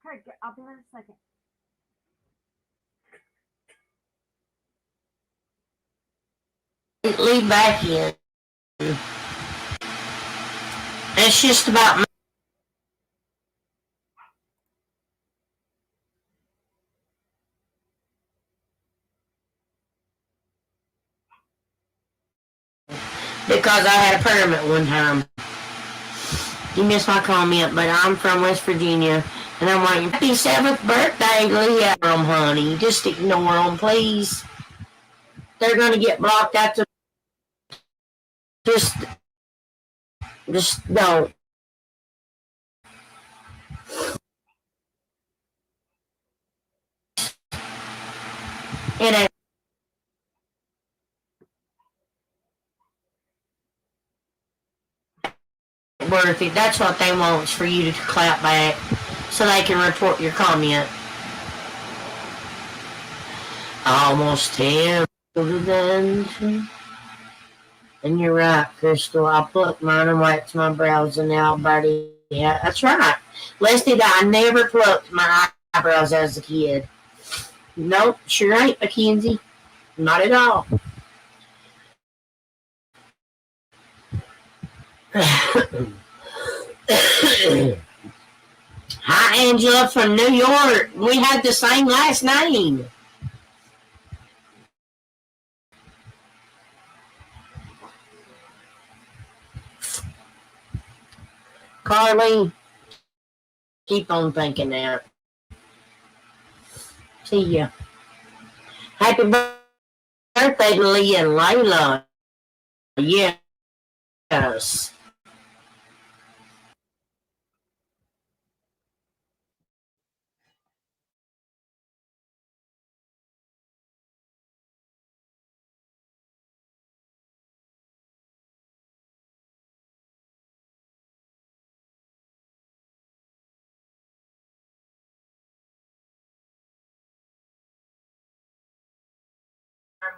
Okay, I'll be there in a second. Leave back in. It's just about because I had a permit one time. You missed my comment, but I'm from West Virginia, and I'm like, happy 7th birthday, Leah. Honey, just ignore them, please. They're gonna get blocked out. Just don't. It ain't worth it. That's what they want, is for you to clap back so they can report your comment. Almost 10. And you're right, Crystal. I plucked mine and wiped my brows and now, buddy. Yeah, that's right. Leslie, I never plucked my eyebrows as a kid. Nope, sure ain't, Mackenzie. Not at all. Hi, Angela from New York. We had the same last name. Carly, keep on thinking that. See ya. Happy birthday to Leah and Layla. Yes.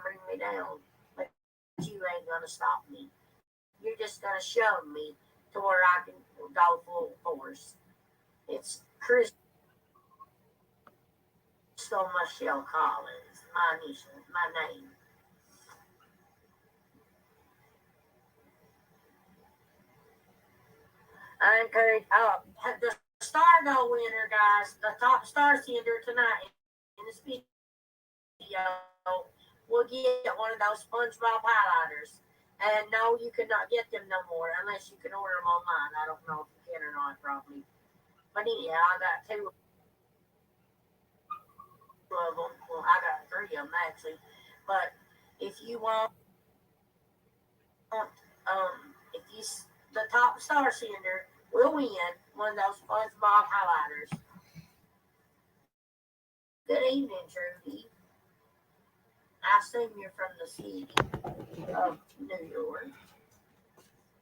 Bring me down, but you ain't gonna stop me. You're just gonna shove me to where I can go full force. It's Crystal Michelle Collins, my initial, my name. I encourage the Stargo winner, guys, the top star sender tonight in this video will get one of those SpongeBob highlighters. And no, you cannot get them no more unless you can order them online. I don't know if you can or not, probably. But anyhow, I got two of them. Well, I got three of them actually. But if you want, if you the top star sender will win one of those SpongeBob highlighters. Good evening, Trudy. I assume you're from the city of New York.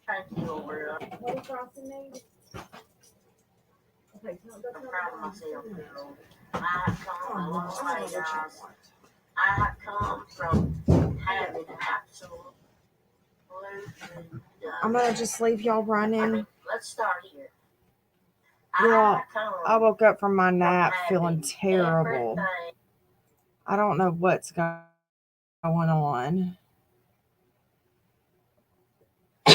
Thank you, Laura. What is crossing me? Okay, I'm proud of myself, girl. I have come a long way, guys. I have come from having absolute. I'm gonna just leave y'all running. Let's start here. I woke up from my nap feeling terrible. I don't know what's going on. I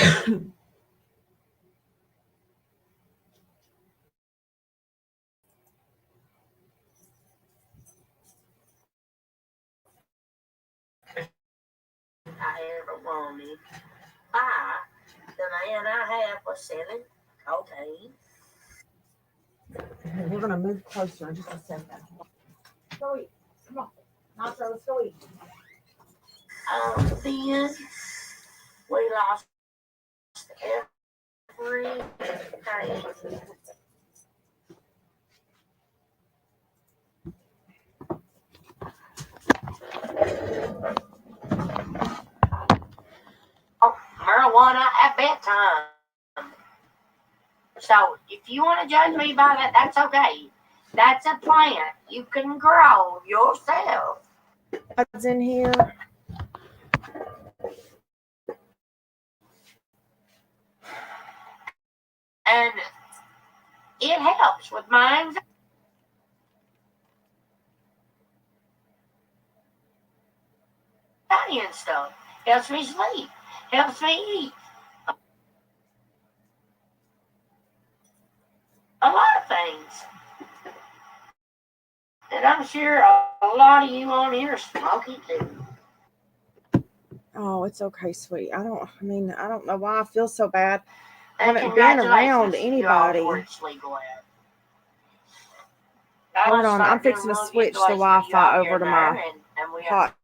ever wanted. The man I have was selling cocaine. We're gonna move closer in just a second. Go eat. Come on. Nacho, let's go eat. Then we lost everything. Marijuana at bedtime. So if you want to judge me by that, that's okay. That's a plant you can grow yourself. What's in here? And it helps with my anxiety. body and stuff. Helps me sleep. Helps me eat. A lot of things. And I'm sure a lot of you on here smoke it too. Oh, it's okay, sweetie. I don't know why I feel so bad. I And haven't been around congratulations, anybody. you all George legal ad. Hold on, I'm fixing to switch the Wi-Fi over to my hot.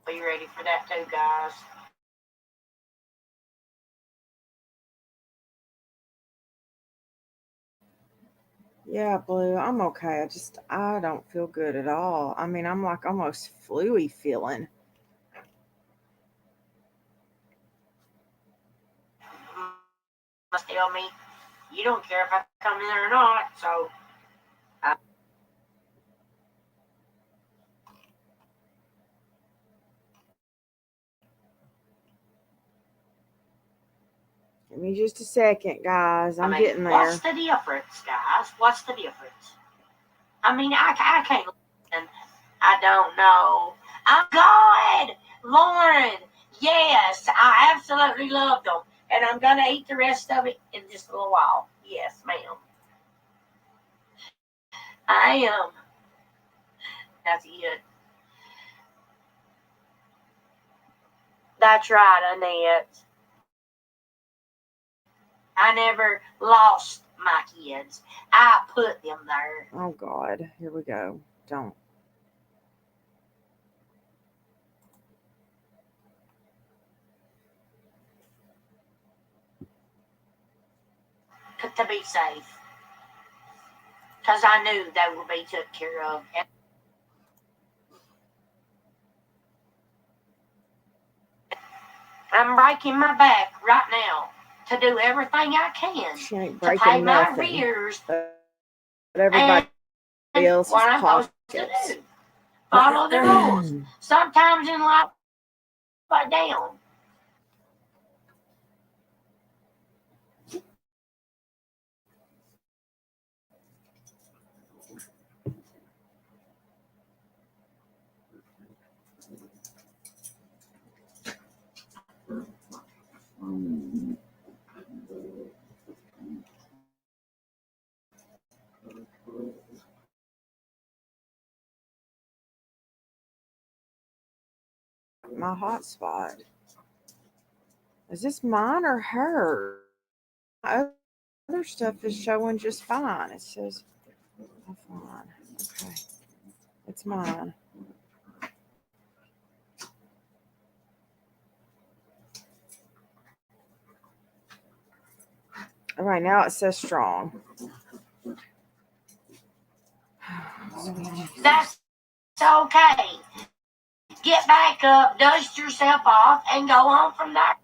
Be ready for that too, guys. Yeah, Blue, I'm okay. I don't feel good at all. I mean, I'm like almost flu-y feeling. Must tell me you don't care if I come in there or not, so. Give me just a second, guys. I'm getting there. What's the difference, guys? What's the difference? I mean, I can't listen. I don't know. I'm God, Lauren. Yes, I absolutely love them. And I'm going to eat the rest of it in just a little while. Yes, ma'am. I am. That's it. That's right, Annette. I never lost my kids. I put them there. Oh, God. Here we go. Don't. To be safe. Because I knew they would be taken care of. I'm breaking my back right now to do everything I can She ain't to breaking pay nothing. my arrears. But everybody else what I'm supposed to do. Follow the rules. Sometimes in life, but down. My hotspot. Is this mine or hers? My other stuff is showing just fine. It says offline. Okay. It's mine. All right, now it says strong. That's okay. Get back up, dust yourself off, and go on from there.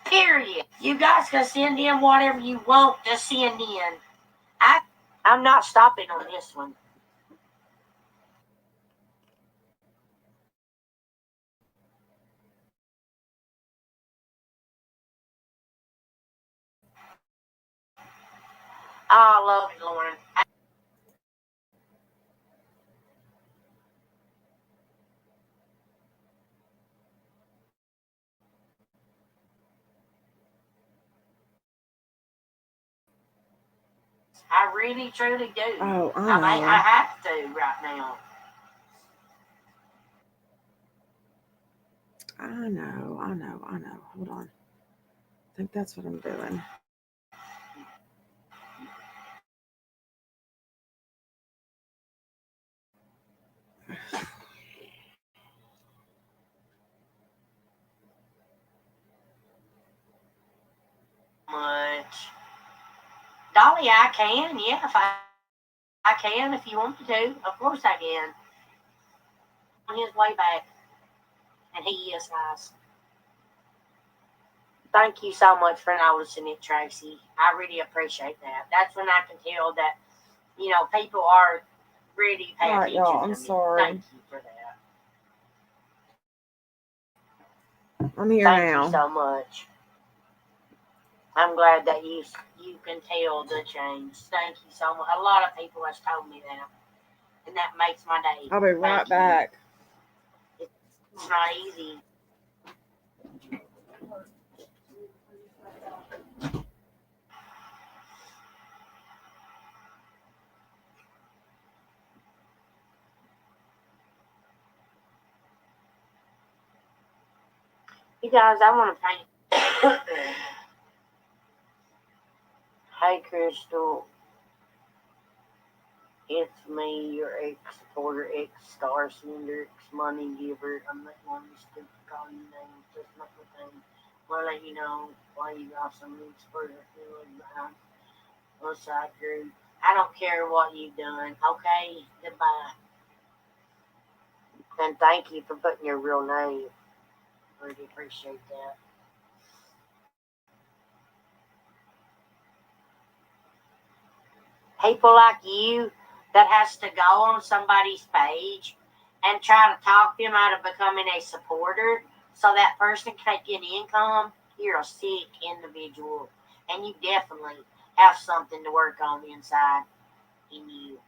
Period. You guys can send in whatever you want to send in. I'm not stopping on this one. I love it, Lauren. I really, truly do. Oh, I know. I have to right now. I know. Hold on. I think that's what I'm doing. Much. Dolly, I can. Yeah, if I can, if you want me to. Of course I can. On his way back. And he is nice. Thank you so much for noticing it, Tracy. I really appreciate that. That's when I can tell that, people are really pay All right, attention y'all. to I'm me. sorry. Thank you for that. I'm here Thank now. you so much. I'm glad that you can tell the change. Thank you so much. A lot of people has told me that, and that makes my day. I'll be right Thank you. back. It's not easy. You guys, I want to paint. Hey, Crystal. It's me, your ex-supporter, ex-star sender, ex-money giver. I'm not one to stupid call you names. Just not the thing. Want to let you know why you got some exposure feelings behind one side group. I don't care what you've done. Okay? Goodbye. And thank you for putting your real name. Really appreciate that. People like you that has to go on somebody's page and try to talk them out of becoming a supporter so that person can get income, you're a sick individual. And you definitely have something to work on inside in you.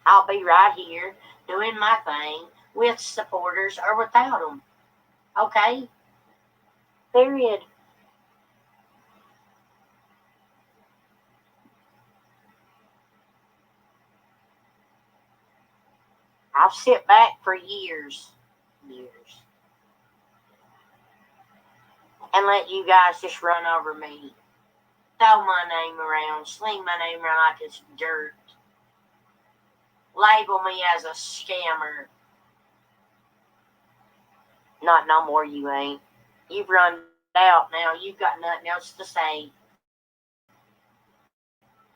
I'll be right here doing my thing with supporters or without them. Okay? Period. I've sit back for years, and let you guys just run over me. Throw my name around, sling my name around like it's dirt. Label me as a scammer. Not no more, you ain't. You've run out now. You've got nothing else to say.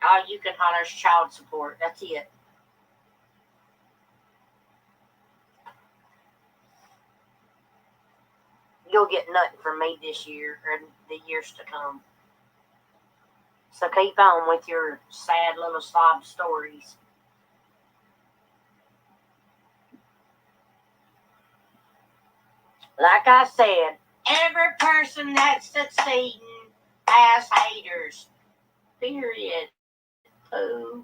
All you can holler is child support. That's it. You'll get nothing from me this year or the years to come. So keep on with your sad little sob stories. Like I said, every person that's succeeding has haters. Period. Pooh.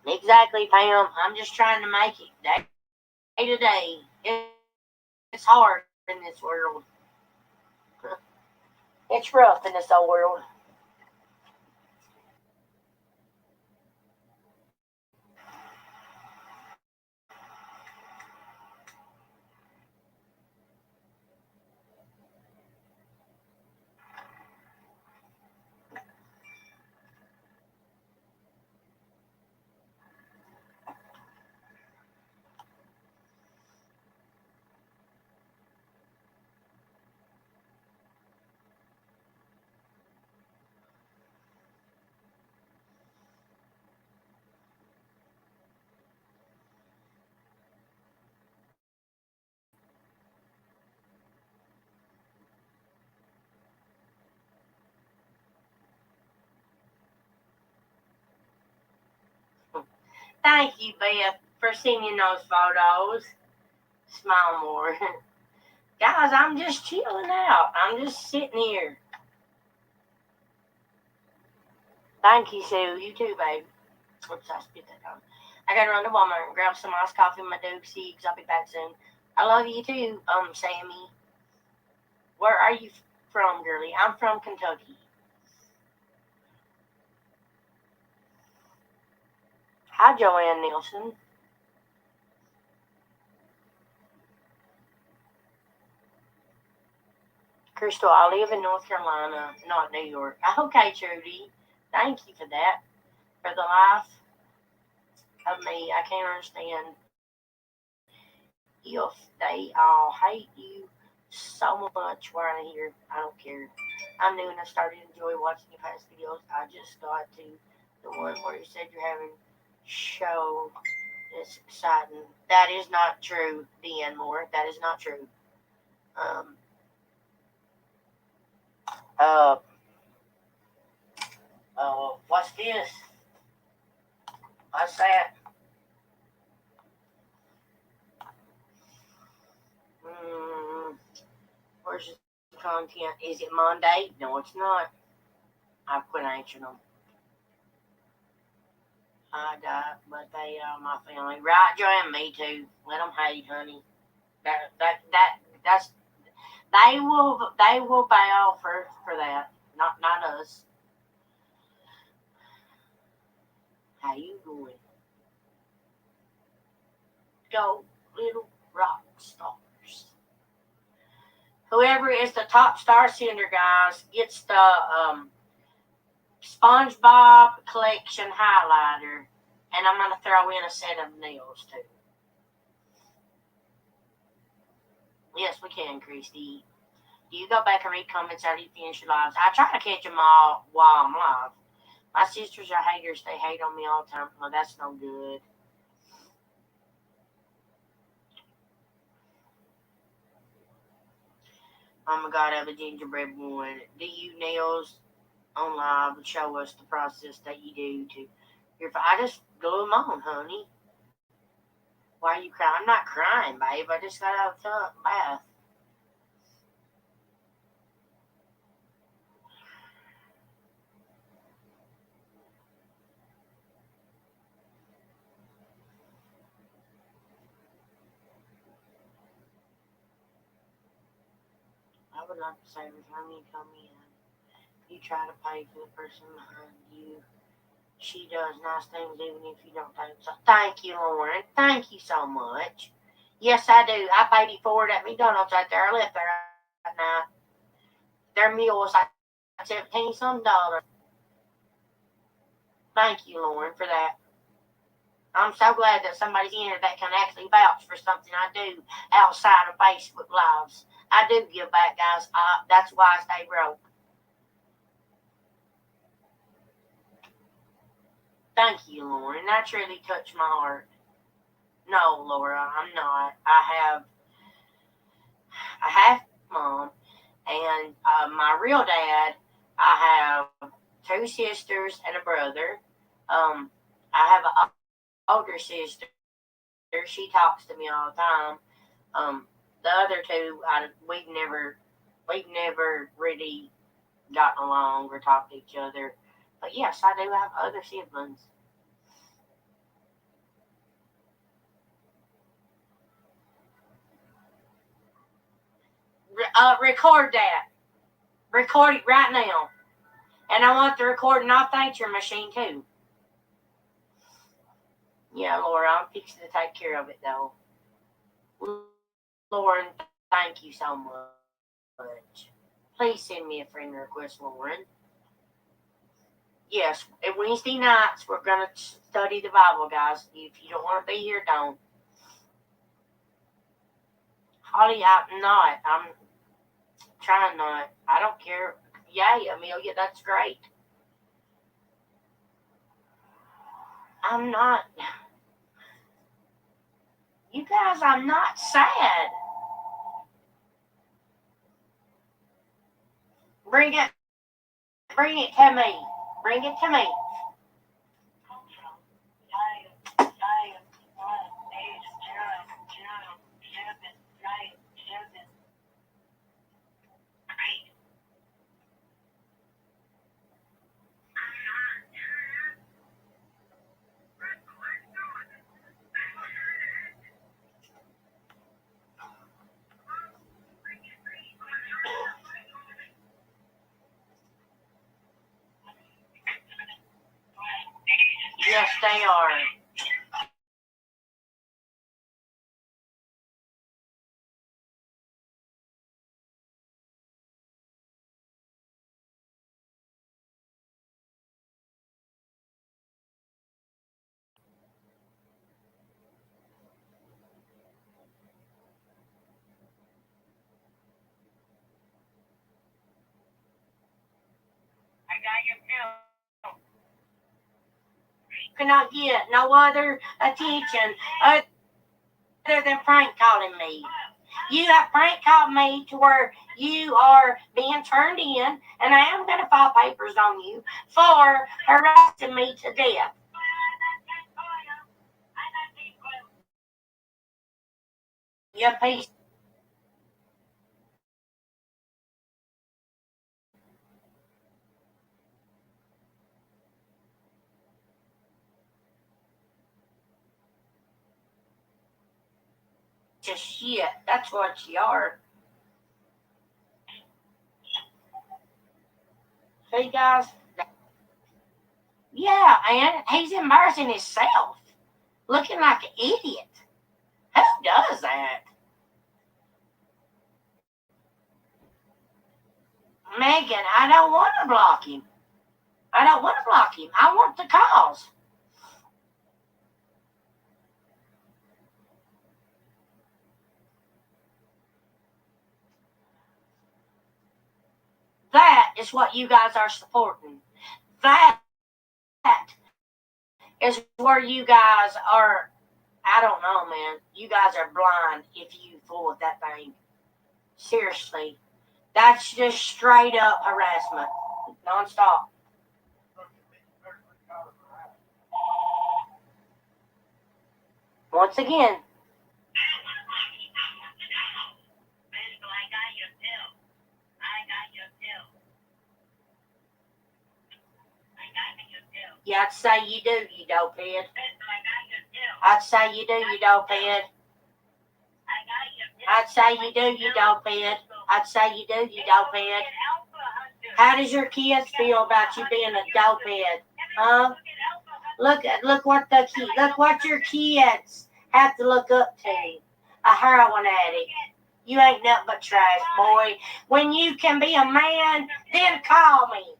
Exactly, Pam. I'm just trying to make it day to day. It's hard in this world. It's rough in this old world. Thank you, Beth, for sending those photos. Smile more. Guys, I'm just chilling out. I'm just sitting here. Thank you, Sue. You too, babe. Oops, I spit that out. I gotta run to Walmart and grab some iced coffee in my Duke because I'll be back soon. I love you too, Sammy. Where are you from, girlie? I'm from Kentucky. Hi, Joanne Nielsen. Crystal, I live in North Carolina, not New York. Okay, Trudy. Thank you for that. For the life of me, I can't understand if they all hate you so much right here. I don't care. I'm new and I started to enjoy watching your past videos. I just got to the one where you said you're having show. It's exciting. That is not true, Deanne Moore. That is not true. Um, What's this? What's that? Where's the content? Is it Monday? No, it's not. I've quit answering them. I died, but they are my family. Right, Joanne, me too. Let them hate, honey. That's they will bow for that. Not us. How you going? Go, little rock stars. Whoever is the top star sender, guys, gets the SpongeBob collection highlighter, and I'm gonna throw in a set of nails too. Yes, we can, Christy. Do you go back and read comments after you finish your lives? I try to catch them all while I'm live. My sisters are haters. They hate on me all the time. Well, that's no good. Oh my God, I have a gingerbread one. Do you nails on live and show us the process that you do to your. I just glue them on, honey. Why are you crying? I'm not crying, babe. I just got out of the bath. I would like to say every time you come in, you try to pay for the person behind you. She does nice things even if you don't think so. Thank you, Lauren. Thank you so much. Yes, I do. I paid it forward at McDonald's right there. I left there right now. Their meal was like $17 some. Thank you, Lauren, for that. I'm so glad that somebody's in here that can actually vouch for something I do outside of Facebook Lives. I do give back, guys. That's why I stay broke. Thank you, Lauren. That really touched my heart. No, Laura, I'm not. I have mom, and my real dad. I have two sisters and a brother. I have an older sister. She talks to me all the time. The other two, we've never really gotten along or talked to each other. But yes, I do have other siblings. Record that. Record it right now. And I want the recording off the answering machine too. Yeah, Laura, I'm fixing to take care of it though. Lauren, thank you so much. Please send me a friend request, Lauren. Yes, Wednesday nights we're gonna study the Bible, guys. If you don't want to be here, don't. Holly, I'm not. I'm trying not. I don't care. Yay, Amelia, that's great. I'm not. You guys, I'm not sad. Bring it to me. Bring it to me. Yes, they are. I got your pill. Cannot get no other attention other than Frank calling me. You have prank called me to where you are being turned in, and I am going to file papers on you for harassing me to death. You piece. Just shit. That's what you are. See, guys? Yeah, and he's embarrassing himself. Looking like an idiot. Who does that? Megan, I don't want to block him. I don't want to block him. I want the calls. That is what you guys are supporting. That is where you guys are. I don't know, man. You guys are blind if you fool with that thing. Seriously. That's just straight up harassment. Non-stop. Once again. Yeah, I'd say you do, you dopehead. I'd say you do, you dopehead. I'd say you do, you dopehead. I'd say you do, you dopehead. How does your kids feel about you being a dopehead? Huh? Look what your kids have to look up to. A heroin addict. You ain't nothing but trash, boy. When you can be a man, then call me.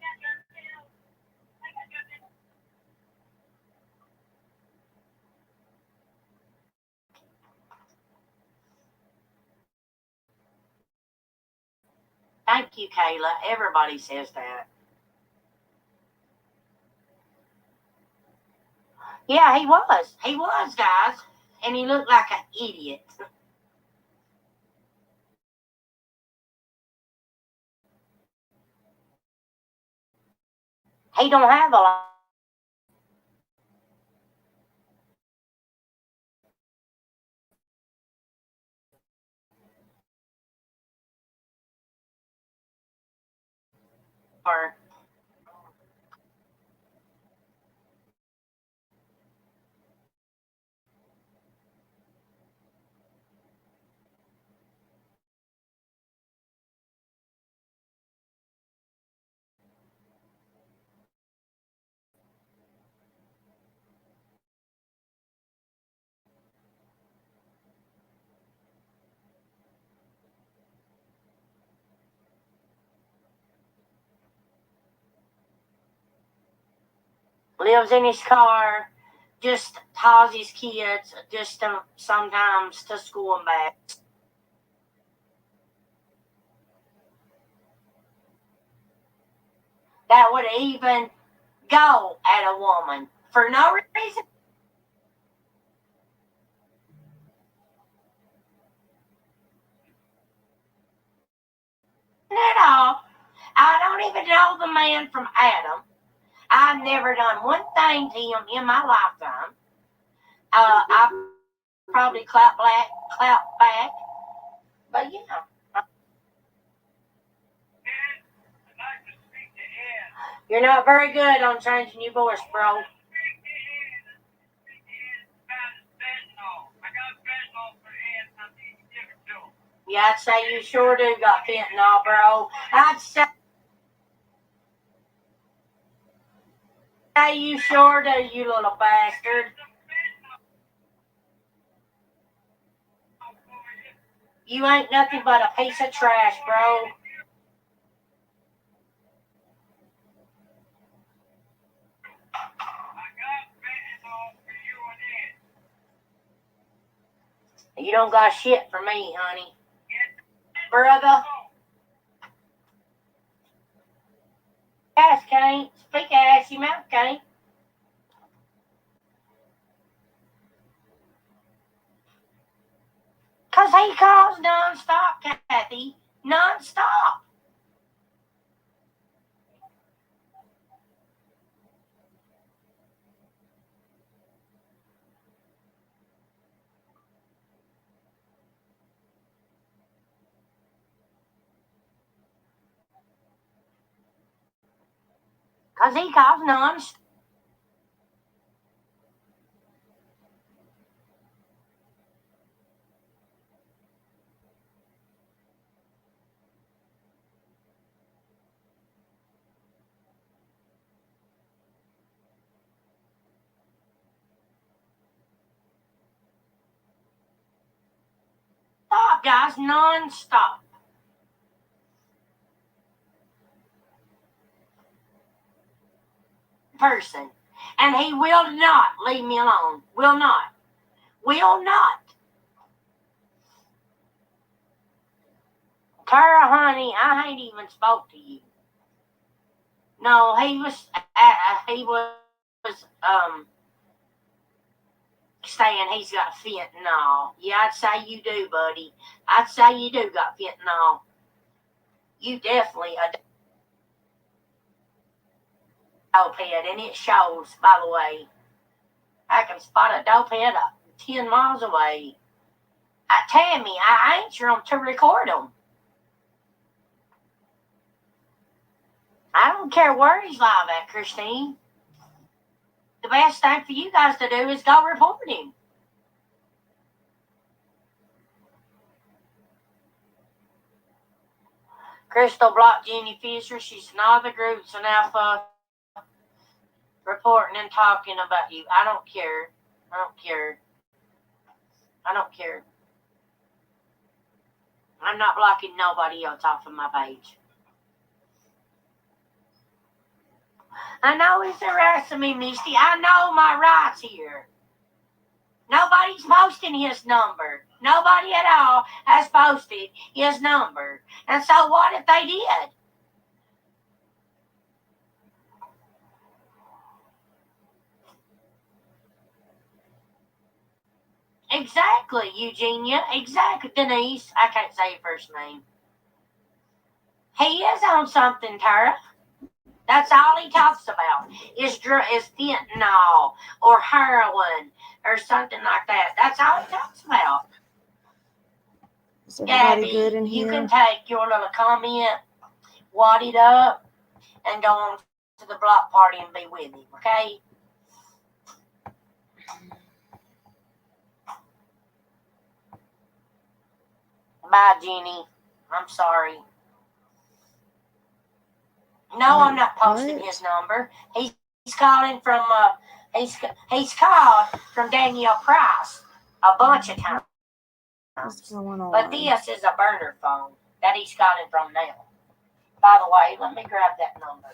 Thank you, Kayla. Everybody says that. Yeah, he was. He was, guys. And he looked like an idiot. He don't have a lot. Lives in his car, just hauls his kids, just sometimes to school and back. That would even go at a woman for no reason at all. I don't even know the man from Adam. I've never done one thing to him in my lifetime. I probably clap back, but yeah. You're not very good on changing your voice, bro. Yeah, I'd say you sure do got fentanyl, bro. I'd say you sure do, you little bastard. You ain't nothing but a piece of trash, bro. You don't got shit for me, honey. Brother. Ass can't. Speak ass, your mouth can't. Because he calls nonstop, Kathy. Nonstop. Because he calls nonstop. Stop, guys, nonstop. Person. And he will not leave me alone. Will not. Will not. Tara, honey, I ain't even spoke to you. No, he was saying he's got fentanyl. Yeah, I'd say you do, buddy. I'd say you do got fentanyl. You definitely a dope head, and it shows, by the way. I can spot a dope head 10 miles away. Tammy, I answer them to record them. I don't care where he's live at, Christine. The best thing for you guys to do is go report him. Crystal blocked Jenny Fisher. She's in all the groups and Alpha reporting and talking about you. I don't care. I don't care. I don't care. I'm not blocking nobody else off of my page. I know it's harassing me, Misty. I know my rights here. Nobody's posting his number. Nobody at all has posted his number. And so what if they did? Exactly, Eugenia. Exactly, Denise. I can't say your first name. He is on something, Tara. That's all he talks about is fentanyl or heroin or something like that. That's all he talks about. Is everybody Gabby, good in here? you can take your little comment, wad it up, and go on to the block party and be with him, okay? Bye, Jenny. I'm sorry. No, I'm not posting his number. He's calling from he's called from Danielle Price a bunch of times. What's going on? But this is a burner phone that he's calling from now. By the way, let me grab that number.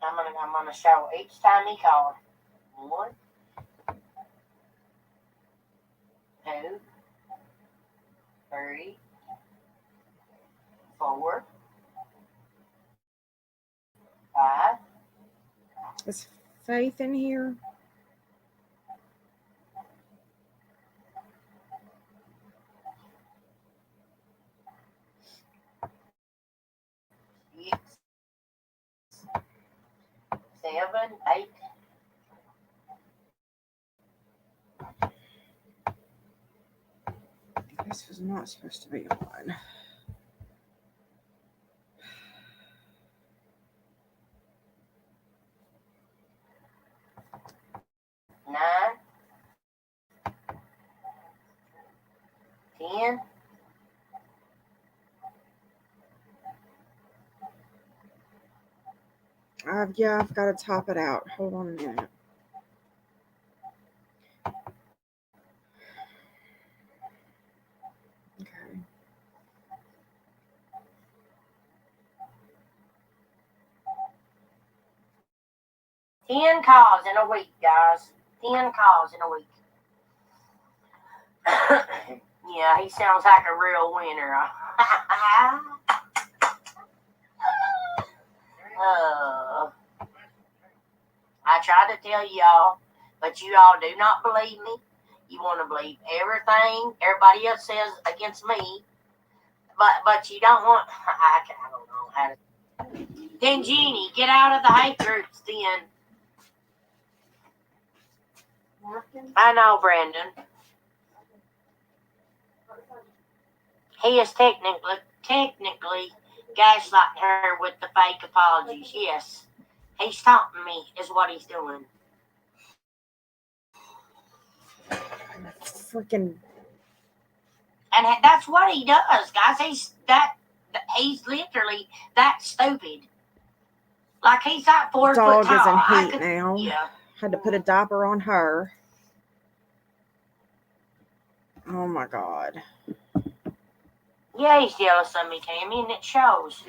I'm gonna show each time he calls. 1, 2, 3, 4, 5. Is Faith in here? Six, 7, 8. This was not supposed to be on. 9, 10. I've got to top it out. Hold on a minute. Okay. 10 calls in a week, guys. 10 calls in a week. Yeah, he sounds like a real winner. I tried to tell y'all, but you all do not believe me. You want to believe everything everybody else says against me, but you don't want. I don't know how to. Then Jeannie, get out of the hate groups. Then I know Brandon. He is technically gaslighting her with the fake apologies. Yes, he's taunting me. Is what he's doing. Freaking. And that's what he does, guys. He's literally that stupid. Like he's like 4 Dog foot tall. is in heat now. Yeah. Had to put a diaper on her. Oh my God. Yeah, he's jealous of me, Tammy, and it shows.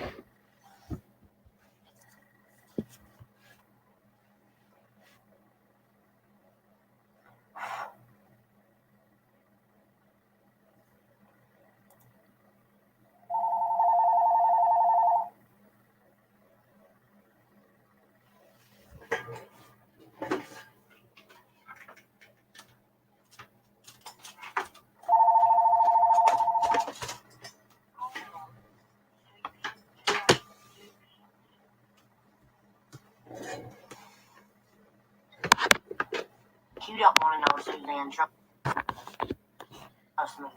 You don't want to know Suzanne. Trust me.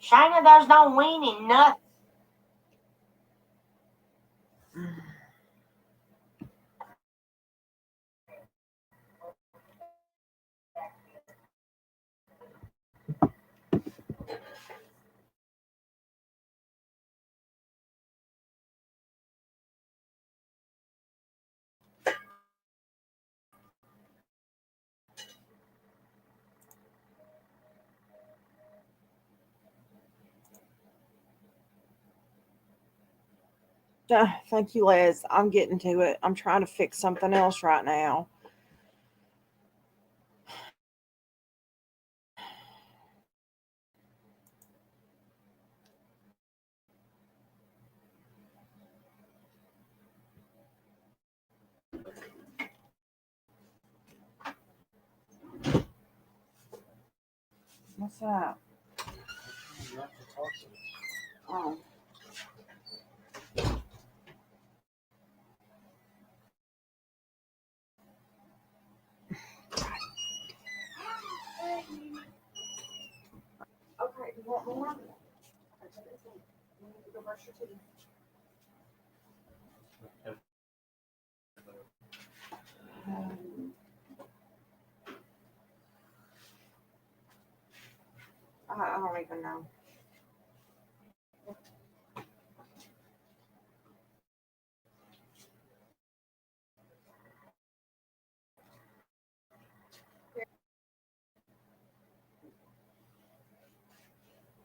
Shayna, there's no weaning, nothing. Thank you, Liz. I'm getting to it. I'm trying to fix something else right now. What's that? Oh. Okay, you want more? You need to go brush your teeth. I don't even know.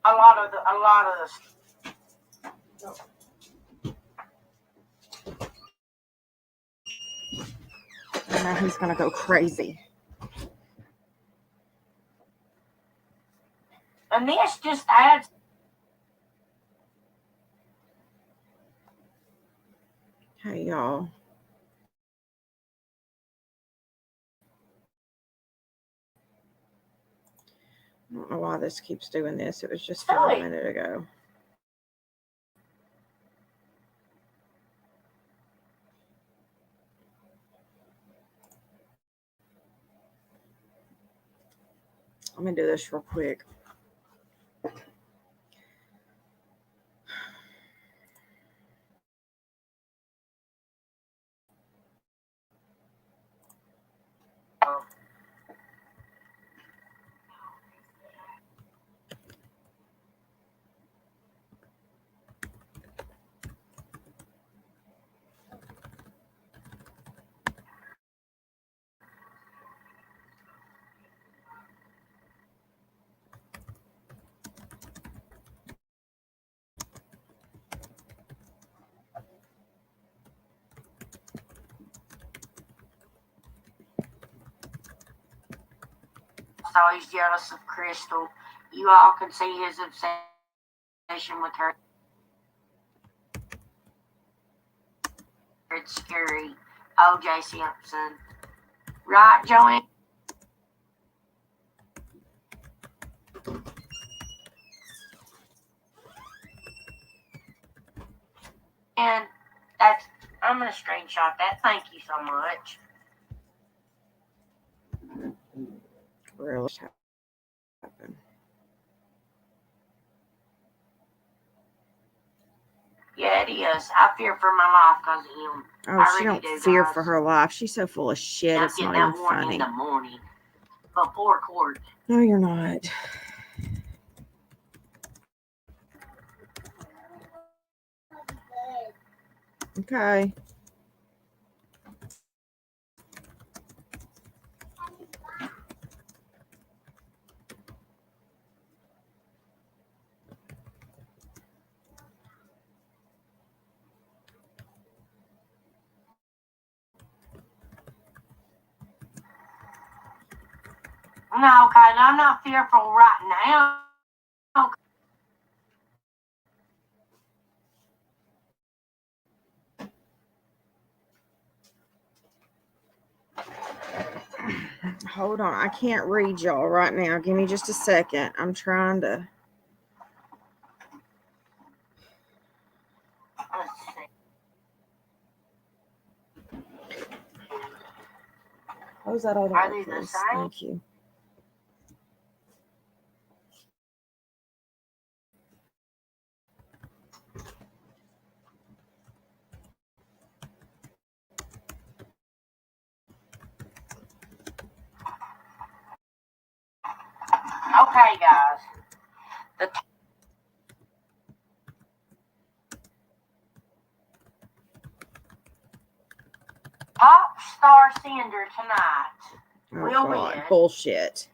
A lot of the. And now he's gonna go crazy. And this just adds. Hey, y'all. I don't know why this keeps doing this. It was just fine a minute ago. Let me do this real quick. also he's jealous of Crystal. You all can see his obsession with her. It's scary. O.J. Simpson. Right, Joanne? And I'm going to screenshot that. Thank you so much. Really happened. Yeah, it is. I fear for my life because of him. Oh, she don't fear for her life. She's so full of shit. It's not even funny. In the morning before court. No, you're not. Okay. No, okay, I'm not fearful right now. Hold on. I can't read y'all right now. Give me just a second. I'm trying to. Close that other one, please. Thank you. Okay, guys. The top star sender tonight will God. win. Bullshit.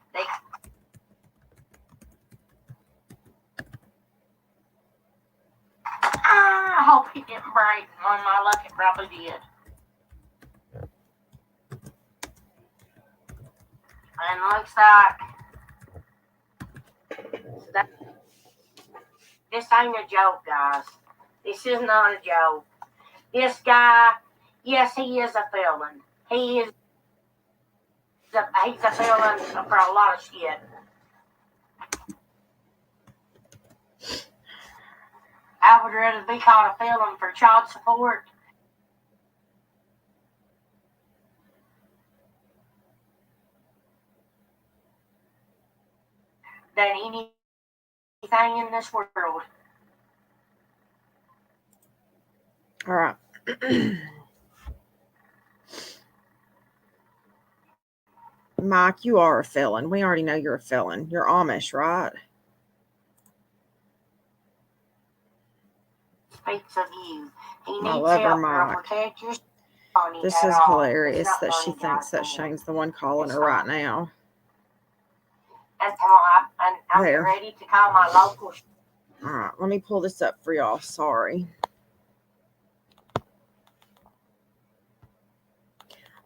I hope he didn't break. On my luck, it probably did. And looks like this ain't a joke, guys. This is not a joke. This guy, yes, he is a felon. He's a felon for a lot of shit. I would rather be called a felon for child support than anything in this world. All right. Mike, you are a felon. We already know you're a felon. You're Amish, right? Speaks of you. He I needs love her, help. Mike. Protect your This is hilarious that she thinks that Shane's the one calling her right now. That's how I'm ready to call my local. All right, let me pull this up for y'all. Sorry.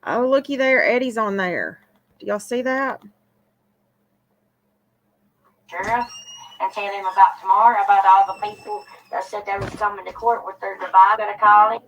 Oh, looky there. Eddie's on there. Do y'all see that? Sheriff, and tell him about tomorrow, about all the people that said they was coming to court with their device. Gonna call him.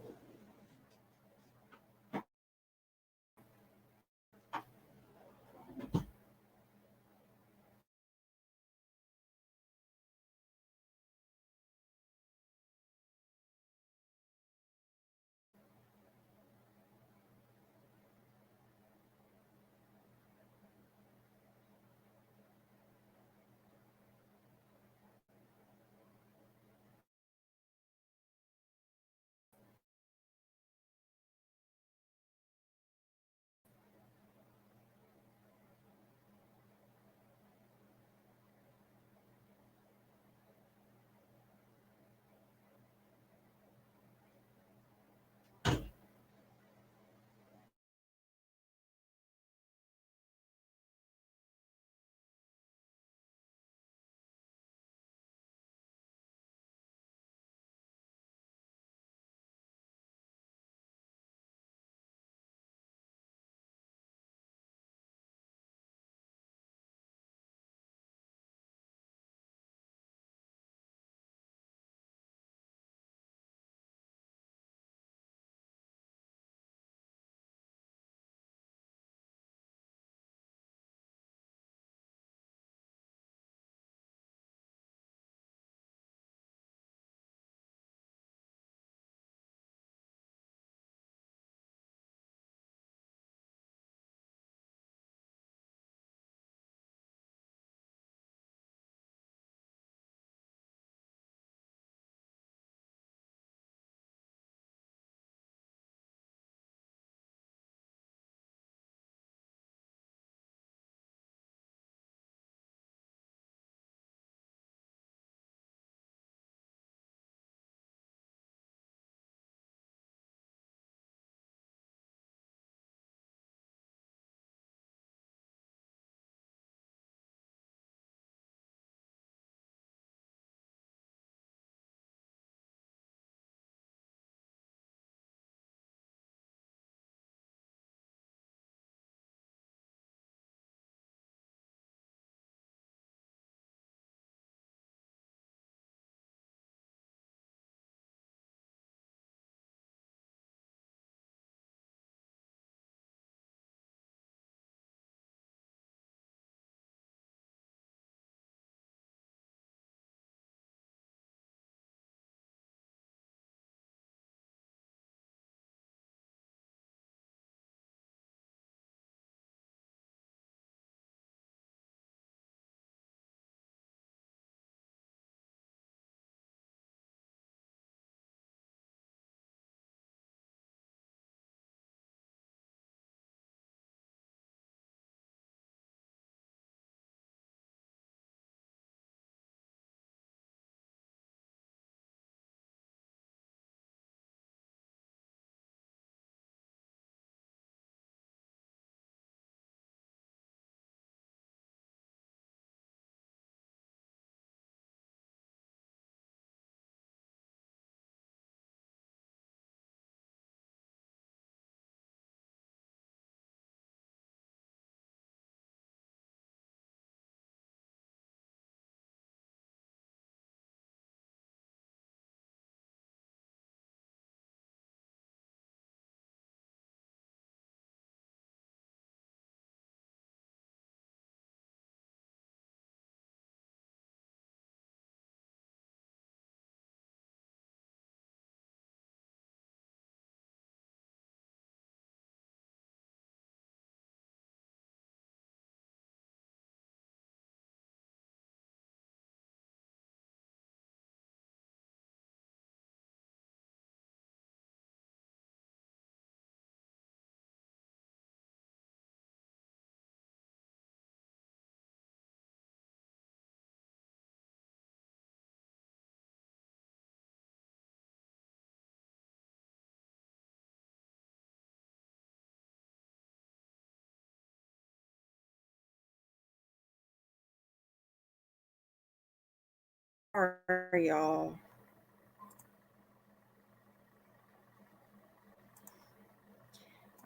Sorry, y'all.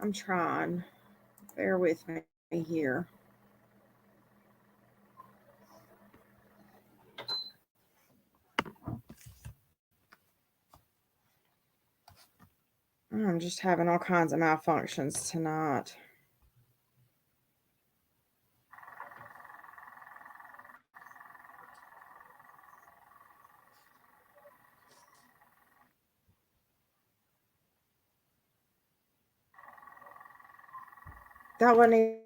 I'm trying. Bear with me here. I'm just having all kinds of malfunctions tonight. That wasn't even.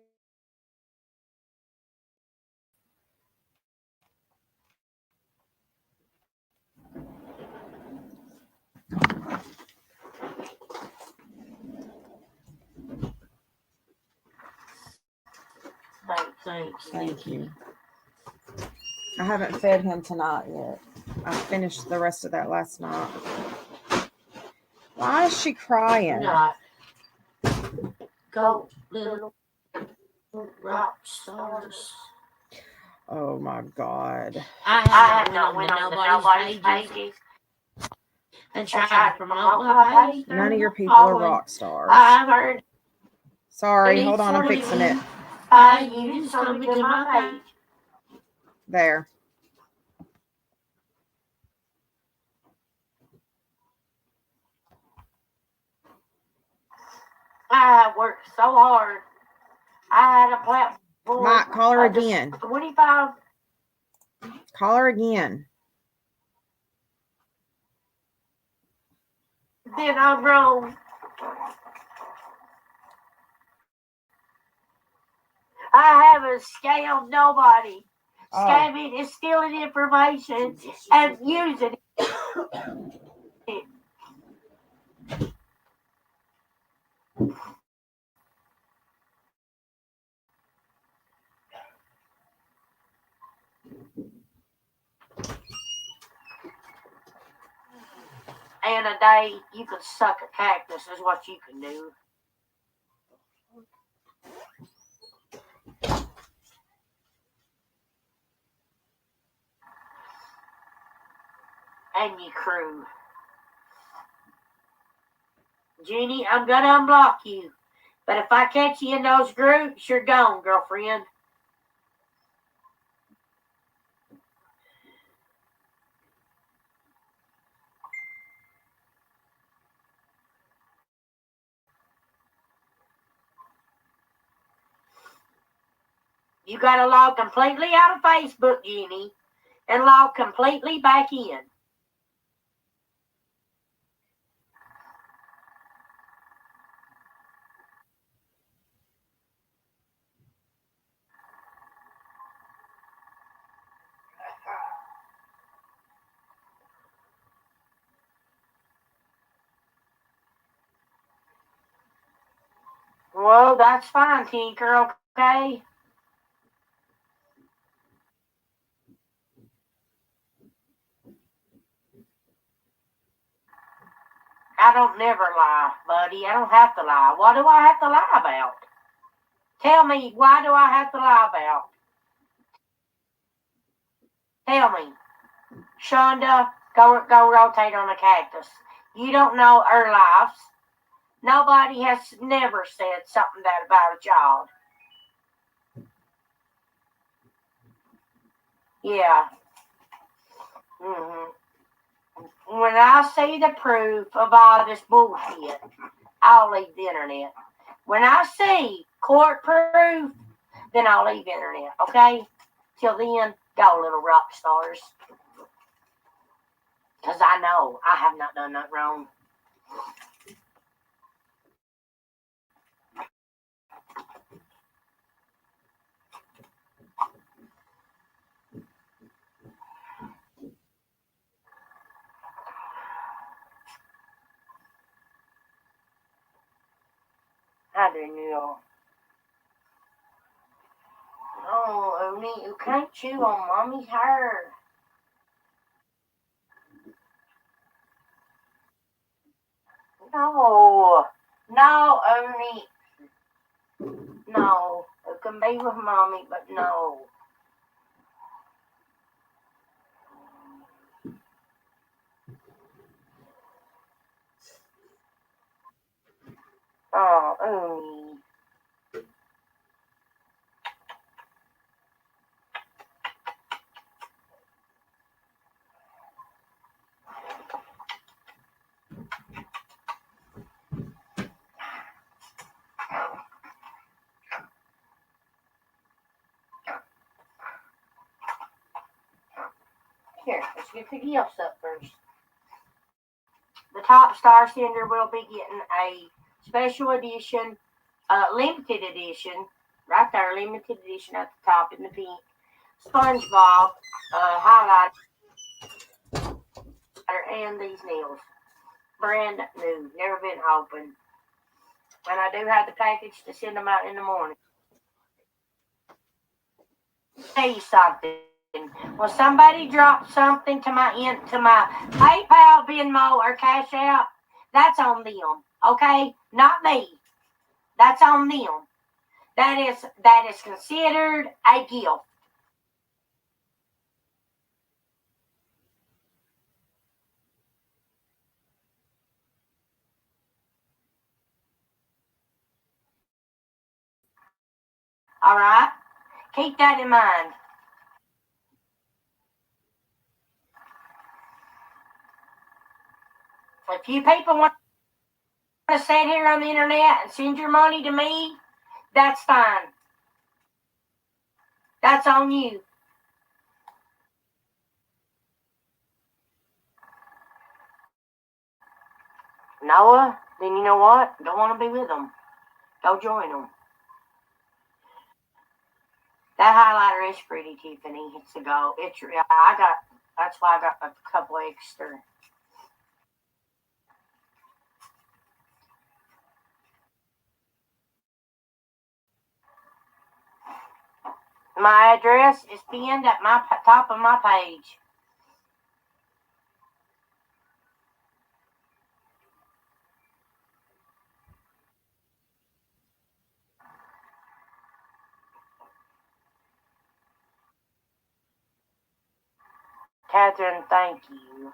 Thank you. I haven't fed him tonight yet. I finished the rest of that last night. Why is she crying? Not. Go, little rock stars. Oh my God. I have not went on nobody's pages and tried to promote my page. None of your people are rock stars. I've heard. Sorry, hold on, I'm fixing it. You just coming to my page. There. I worked so hard. I had a platform. Mike, call her again. 25. Call her again. Then I'm wrong. I haven't scammed nobody. Scamming is stealing information and using it. And a day you can suck a cactus is what you can do. And you crew. Jeannie, I'm gonna unblock you. But if I catch you in those groups, you're gone, girlfriend. You gotta log completely out of Facebook, Jeannie, and log completely back in. Well, that's fine, Tinker, okay? I don't never lie, buddy. I don't have to lie. What do I have to lie about? Tell me, why do I have to lie about? Tell me. Shonda, go rotate on a cactus. You don't know our lives. Nobody has never said something bad about a child. Yeah. When I see the proof of all this bullshit, I'll leave the internet. When I see court proof, then I'll leave the internet, okay? Till then, go, little rock stars. Because I know I have not done nothing wrong. I didn't know. Oh, Oni, you can't chew on mommy's hair. No, Oni. No, it can be with mommy, but no. Oh, Here, let's get the gifts up first. The top star sender will be getting a special edition, limited edition, right there, limited edition at the top in the pink, SpongeBob highlighter and these nails. Brand new, never been opened. And I do have the package to send them out in the morning. Tell you something. When somebody drops something to my PayPal, Venmo, or Cash App, that's on them. Okay, not me. That's on them. That is considered a gift. All right, keep that in mind. If you people want to sit here on the internet and send your money to me, that's fine. That's on you. Noah, then you know what? Don't want to be with them. Go join them. That highlighter is pretty, Tiffany. It's a go. That's why I got a couple extra. My address is pinned at my top of my page. Catherine, thank you.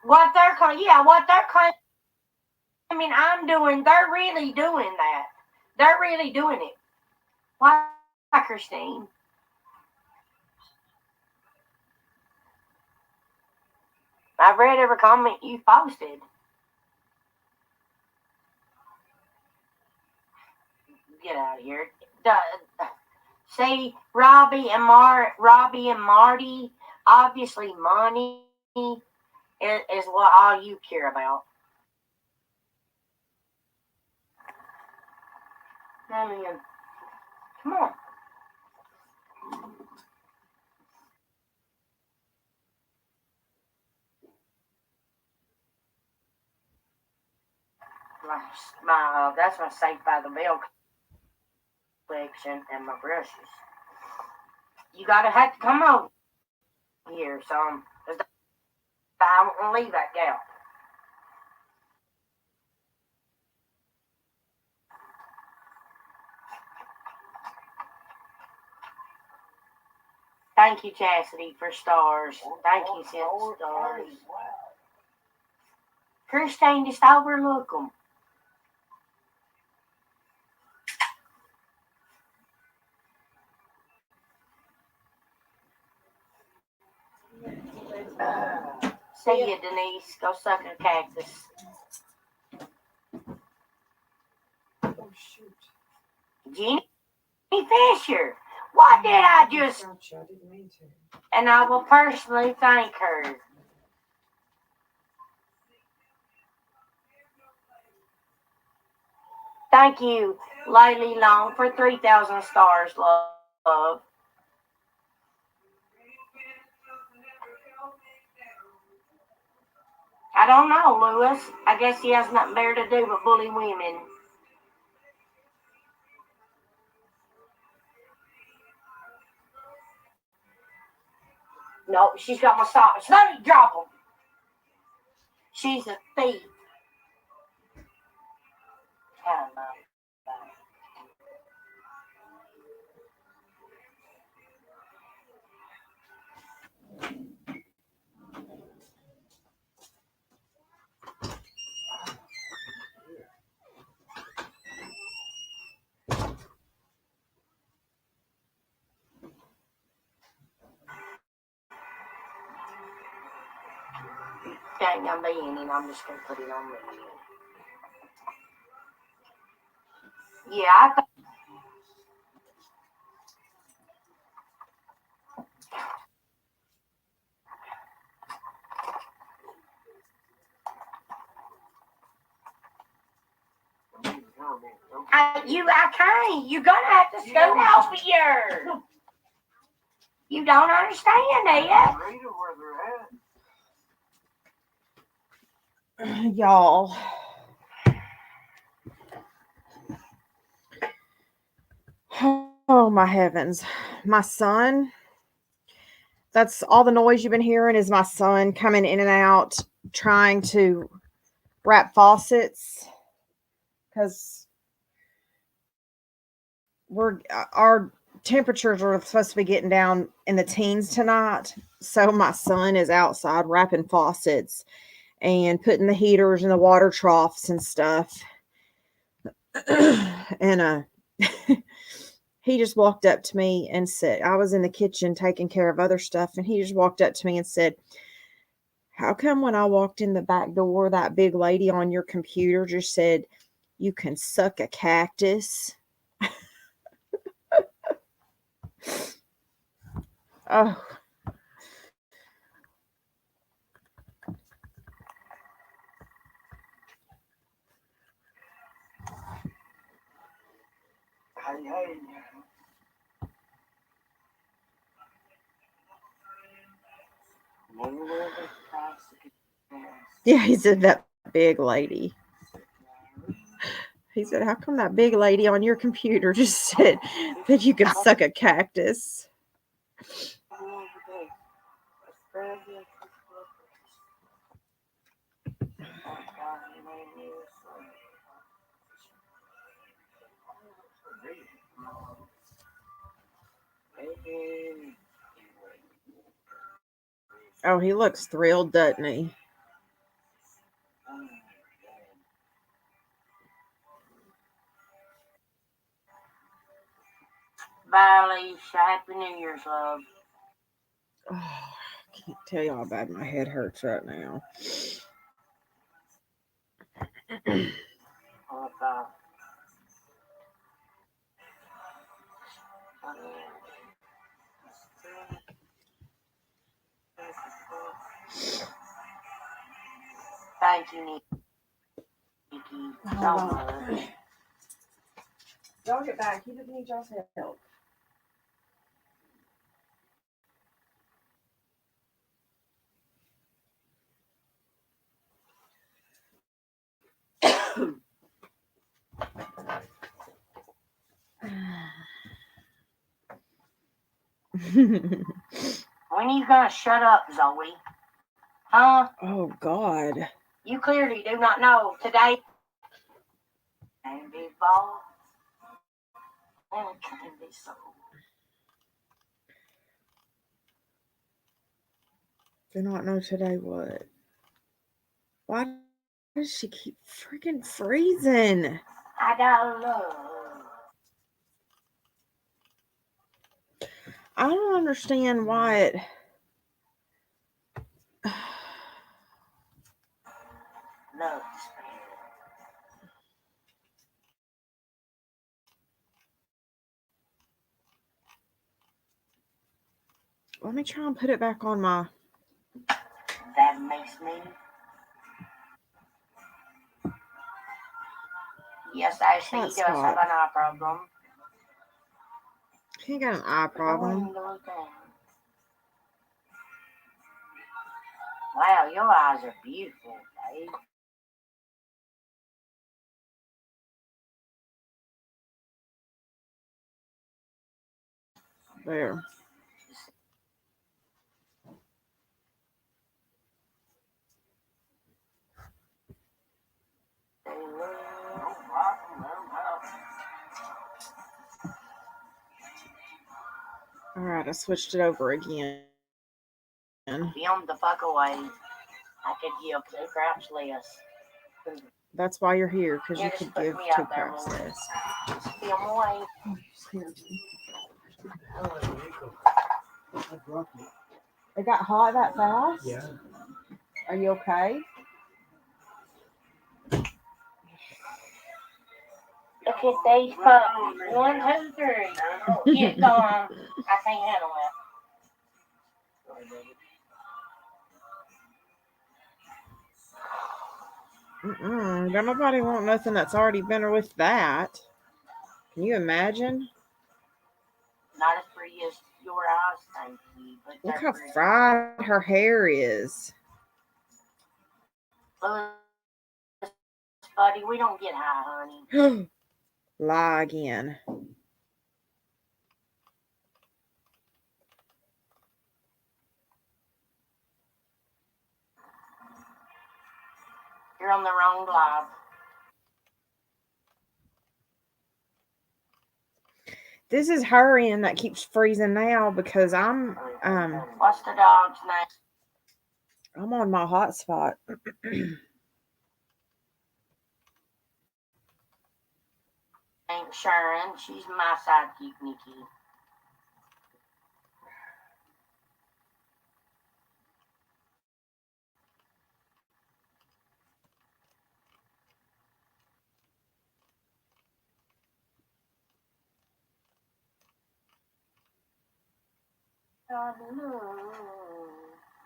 What they're claiming I'm doing, they're really doing that. They're really doing it. Why, Christine? I've read every comment you've posted. Get out of here. See, Robbie and Marty, obviously money is what all you care about. I mean, come on. That's my Saved by the Bell collection and my brushes. You gotta have to come over here, son. I won't leave that gal. Thank you, Chastity, for stars. Thank you, Sim stars. Christine, just overlook them. See ya, Denise. Go suck a cactus. Oh, shoot. Jenny Fisher. What did I just... Gotcha. I didn't mean to. And I will personally thank her. Thank you, Laylee Long, for 3,000 stars, love. I don't know, Lewis. I guess he has nothing better to do but bully women. No, she's got my socks. Let me drop them. She's a thief. I don't know. ain't gonna be any, and I'm just gonna put it on me. Yeah, I think. I can't. You're gonna have to scoot over here. You don't understand, Ed. Y'all. Oh my heavens. My son. That's all the noise you've been hearing is my son coming in and out trying to wrap faucets because our temperatures are supposed to be getting down in the teens tonight. So my son is outside wrapping faucets and putting the heaters in the water troughs and stuff. And he just walked up to me and said, I was in the kitchen taking care of other stuff, and he just walked up to me and said, how come when I walked in the back door, that big lady on your computer just said, you can suck a cactus? Oh. Hey. Yeah, he said that big lady. He said, how come that big lady on your computer just said that you can suck a cactus? Oh, he looks thrilled, doesn't he? Bye, Alicia. Happy New Year's, love. Oh, I can't tell you how bad my head hurts right now. Thank you, Nikki. So much. Y'all get back. He doesn't need y'all's help. When are you gonna shut up, Zoe? Huh? Oh, God. You clearly do not know today. And big ball. And it can be so. Do not know today what? Why does she keep freaking freezing? I don't know. I don't understand why it. Love. Let me try and put it back on my. That makes me. Yes, actually, he does have an eye problem. He got an eye problem. Wow, your eyes are beautiful, babe. There. All right, I switched it over again. Be on the fuck away. I could give 2 craps less. That's why you're here, because you could give 2 there, craps less. Just be on the way. Oh, you scared me. It got hot that fast? Yeah. Are you okay? Look at these puppies. 1, 2, 3. Get gone. I can't handle it. Don't nobody want nothing that's already been with that. Can you imagine? Not as pretty as your eyes, thank you. But Look how fried her hair is. Buddy, we don't get high, honey. Lie again. You're on the wrong live. This is hurrying that keeps freezing now because I'm What's the dog's name? I'm on my hotspot. Ain't Sharon. She's my sidekick, Nikki.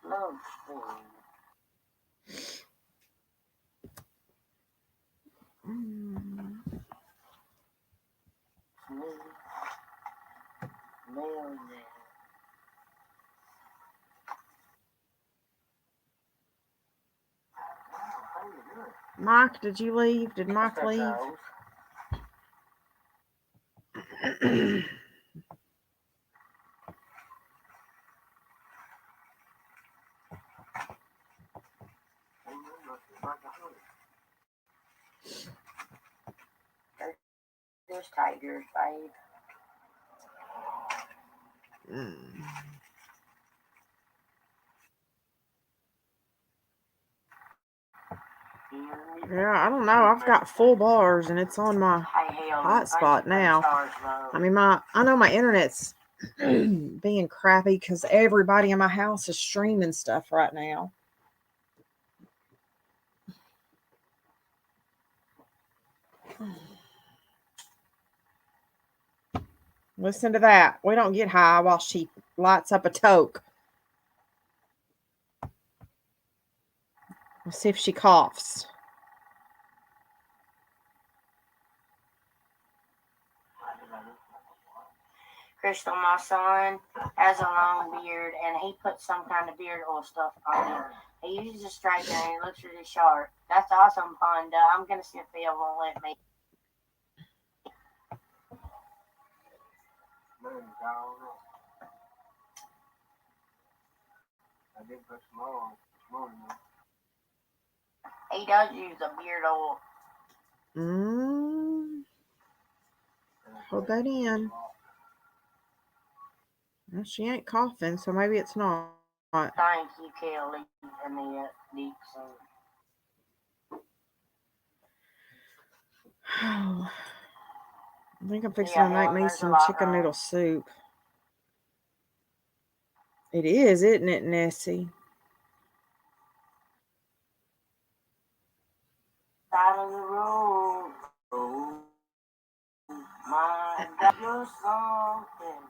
Love story. Mike, did you leave? Did Mike leave? There's tigers, babe. Yeah, I don't know. I've got full bars and it's on my hotspot now. I mean, I know my internet's being crappy because everybody in my house is streaming stuff right now. Listen to that. We don't get high while she lights up a toke. Let's see if she coughs. Crystal, my son, has a long beard, and he puts some kind of beard oil stuff on it. He uses a straightener, and he looks really sharp. That's awesome, Panda. I'm going to see if Phil will let me. He does use a beard oil. Hold that in. Well, she ain't coughing, so maybe it's not. Thank you, Kelly and Dixon. I think I'm fixing to make me some chicken noodle soup. It is, isn't it, Nessie? Side of the road. My God, you're something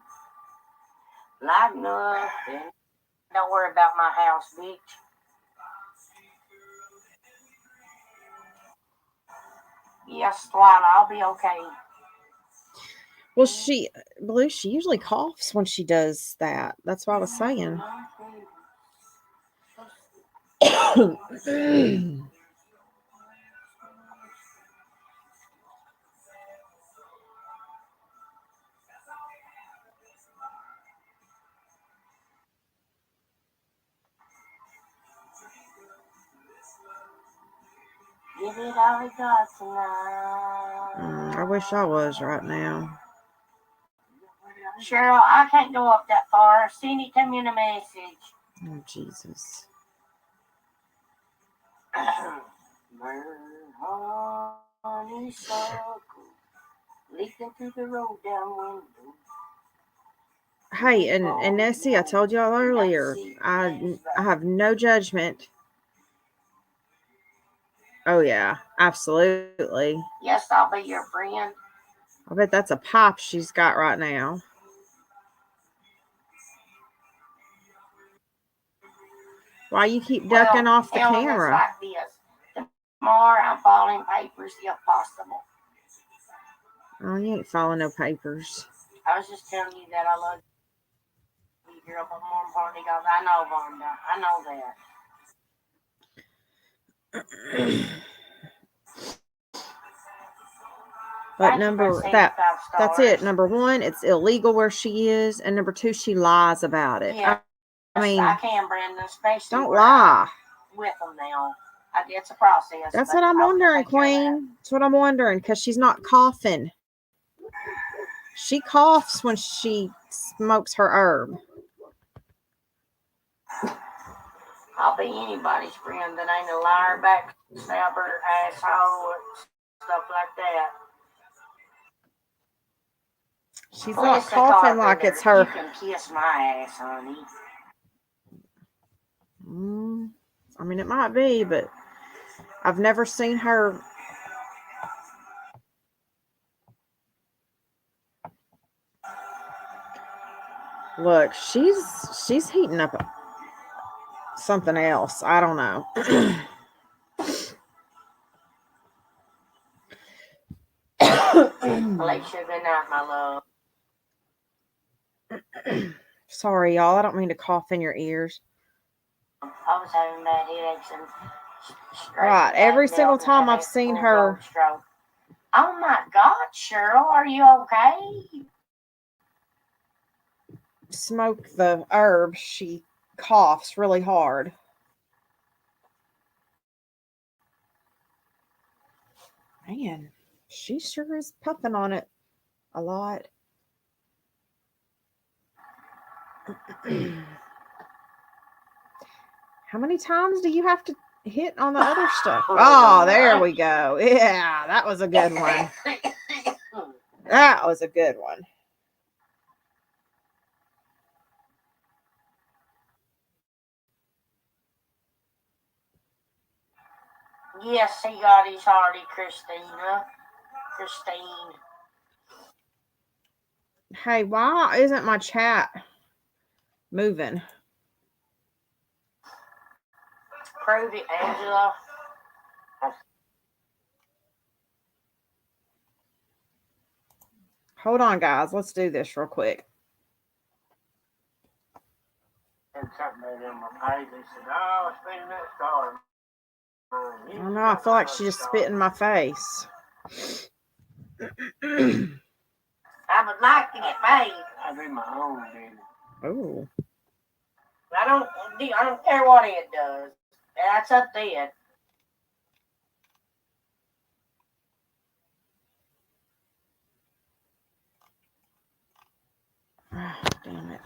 like nothing. Don't worry about my house, bitch. Yes, Lila, I'll be okay. Well, Blue, she usually coughs when she does that. That's what I was saying. Give it all we got tonight. I wish I was right now. Cheryl, I can't go up that far. Cindy, send me a message. Oh, Jesus. Honeysuckle leaking through the road down window. Hey, and Nessie, I told y'all earlier, I have no judgment Oh, yeah, absolutely. Yes, I'll be your friend. I bet that's a pop she's got right now. Why you keep ducking off the camera? Like this. Tomorrow I'm filing papers if possible. Oh, you ain't filing no papers. I was just telling you that I love you, girl, but more importantly, because I know Vonda. I know that. But that's it. Number one, it's illegal where she is, and number two, she lies about it. Yeah, I mean, I can, Brandon, especially don't lie. With them now. It's a process. That's what I'm wondering, Queen. That's what I'm wondering, because she's not coughing. She coughs when she smokes her herb. I'll be anybody's friend that ain't a liar, backstabber, asshole, stuff like that. She's not coughing like it's her. You can kiss my ass, honey. I mean, it might be, but I've never seen her. Look, she's heating up something else. I don't know. Alicia, good night, my love. Sorry, y'all. I don't mean to cough in your ears. I was having bad headaches and right. Every single time I've seen her. Oh my God, Cheryl, are you okay? Smoke the herb, she coughs really hard. Man, she sure is puffing on it a lot. How many times do you have to hit on the other stuff? Oh, there we go. Yeah, that was a good one. That was a good one. Yes, he got his hearty, Christina. Christine. Hey, why isn't my chat moving? Prove it, Angela. Hold on, guys. Let's do this real quick. And something in my page, they said, "Oh, spinning that star." I don't know. I feel like she just spit in my face. I would like to get paid. I do my own business. Oh. I don't care what it does. That's up to it. Oh, damn it.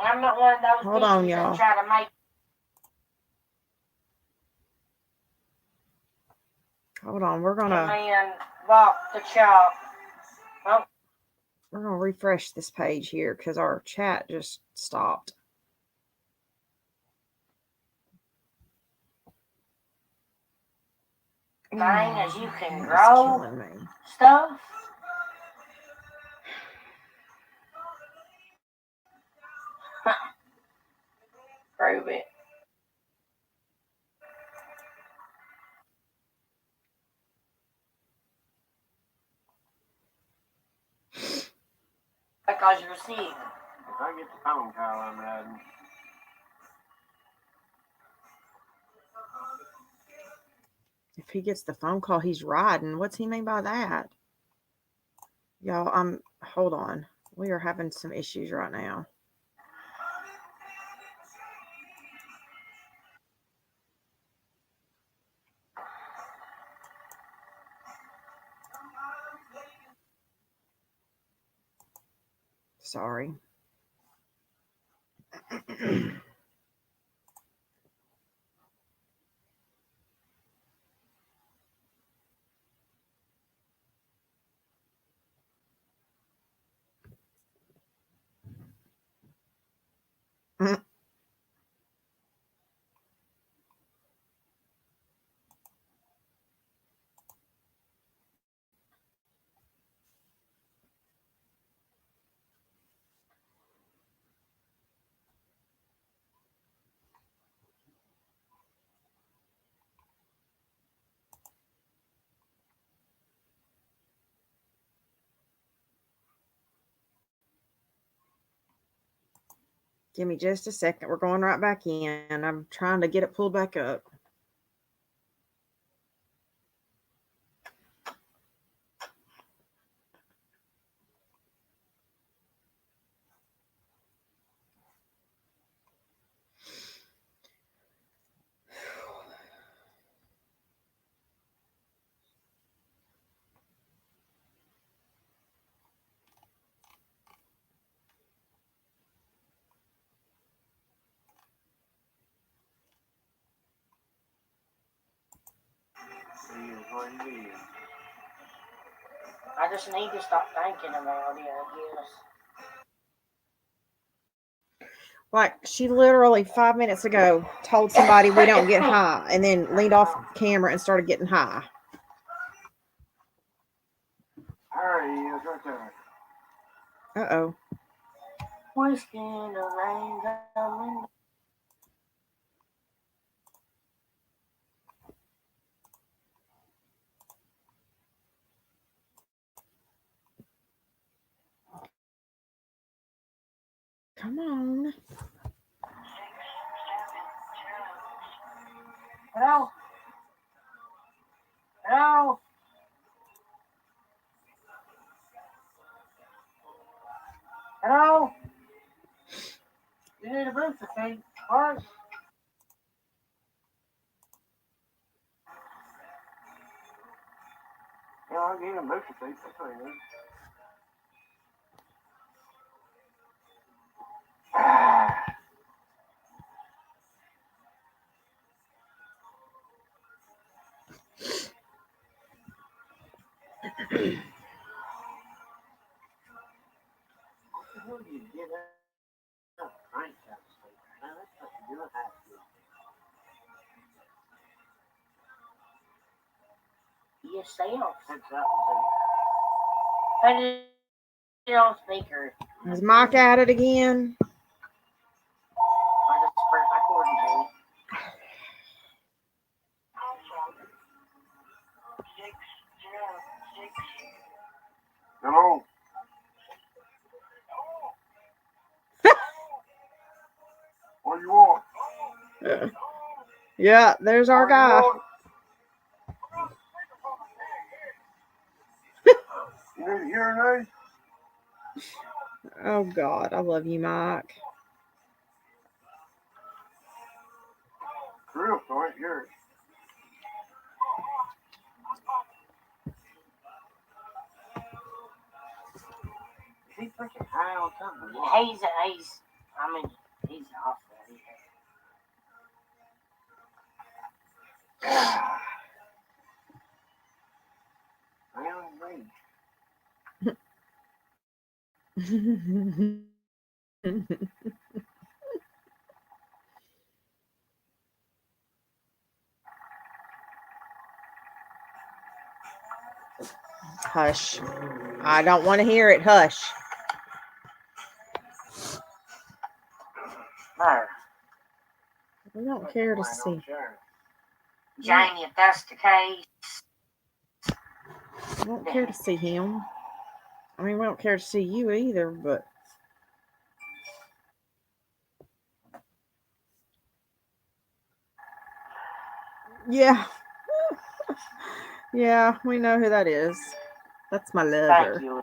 I'm not one of those Hold on, y'all. That try to make. Hold on, we're gonna. Man, walk the chalk. Oh. We're gonna refresh this page here because our chat just stopped. Thing as you can grow stuff. Prove it. Because you're sick. If I get the phone call, I'm riding. If he gets the phone call, he's riding. What's he mean by that? Y'all, hold on. We are having some issues right now. Sorry. Give me just a second. We're going right back in. I'm trying to get it pulled back up. I just need to stop thinking about it, I guess. Like she literally 5 minutes ago told somebody we don't get high and then leaned off camera and started getting high. There he is right there. Uh-oh. Whiskey in the rain coming. Come on. Hello? Hello? Hello? You need a booster seat. What? Yeah, I need a booster seat. That's what I need. What do you get up? Frank got to sleep. Now, that's what you do have to. Yourself. That's up to. Put it on speaker. Is Mike at it again? I just spread my cord in. Hello. What do you want? Yeah, there's our guy. You need a hearing aid? Oh God, I love you, Mike. Real sorry, here. He's freaking high on something. He's off there. I don't agree. Hush. I don't want to hear it. Hush. There. We don't care to see. Janie, if that's the case. We don't care to see him. I mean, we don't care to see you either, but. Yeah. Yeah, we know who that is. That's my lover. Thank you.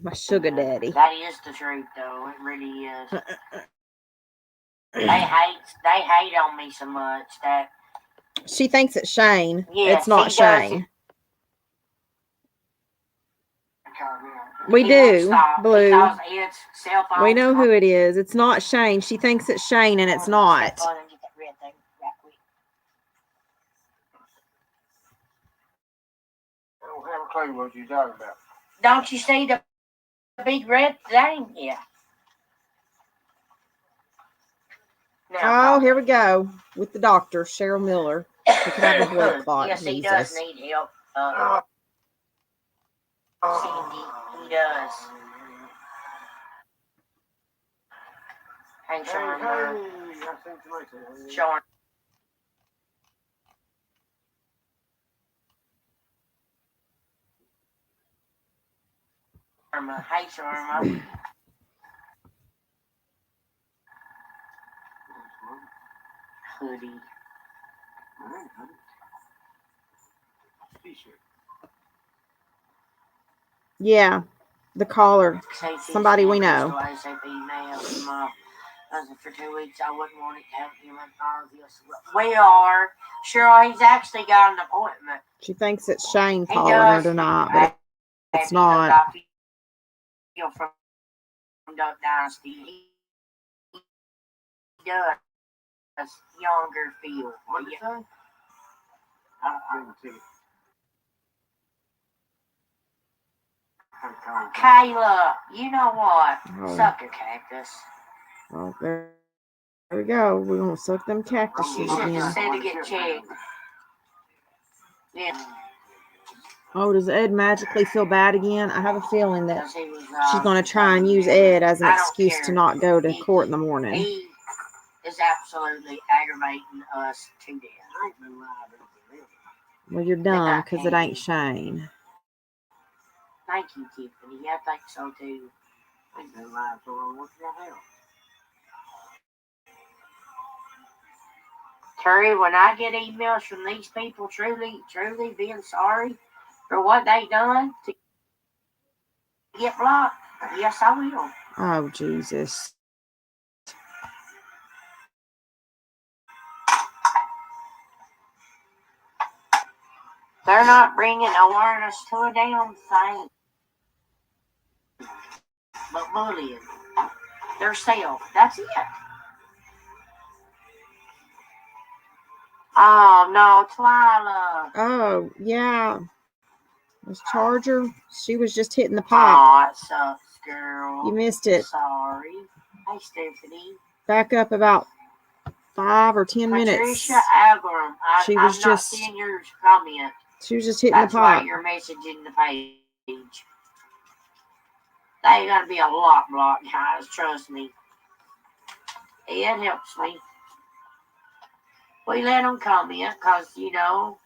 My sugar daddy. That is the truth, though. It really is. They hate on me so much that she thinks it's Shane. Yeah, it's not Shane. We do, Blue. We know who it is. It's not Shane. She thinks it's Shane, and it's not. I don't have a clue what you're talking about. Don't you see the big red thing? Yeah. Now, oh, here we go with the doctor, Cheryl Miller. He could have a blood clot. Yes, he does need help. Cindy, he does. Hey, Sean. Sean. Sharma. Hey, Sharma. Hoodie. Yeah, the caller. Somebody we know. For 2 weeks, I wouldn't want it to have him obvious. We are. Sure, he's actually got an appointment. She thinks it's Shane calling her tonight, but it's not. From Duck Dynasty. He does younger feel. What do you say? Kayla, you know what? Oh. Suck a cactus. Oh, there we go. We're going to suck them cactuses again. Send to get checked. Yeah. Oh, does Ed magically feel bad again? I have a feeling that she's going to try and use Ed as an excuse to not go to court in the morning. He is absolutely aggravating us to death. Well, you're dumb because it ain't Shane. Thank you, Tiffany. I think so too. Ain't no lie for what the hell. Terry, when I get emails from these people truly being sorry for what they done to get blocked, yes, I will. Oh, Jesus. They're not bringing awareness to a damn thing. But bullying themselves. That's it. Oh, no, Twyla. Oh, yeah. This Charger, she was just hitting the Oh, pop. it sucks, girl. You missed it. Sorry. Hey, Stephanie. Back up about 5 or 10 minutes. Patricia Agram. She was I'm just not seeing your comment. She was just hitting That's the pop. That's why you're messaging the page. They gotta be a lot blocked, guys. Trust me. It helps me. We let them comment because, you know,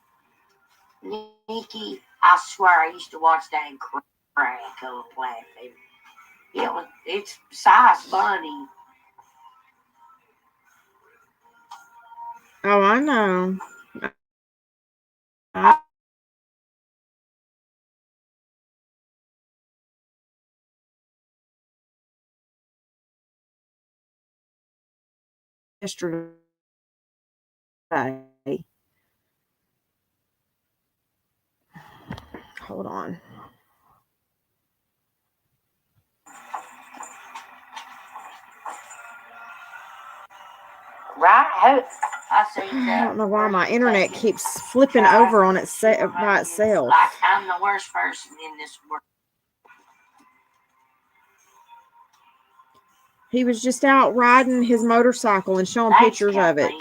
Nikki, I swear I used to watch that and crack up laughing. It's size funny. Oh, I know. Yesterday. Hold on. Right? I don't know why my internet keeps flipping over on by itself. Like I'm the worst person in this world. He was just out riding his motorcycle and showing pictures of it.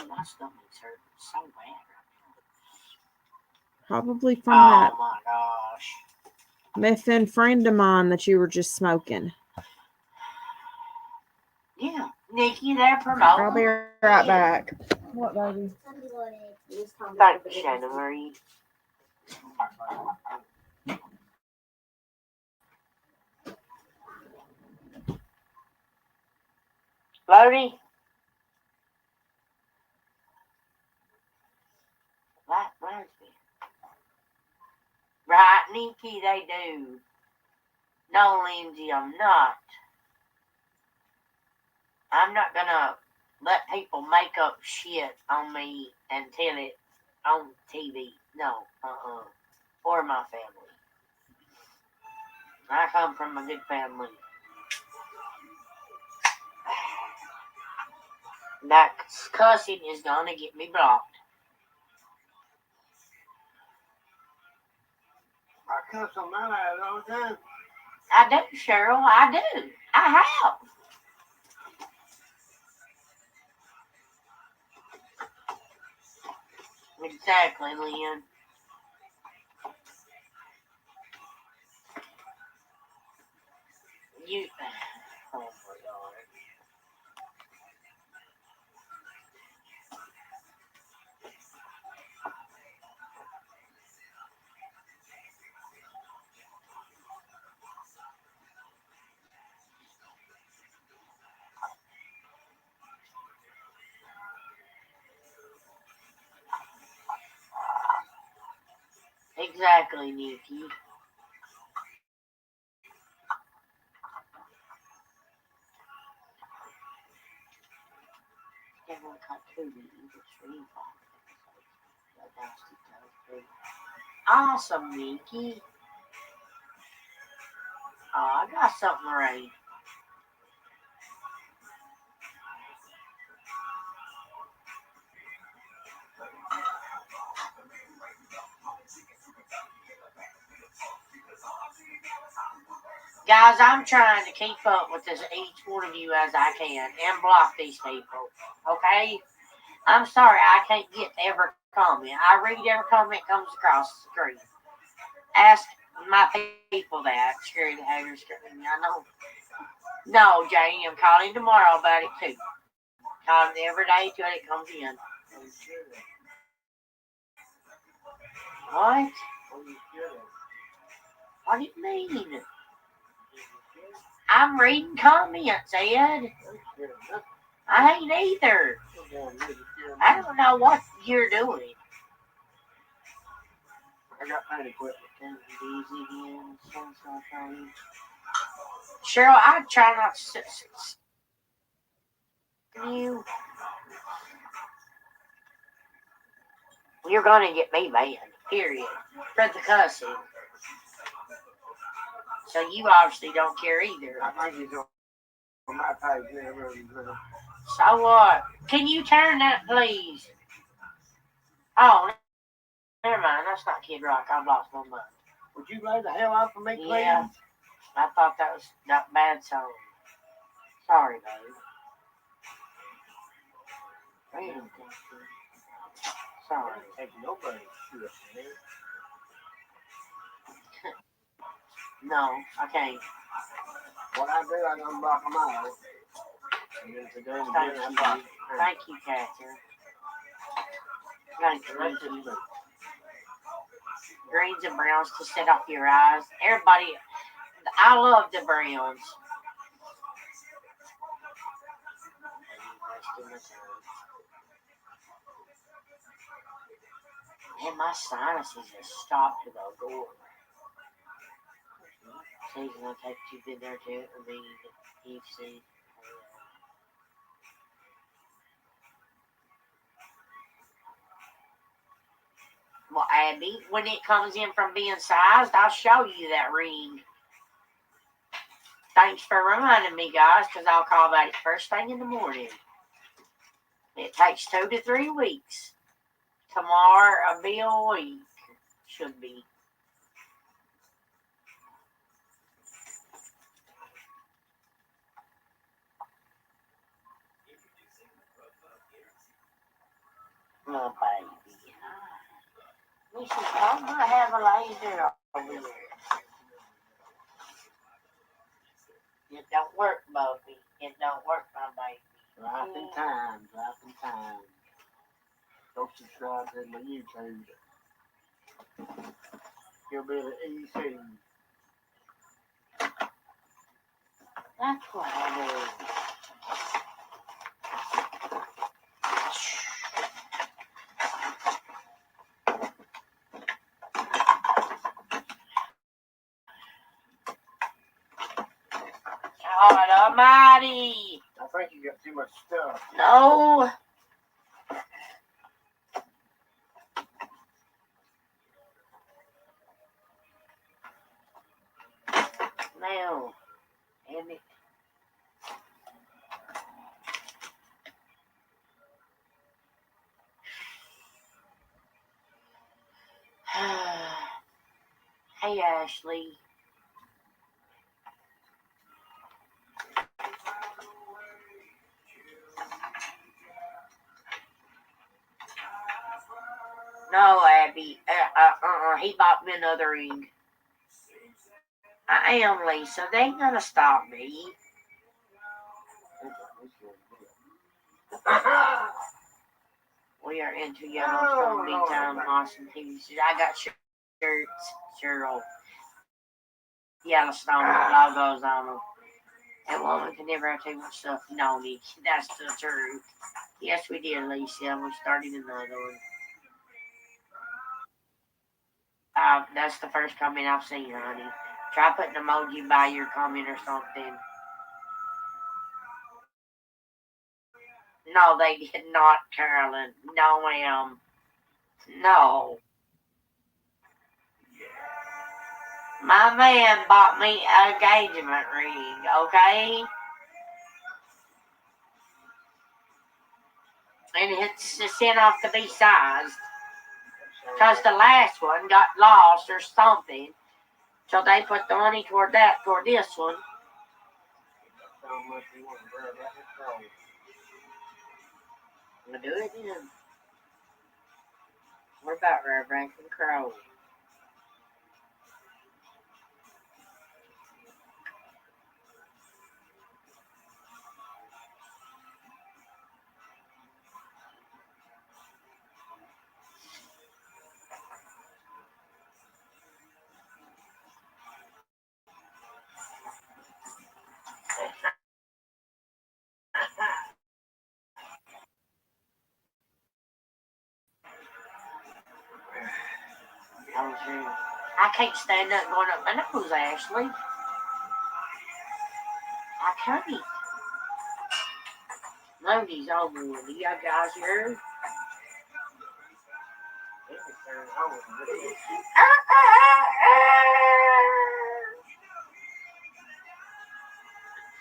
Probably from that methane friend of mine that you were just smoking. Yeah, Nikki, they're promoting. I'll be right back. What, baby? Thank you, Shanna Marie. Lodi? That reminds me. Right, Nikki, they do. No, Lindsay, I'm not. I'm not gonna let people make up shit on me and tell it on TV. No, or my family. I come from a good family. That cussing is gonna get me blocked. I cuss on my ass all the time. I do, Cheryl. I do. I have. Exactly, Lynn. You. Oh my God. Exactly, Nikki. Everyone cut to me. Awesome, Nikki. Oh, I got something right. Guys, I'm trying to keep up with this each one of you as I can and block these people. Okay? I'm sorry I can't get every comment. I read every comment comes across the screen. Ask my people that. Scary the hater screen. I know. No, Janie, I'm calling tomorrow about it too. Calling every day till it comes in. What? What do you mean? I'm reading comments, Ed. I ain't either. I don't know what you're doing. I got paint equipment. Cheryl, I try not to you. You're gonna get me banned. Period. For the cussing. So you obviously don't care either. I think he's on my page. So what? Can you turn that, please? Oh, never mind. That's not Kid Rock. I've lost my mind. Would you lay the hell off of me, please? Yeah. I thought that was not bad song. Sorry, babe. Damn. Sorry. Take nobody shit, man. No, I can't. What I do, I unblock them all. Thank you, Catherine. Thank you. Greens and browns to set off your eyes. Everybody, I love the browns. And my sinuses just stopped to the door. So he's gonna take you in there too. I mean, you've seen. Well, Abby, when it comes in from being sized, I'll show you that ring. Thanks for reminding me, guys, because I'll call about it first thing in the morning. It takes 2 to 3 weeks. Tomorrow, a be a week. Should be. Oh, baby. Mrs. I might have a laser over here. It don't work, Buffy. It don't work, my baby. Life and time. Go subscribe to my YouTube. You'll be the EC. That's what I do. God almighty. I think you got too much stuff. No. No. Damn it. Hey, Ashley. No, Abby. He bought me another ring. I am Lisa. They ain't gonna stop me. We are into Yellowstone big time. Awesome pieces. I got shirts, Cheryl. Yellowstone logos on them. And woman can never have too much stuff. No, Nick. That's the truth. Yes, we did, Lisa. We started another one. That's the first comment I've seen, honey. Try putting an emoji by your comment or something. No, they did not, Carolyn. No, ma'am. No. My man bought me an engagement ring, okay? And it's sent off to be sized. Because the last one got lost or something. So they put the money toward this one. We'll do it then. What about Reverend Crow? I can't stand up going up my nose, Ashley. I can't. Monday's over with. You guys here?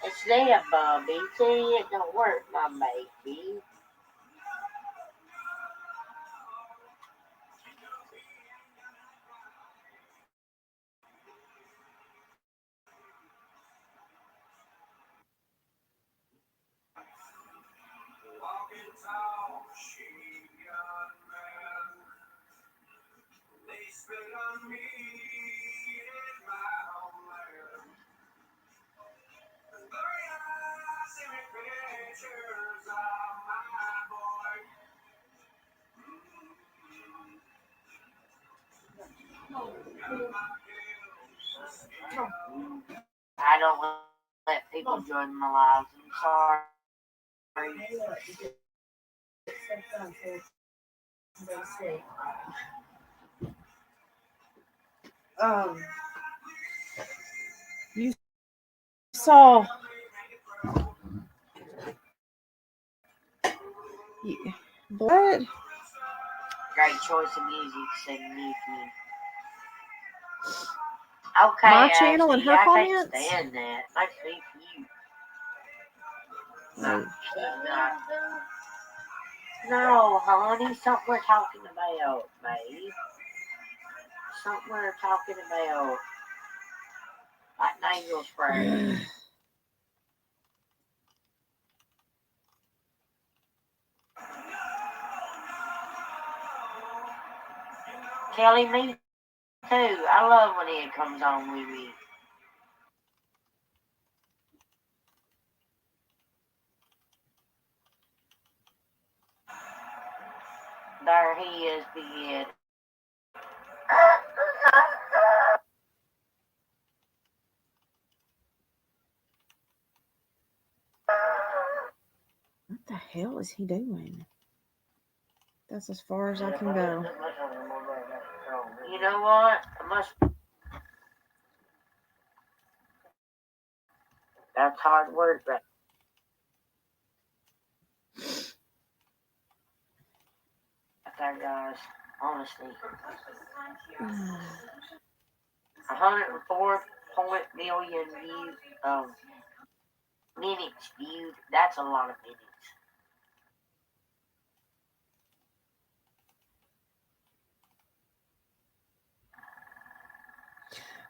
It's there, Bobby. See, it don't work, my baby. I don't let people join my lives. I'm sorry. You saw. What? Great choice of music, said Nikki. Okay, My channel and her I comments? can't stand that. Makes me cute. No. No, honey, something we're talking about, babe. Something we're talking about. Like nasal spray. Kelly, me too. I love when it comes on with me. There he is, big. What the hell is he doing? That's as far as I can go. You know what? I must. That's hard work, but. There, guys. Honestly. 104 million views. Minutes viewed. That's a lot of minutes.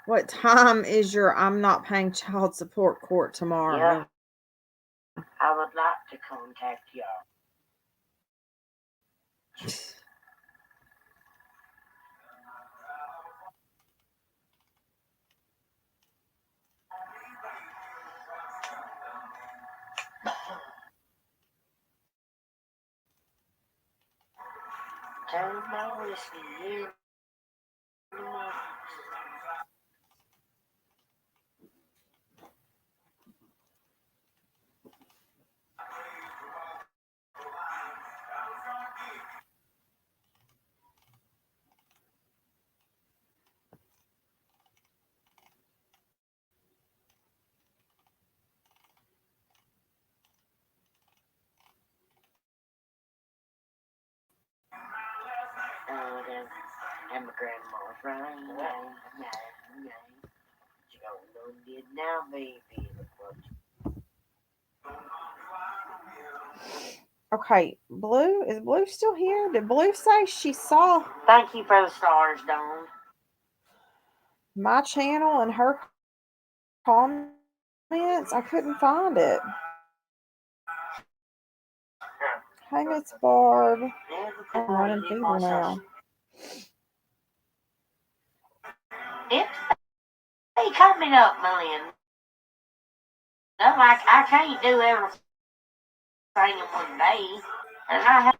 What time is your I'm not paying child support court tomorrow? Yeah. I would like to contact y'all. Tell my whiskey, And my grandma's running. You don't did now, baby. Okay, Blue, is Blue still here? Did Blue say she saw Thank you for the stars, Dawn. my channel and her comments? I couldn't find it. Hey, Miss Barb. I'm running fever now. It's they coming up, Millie. No, I can't do everything in one day. And I have.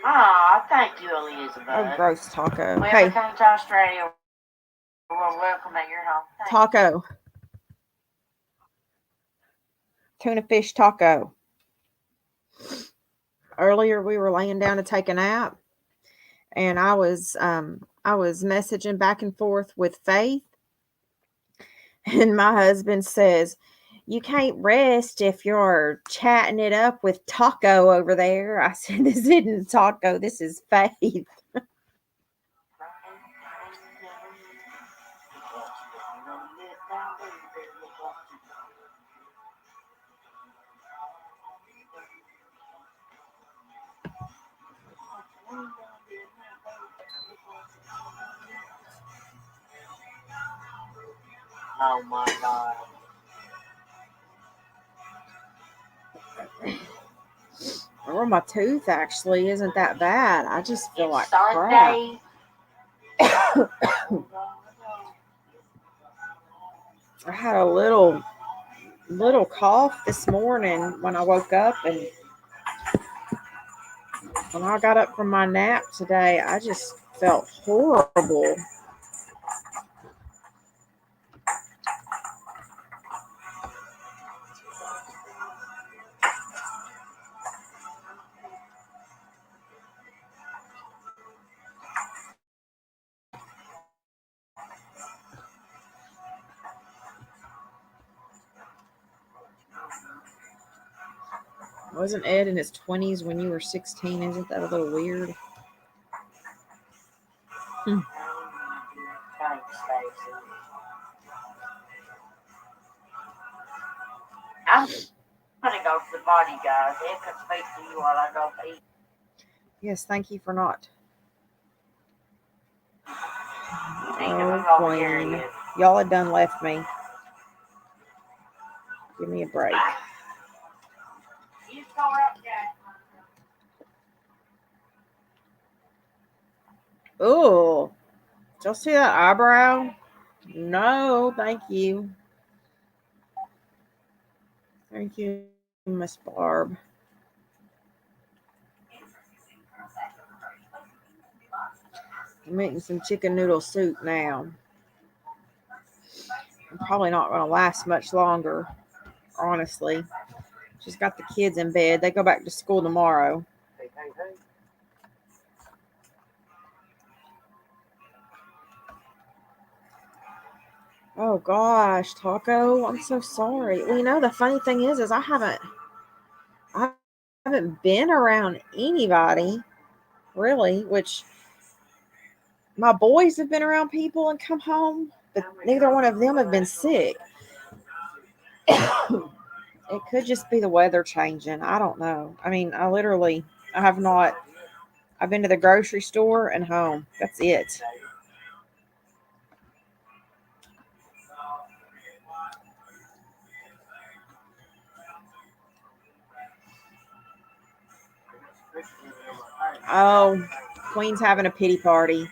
Aw, thank you, Elizabeth. Oh, gross taco. Whoever Hey, comes to Australia, we're welcome at your home. taco. Tuna fish taco. Earlier we were laying down to take a nap, and I was messaging back and forth with Faith, and my husband says, "You can't rest if you're chatting it up with Taco over there." I said, "This isn't Taco, this is Faith." Oh my God. Or my tooth actually isn't that bad. I just feel like Sunday. crap. I had a little cough this morning when I woke up, and when I got up from my nap today, I just felt horrible. Wasn't Ed in his 20s when you were 16? Isn't that a little weird? Thanks, Stacy. I'm gonna go to the body, guys. Ed can speak to you while I go eat. Yes, thank you for not. Oh, Queen. Y'all had done left me. Give me a break. Oh, did y'all see that eyebrow? No, thank you. Thank you, Miss Barb. I'm making some chicken noodle soup now. I'm probably not going to last much longer, honestly. Just got the kids in bed. They go back to school tomorrow. Hey. Oh gosh, Taco, I'm so sorry. Well, you know, the funny thing is I haven't been around anybody really, which my boys have been around people and come home, but neither one of them have been sick. It could just be the weather changing. I don't know. I mean, I have not. I've been to the grocery store and home. That's it. Oh, Queen's having a pity party.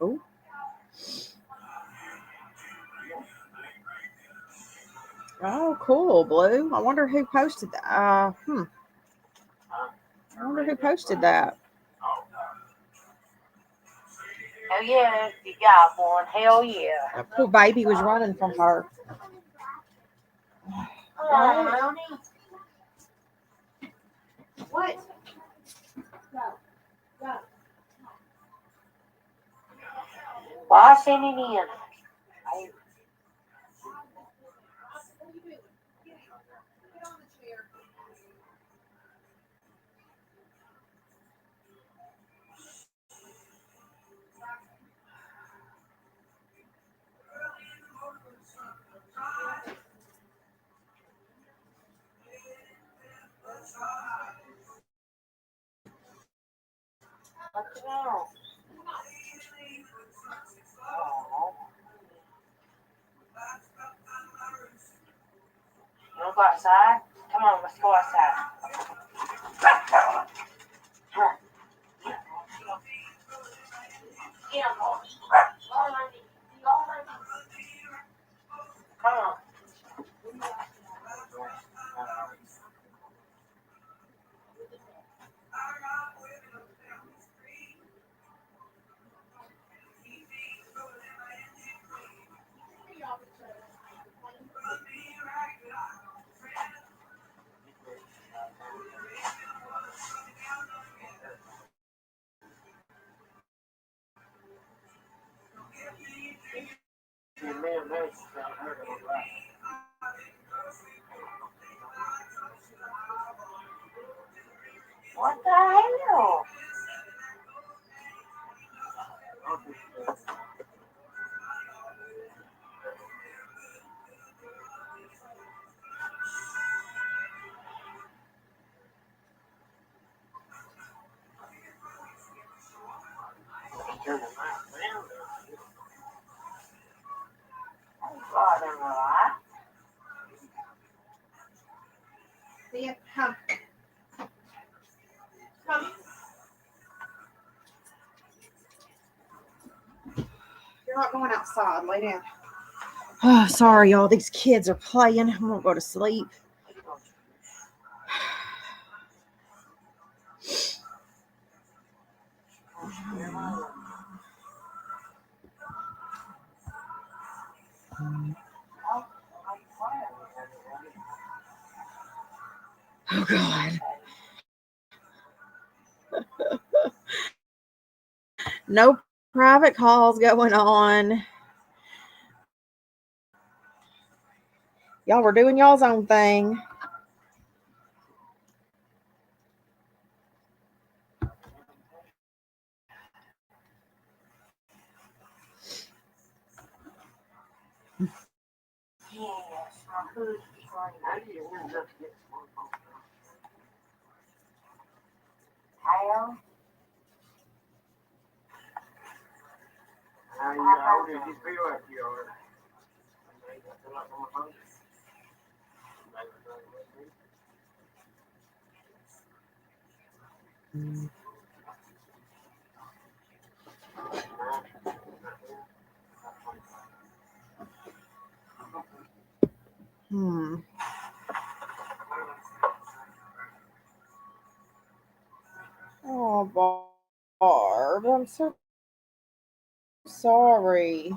Oh. Oh, cool, Blue. I wonder who posted that. I wonder who posted that. Oh yeah, you got one. Hell yeah. That poor baby was running from her. Oh, Mooney. I sent it in. What's wrong? Oh. You want to go outside? Come on, let's go outside. Get him, Lord. Come on. What the hell? God, am I right? Yeah, come. Come. You're not going outside. Lay down. Oh, sorry, y'all. These kids are playing. I'm gonna go to sleep. Oh God. No private calls going on. Y'all were doing y'all's own thing. Yes, my food is running. How old did you feel like you are? Oh, Barb, I'm so sorry.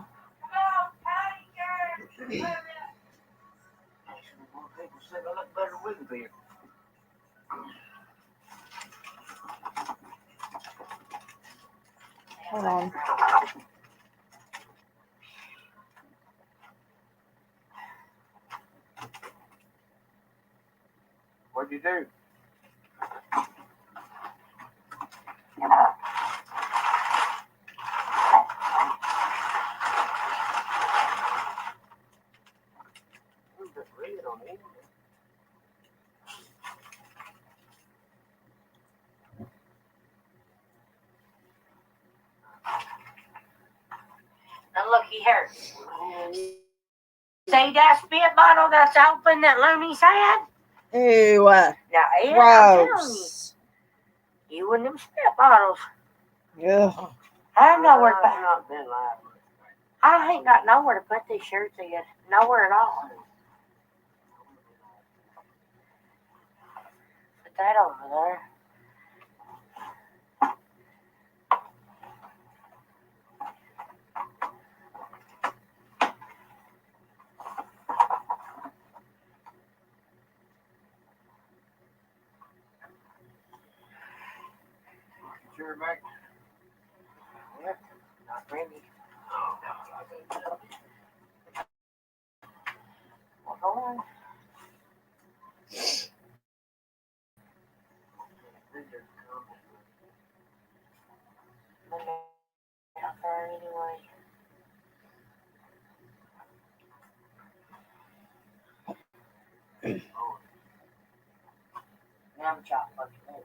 Hold on. What'd you do? Now looky here. See that spit bottle that's open that Looney's had? Ew. Now, yeah, I'm telling you, Gross. you and them spit bottles. Ugh. I ain't nowhere to put. I ain't got nowhere to put these shirts in. Nowhere at all. Put that over there. Sure, Mac. Yep, not ready. Out there anyway. Lamb chop fucking good.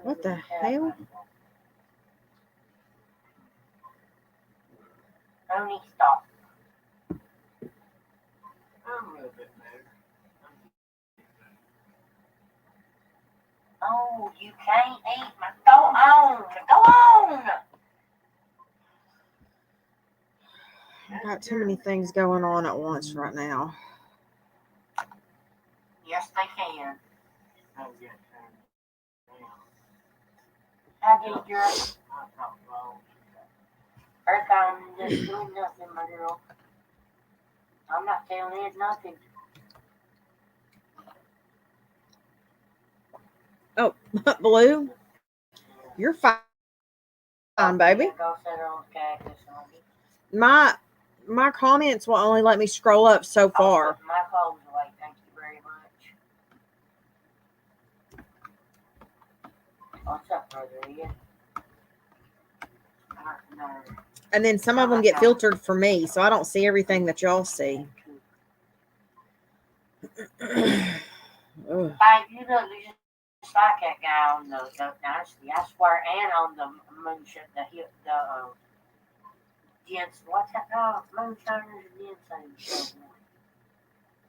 What the hell? Tony, stop. Oh, you can't eat my. Go on! Go on! I've got too many things going on at once right now. Yes, they can. I did your Earth on just doing nothing, my girl. I'm not telling you nothing. Oh, Blue, you're fine, baby. Go sit on cactus, honey. My comments will only let me scroll up so far. I'll put my clothes away. Thank you very much. What's up, brother? Ian? No. And then some of them get filtered for me, so I don't see everything that y'all see. Hey, you look just like that guy on the Dynasty, I swear, and on the moonshine, the Jensen. What's that called? Moonshiners and Jensen.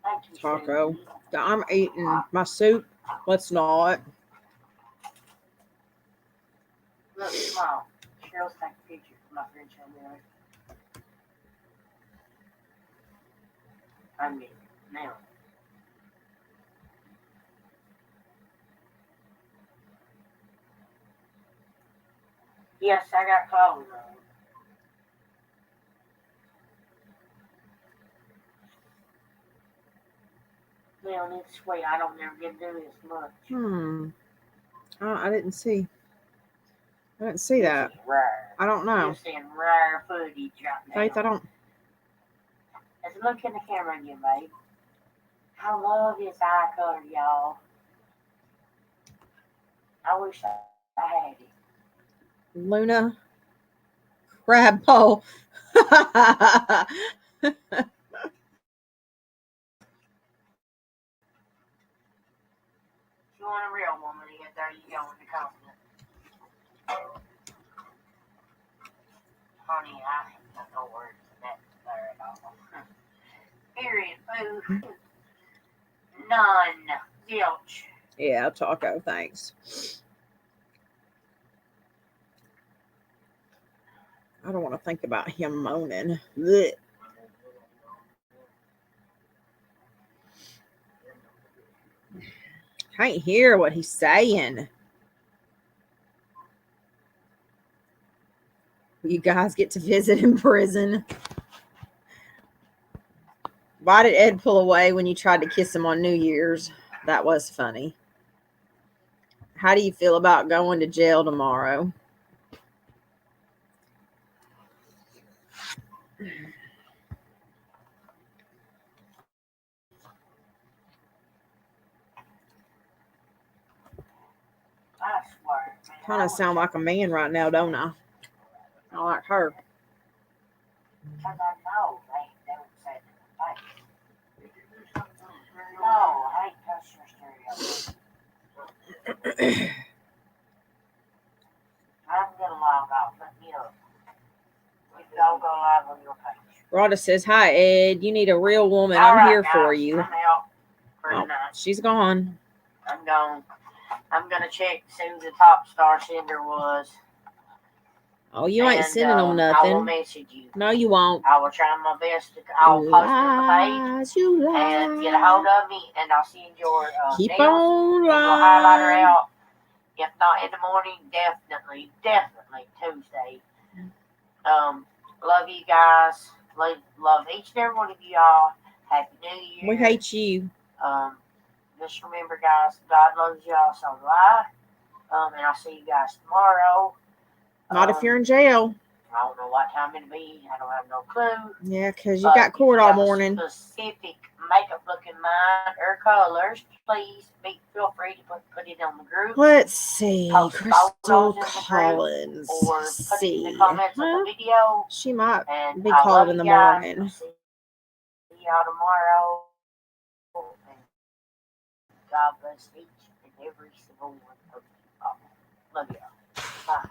Thank you, Taco. Susie. I'm eating my soup. Let's not. Look, smile. Cheryl's taking a picture for my friend Cheryl. I mean, now. Yes, I got clothes on. Well, it's sweet. I don't never get to do this much. I didn't see. I didn't see that. Rare. I don't know. You're seeing rare footage right now. Faith, I don't. Let's look in the camera again, babe. I love his eye color, y'all. I wish I had it. Luna crab pole. If you want a real woman, there you go in the compliment. Honey, I have no words for that there at all. Period. Food. None. Zilch. Yeah, taco, thanks. I don't want to think about him moaning. Blech. Can't hear what he's saying. You guys get to visit in prison. Why did Ed pull away when you tried to kiss him on New Year's? That was funny. How do you feel about going to jail tomorrow? I swear. Kind of sound like a man right now, don't I? I like her. Because I know they don't say it in the face. No, I ain't touched your stereo. I'm going to log off. Let me up. We go live on your page. Rhoda says, "Hi, Ed. You need a real woman. All I'm right, here guys, for you." I'm out for Oh, tonight. she's gone. I'm gone. I'm going to check to see who the top star sender was. Oh, you ain't sending them I will nothing. message you. No, you won't. I will try my best to. I'll post it on the page You and get a hold of me, and I'll send your Keep nails on and your highlighter lying. out. If not in the morning, definitely Tuesday. Love you guys. Love each and every one of you all. Happy New Year. We hate you. Just remember, guys, God loves y'all, so do I. And I'll see you guys tomorrow. Not if you're in jail. I don't know what time it'll be. I don't have no clue. Yeah, because you got court all morning. Specific makeup looking mind or colors, please feel free to put it on the group. Let's see. Post Crystal photos in the Collins. group, or put it in the comments of the video. She might and be called in the morning. See y'all tomorrow. And God bless each and every single one of you. Love y'all. Bye.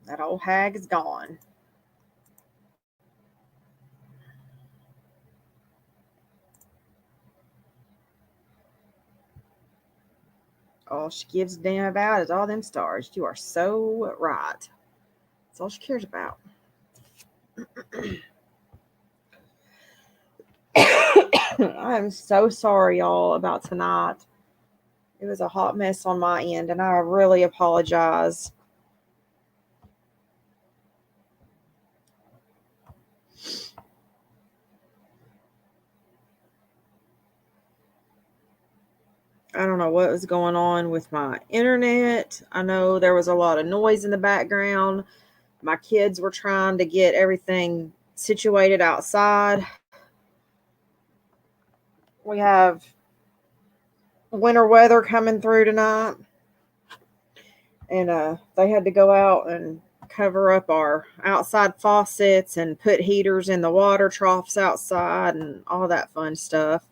That old hag is gone. All she gives a damn about is all them stars. You are so right. That's all she cares about. I am so sorry, y'all, about tonight. It was a hot mess on my end, and I really apologize. I don't know what was going on with my internet. I know there was a lot of noise in the background. My kids were trying to get everything situated outside. We have winter weather coming through tonight. And they had to go out and cover up our outside faucets and put heaters in the water troughs outside and all that fun stuff.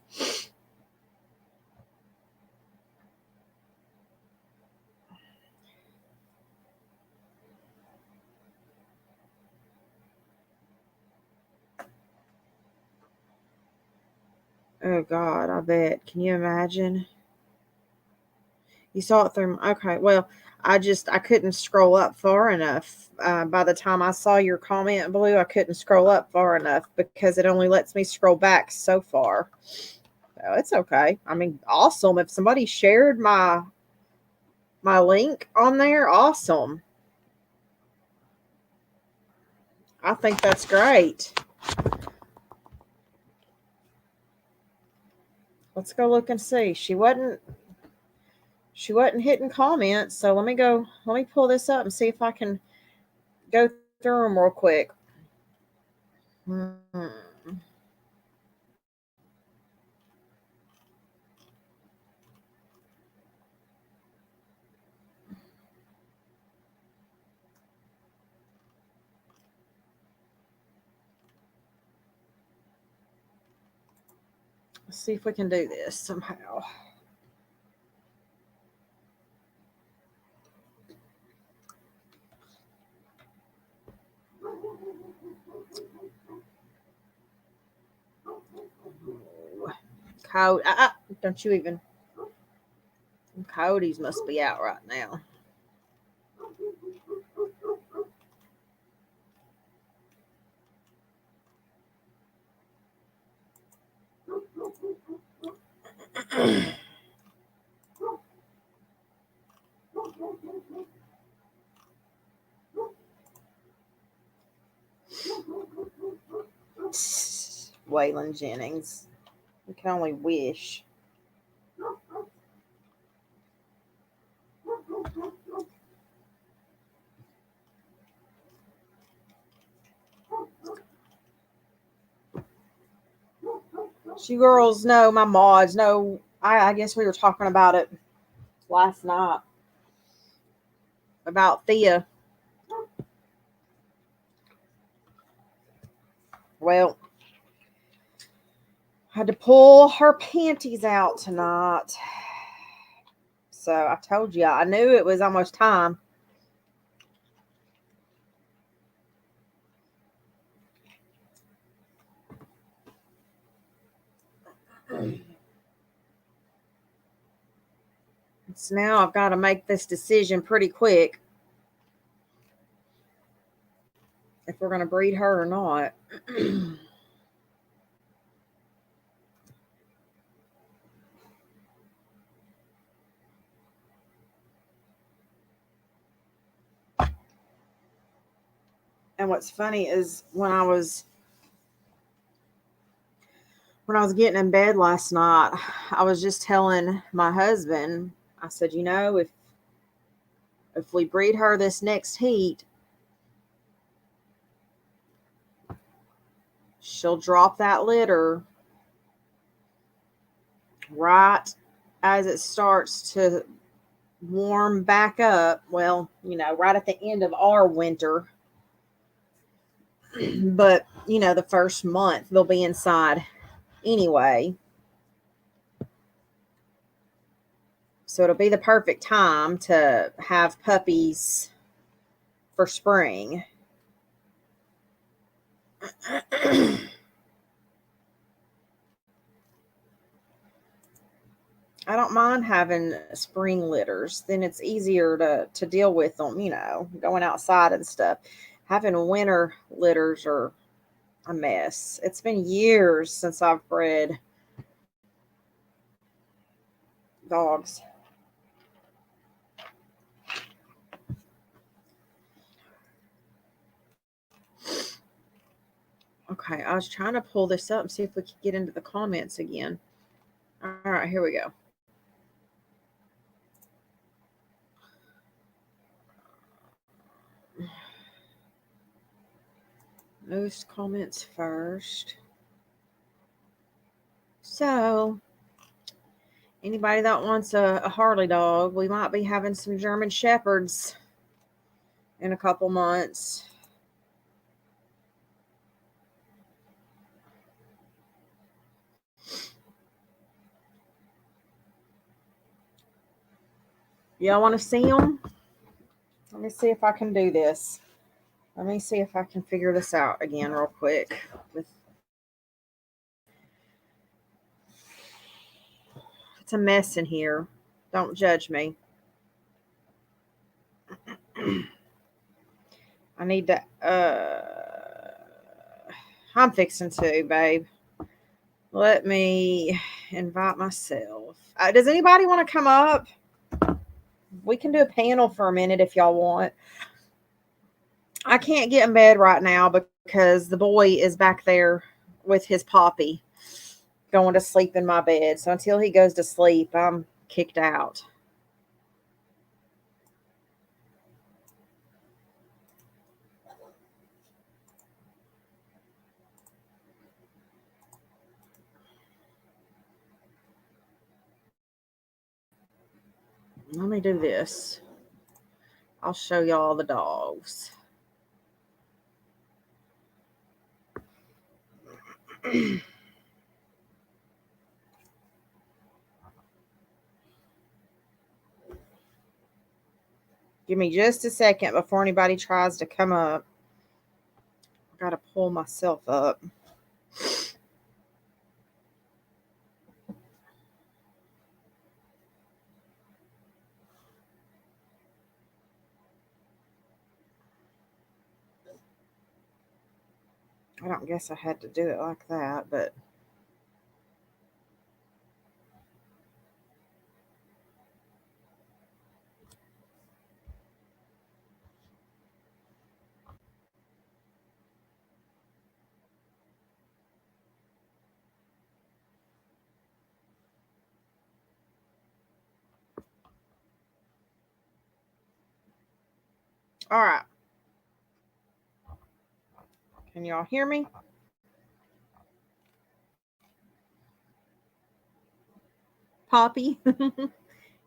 Oh, God, I bet. Can you imagine? You saw it through. Okay, well, I couldn't scroll up far enough. By the time I saw your comment, Blue, I couldn't scroll up far enough because it only lets me scroll back so far. So it's okay. I mean, awesome. If somebody shared my link on there, awesome. I think that's great. Let's go look and see. She wasn't hitting comments, so let me pull this up and see if I can go through them real quick. Let's see if we can do this somehow. Coyote, don't you even. Coyotes must be out right now. Waylon Jennings. We can only wish. You girls know, my mods know. I guess we were talking about it last night. About Thea. Well, I had to pull her panties out tonight. So I told you, I knew it was almost time. So now I've got to make this decision pretty quick if we're going to breed her or not. And what's funny is when I was when I was getting in bed last night, I was just telling my husband, I said, if we breed her this next heat, she'll drop that litter right as it starts to warm back up. Well, right at the end of our winter. But, the first month they'll be inside anyway. So it'll be the perfect time to have puppies for spring. I don't mind having spring litters. Then it's easier to deal with them, going outside and stuff. Having winter litters are a mess. It's been years since I've bred dogs. Okay, I was trying to pull this up and see if we could get into the comments again. All right, here we go. Most comments first. So, anybody that wants a Harley dog, we might be having some German Shepherds in a couple months. Y'all want to see them? Let me see if I can do this. Let me see if I can figure this out again real quick. It's a mess in here. Don't judge me. I need to, I'm fixing to, babe. Let me invite myself. Does anybody want to come up? We can do a panel for a minute if y'all want. I can't get in bed right now because the boy is back there with his poppy going to sleep in my bed. So until he goes to sleep, I'm kicked out. Let me do this. I'll show y'all the dogs. Give me just a second before anybody tries to come up. I gotta pull myself up. I don't guess I had to do it like that, but all right. Can y'all hear me? Poppy?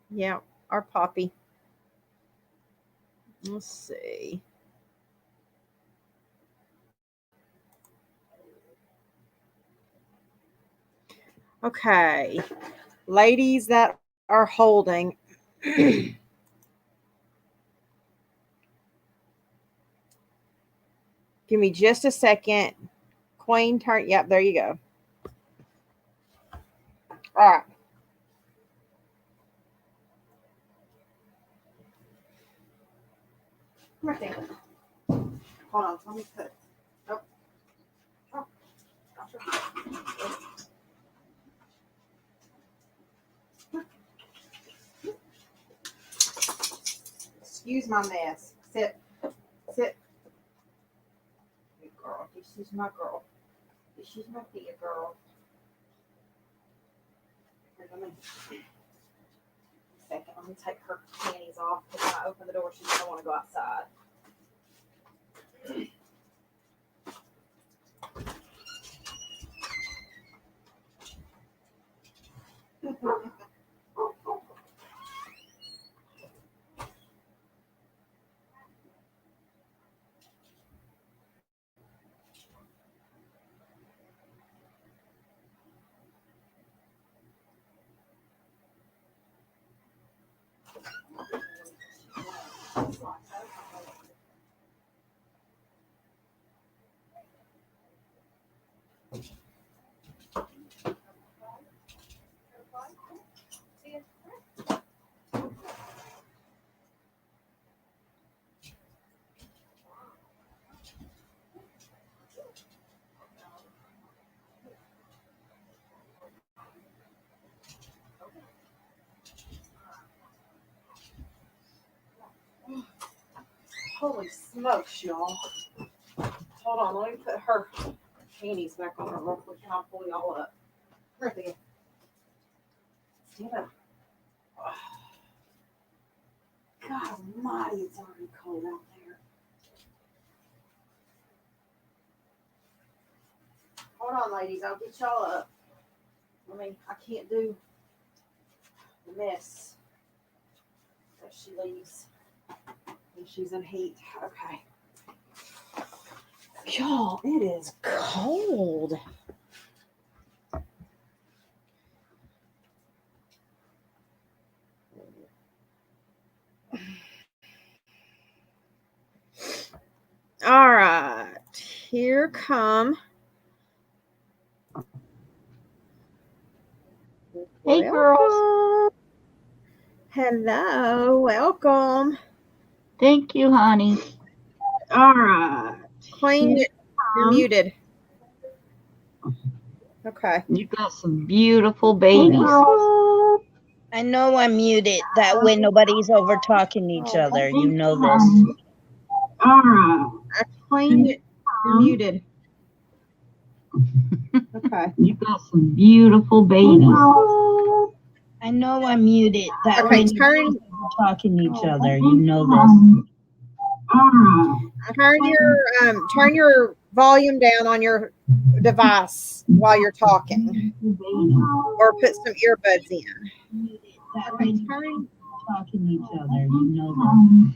Yeah, our Poppy. Let's see. Okay. Ladies that are holding. Give me just a second. Queen turn. Yep, there you go. All right. Right there. Hold on. Let me put. Oh. Oh. Excuse my mess. Sit. Sit. Good girl. This is my girl. This is my dear girl. Second, let me take her panties off because when I open the door, she's gonna want to go outside. Holy smokes, y'all. Hold on, let me put her panties back on her real quick and I'll pull y'all up. Right there. Stand up. God almighty, it's already cold out there. Hold on, ladies, I'll get y'all up. I can't do the mess that she leaves when she's in heat. Okay. Y'all, it is cold. All right, here come. Hey, girls. Hello, welcome. Thank you, honey. All right, Queen, you're muted. Okay. You got some beautiful babies. I know I'm muted. That way nobody's over talking each other. You know this. All right. Queen, you're muted. Okay. You got some beautiful babies. I know I'm muted. That Okay, way nobody's over talking each other. You know this. All right. Turn your volume down on your device while you're talking, or put some earbuds in. That way nobody's over talking each other. You know this.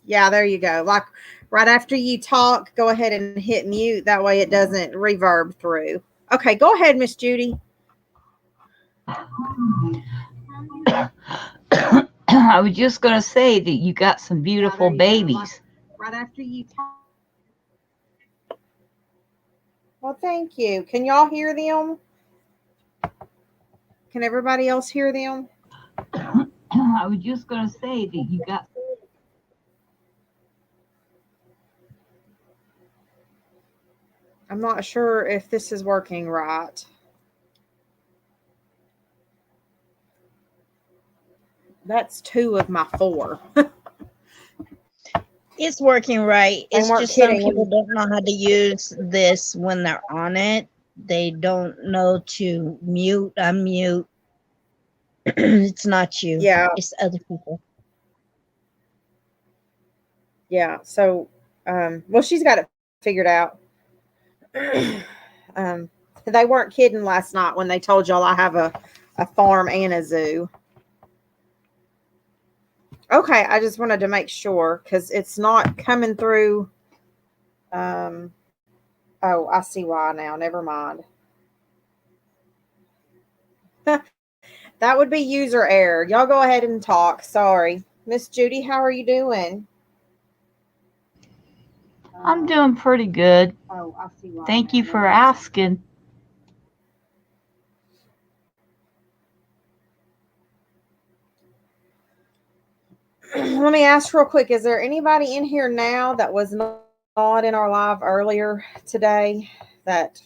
Yeah, there you go. Like right after you talk, go ahead and hit mute. That way it doesn't reverb through. Okay, go ahead, Miss Judy. I was just going to say that you got some beautiful babies. Right after you talk. Well, thank you. Can y'all hear them? Can everybody else hear them? I was just going to say that you got. I'm not sure if this is working right. That's 2 of my 4. It's working right. It's weren't just some kidding. people don't know how to use this when they're on it. They don't know to mute, unmute. It's not you. Yeah. It's other people. Yeah. So, well, she's got it figured out. They weren't kidding last night when they told y'all I have a farm and a zoo. Okay, I just wanted to make sure because it's not coming through. Oh, I see why now. Never mind. That would be user error. Y'all go ahead and talk. Sorry. Miss Judy, how are you doing? I'm doing pretty good. Oh, I see why. Thank you for asking. Let me ask real quick. Is there anybody in here now that was not in our live earlier today that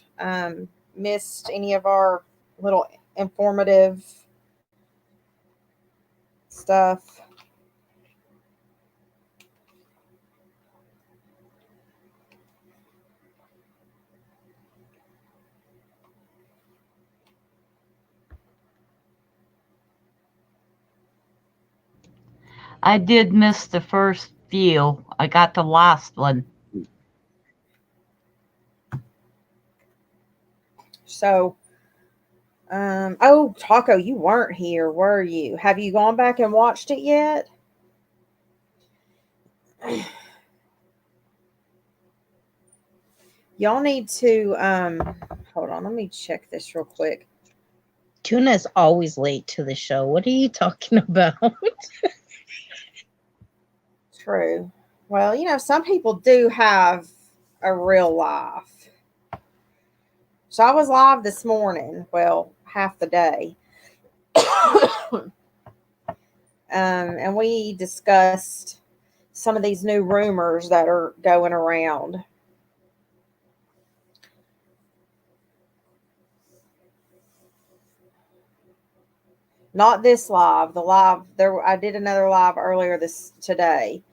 missed any of our little informative stuff? I did miss the first few. I got the last one. So, oh, Taco, you weren't here, were you? Have you gone back and watched it yet? Y'all need to, hold on, let me check this real quick. Tuna's always late to the show. What are you talking about? True. Well, some people do have a real life. So I was live this morning, well, half the day. And we discussed some of these new rumors that are going around. Not this live, the live there. I did another live earlier today.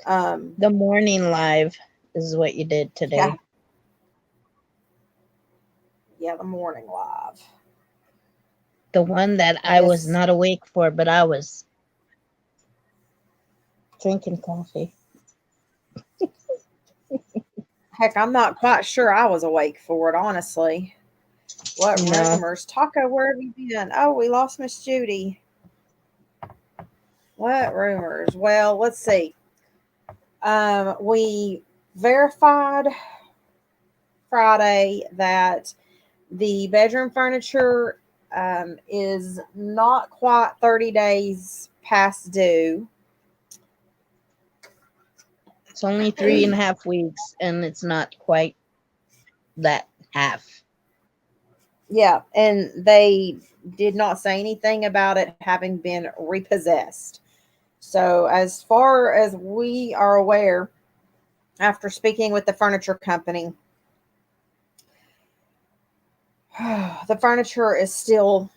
The morning live is what you did today. Yeah, the morning live. The one that I was not awake for, but I was drinking coffee. Heck, I'm not quite sure I was awake for it, honestly. What rumors? Taco, where have you been? Oh, we lost Miss Judy. What rumors? Well, let's see. We verified Friday that the bedroom furniture is not quite 30 days past due. It's only 3.5 weeks, and it's not quite that half. Yeah, and they did not say anything about it having been repossessed. So, as far as we are aware, after speaking with the furniture company, the furniture is still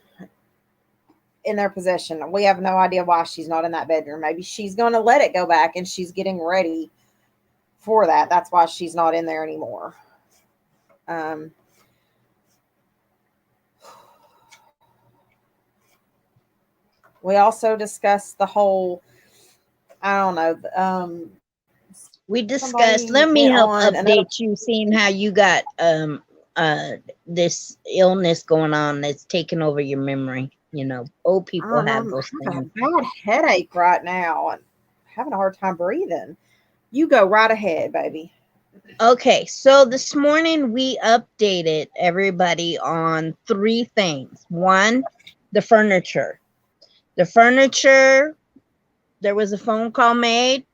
in their possession. We have no idea why she's not in that bedroom. Maybe she's going to let it go back and she's getting ready for that. That's why she's not in there anymore. We also discussed the whole, I don't know. We discussed, let me help update you, seeing how you got this illness going on that's taking over your memory. Old people have those things. I have a bad headache right now and having a hard time breathing. You go right ahead, baby. Okay, so this morning we updated everybody on 3 things. 1, the furniture. The furniture, there was a phone call made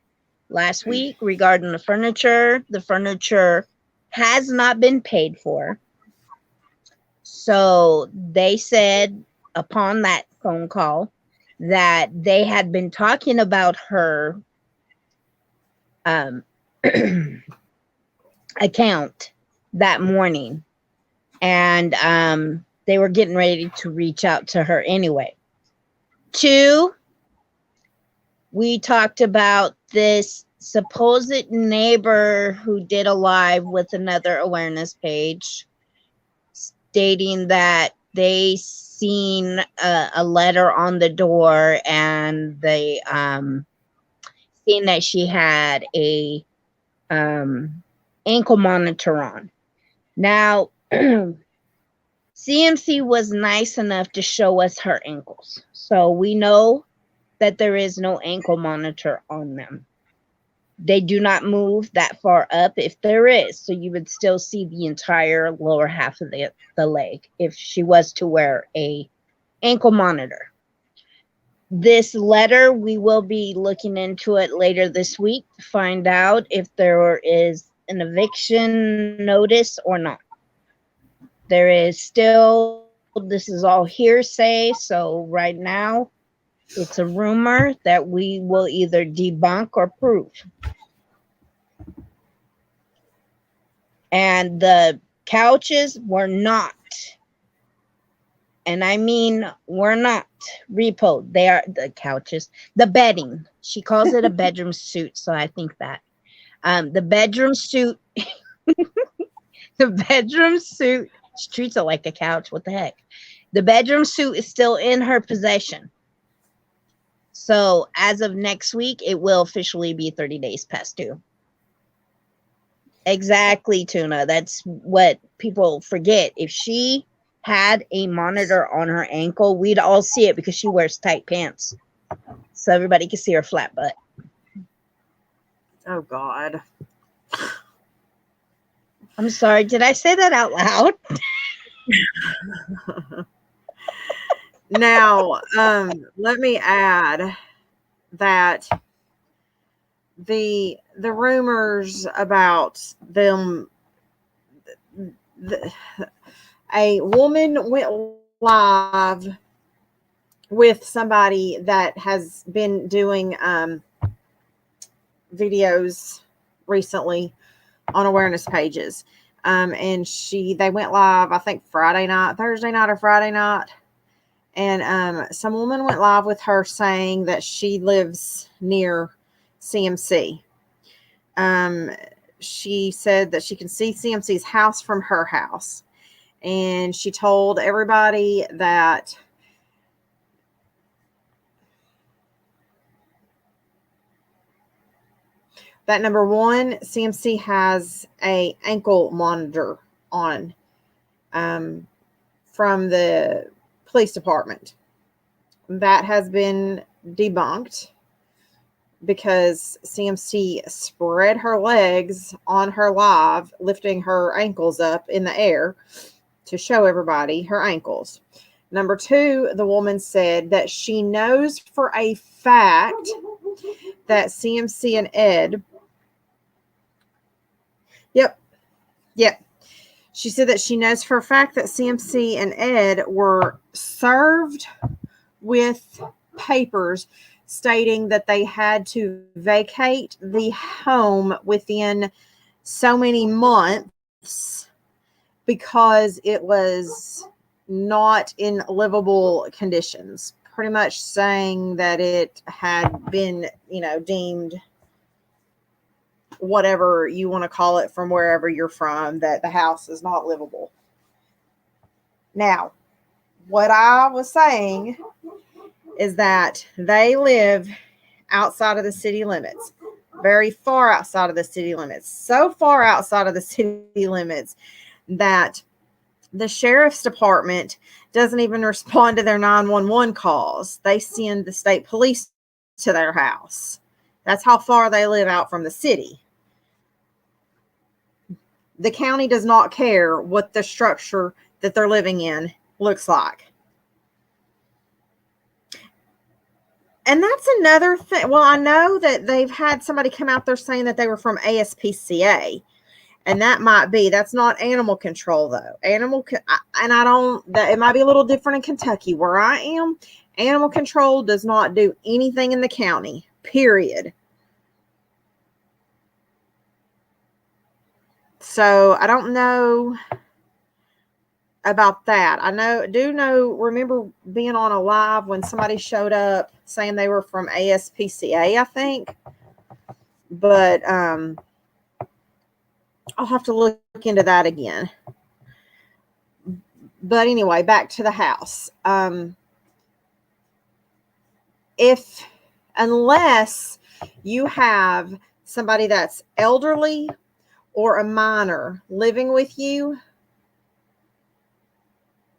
last week regarding the furniture. The furniture has not been paid for. So they said upon that phone call that they had been talking about her account that morning, and they were getting ready to reach out to her anyway. 2, we talked about this supposed neighbor who did a live with another awareness page stating that they seen a letter on the door, and they seen that she had a ankle monitor on. Now, CMC was nice enough to show us her ankles. So we know that there is no ankle monitor on them. They do not move that far up if there is. So you would still see the entire lower half of the leg if she was to wear a ankle monitor. This letter, we will be looking into it later this week to find out if there is an eviction notice or not. There is still, this is all hearsay, so right now it's a rumor that we will either debunk or prove. And the couches were not, and I mean were not repoed. They are the couches, the bedding. She calls it a bedroom suit, so I think that the bedroom suit, the bedroom suit. She treats it like a couch. What the heck? The bedroom suit is still in her possession. So as of next week, it will officially be 30 days past due. Exactly, Tuna. That's what people forget. If she had a monitor on her ankle, we'd all see it because she wears tight pants. So everybody can see her flat butt. Oh, God. I'm sorry, did I say that out loud? Now, let me add that the rumors about them, a woman went live with somebody that has been doing videos recently on awareness pages. And they went live, I think Thursday night or Friday night. And some woman went live with her saying that she lives near CMC. She said that she can see CMC's house from her house. And she told everybody that number one, CMC has a ankle monitor on from the police department. That has been debunked because CMC spread her legs on her live, lifting her ankles up in the air to show everybody her ankles. Number two, the woman said that she knows for a fact that CMC and Ed, Yep. She said that she knows for a fact that CMC and Ed were served with papers stating that they had to vacate the home within so many months because it was not in livable conditions. Pretty much saying that it had been, deemed whatever you want to call it from wherever you're from, that the house is not livable. Now, what I was saying is that they live outside of the city limits, very far outside of the city limits, so far outside of the city limits that the sheriff's department doesn't even respond to their 911 calls. They send the state police to their house. That's how far they live out from the city. The county does not care what the structure that they're living in looks like. And that's another thing. Well, I know that they've had somebody come out there saying that they were from ASPCA. And that's not animal control, though. It might be a little different in Kentucky. Where I am, animal control does not do anything in the county, period. So I don't know about that. Remember being on a live when somebody showed up saying they were from ASPCA, I think. But I'll have to look into that again. But anyway, back to the house. Unless you have somebody that's elderly or a minor living with you,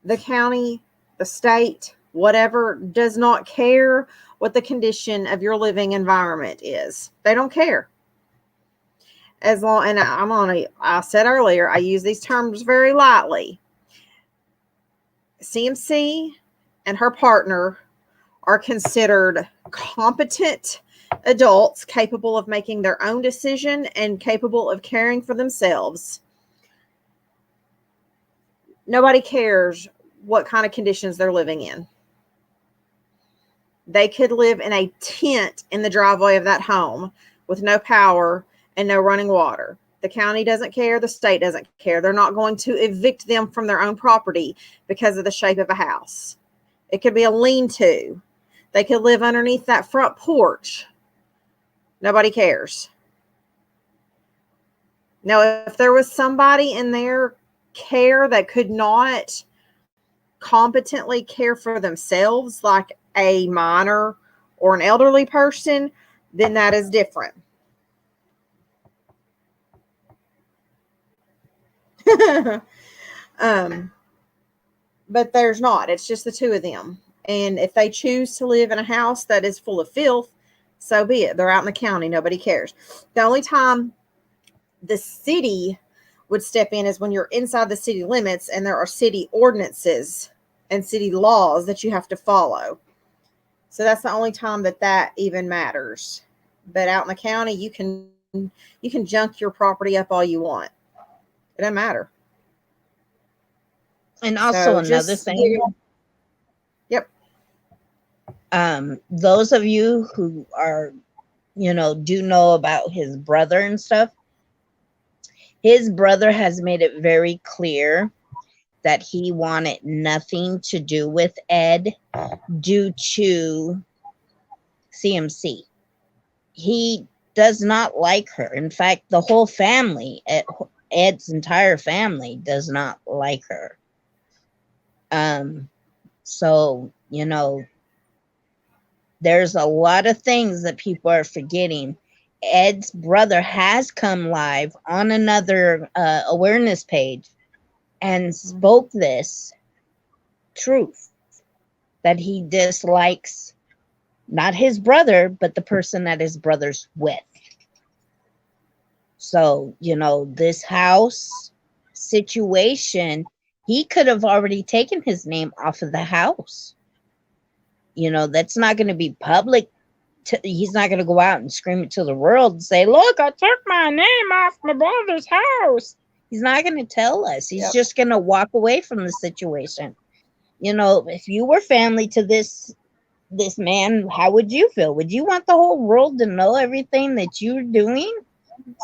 the county, the state, whatever, does not care what the condition of your living environment is. They don't care. As long, and I said earlier, I use these terms very lightly. CMC and her partner are considered competent adults capable of making their own decision and capable of caring for themselves. Nobody cares what kind of conditions they're living in. They could live in a tent in the driveway of that home with no power and no running water. The county doesn't care. The state doesn't care. They're not going to evict them from their own property because of the shape of a house. It could be a lean-to. They could live underneath that front porch. Nobody cares. Now, if there was somebody in their care that could not competently care for themselves, like a minor or an elderly person, then that is different. But there's not. It's just the two of them. And if they choose to live in a house that is full of filth, so be it. They're out in the county. Nobody cares. The only time the city would step in is when you're inside the city limits and there are city ordinances and city laws that you have to follow. So that's the only time that even matters. But out in the county, you can junk your property up all you want. It doesn't matter. And also So another just, thing. Yep. Those of you who are, do know about his brother and stuff, his brother has made it very clear that he wanted nothing to do with Ed due to CMC. He does not like her. In fact, the whole family, Ed's entire family, does not like her. So, there's a lot of things that people are forgetting. Ed's brother has come live on another awareness page and spoke this truth, that he dislikes not his brother, but the person that his brother's with. So, this house situation, he could have already taken his name off of the house. That's not going to be public. He's not going to go out and scream it to the world and say, look, I took my name off my brother's house. He's not going to tell us. He's just going to walk away from the situation. If you were family to this man, how would you feel? Would you want the whole world to know everything that you're doing?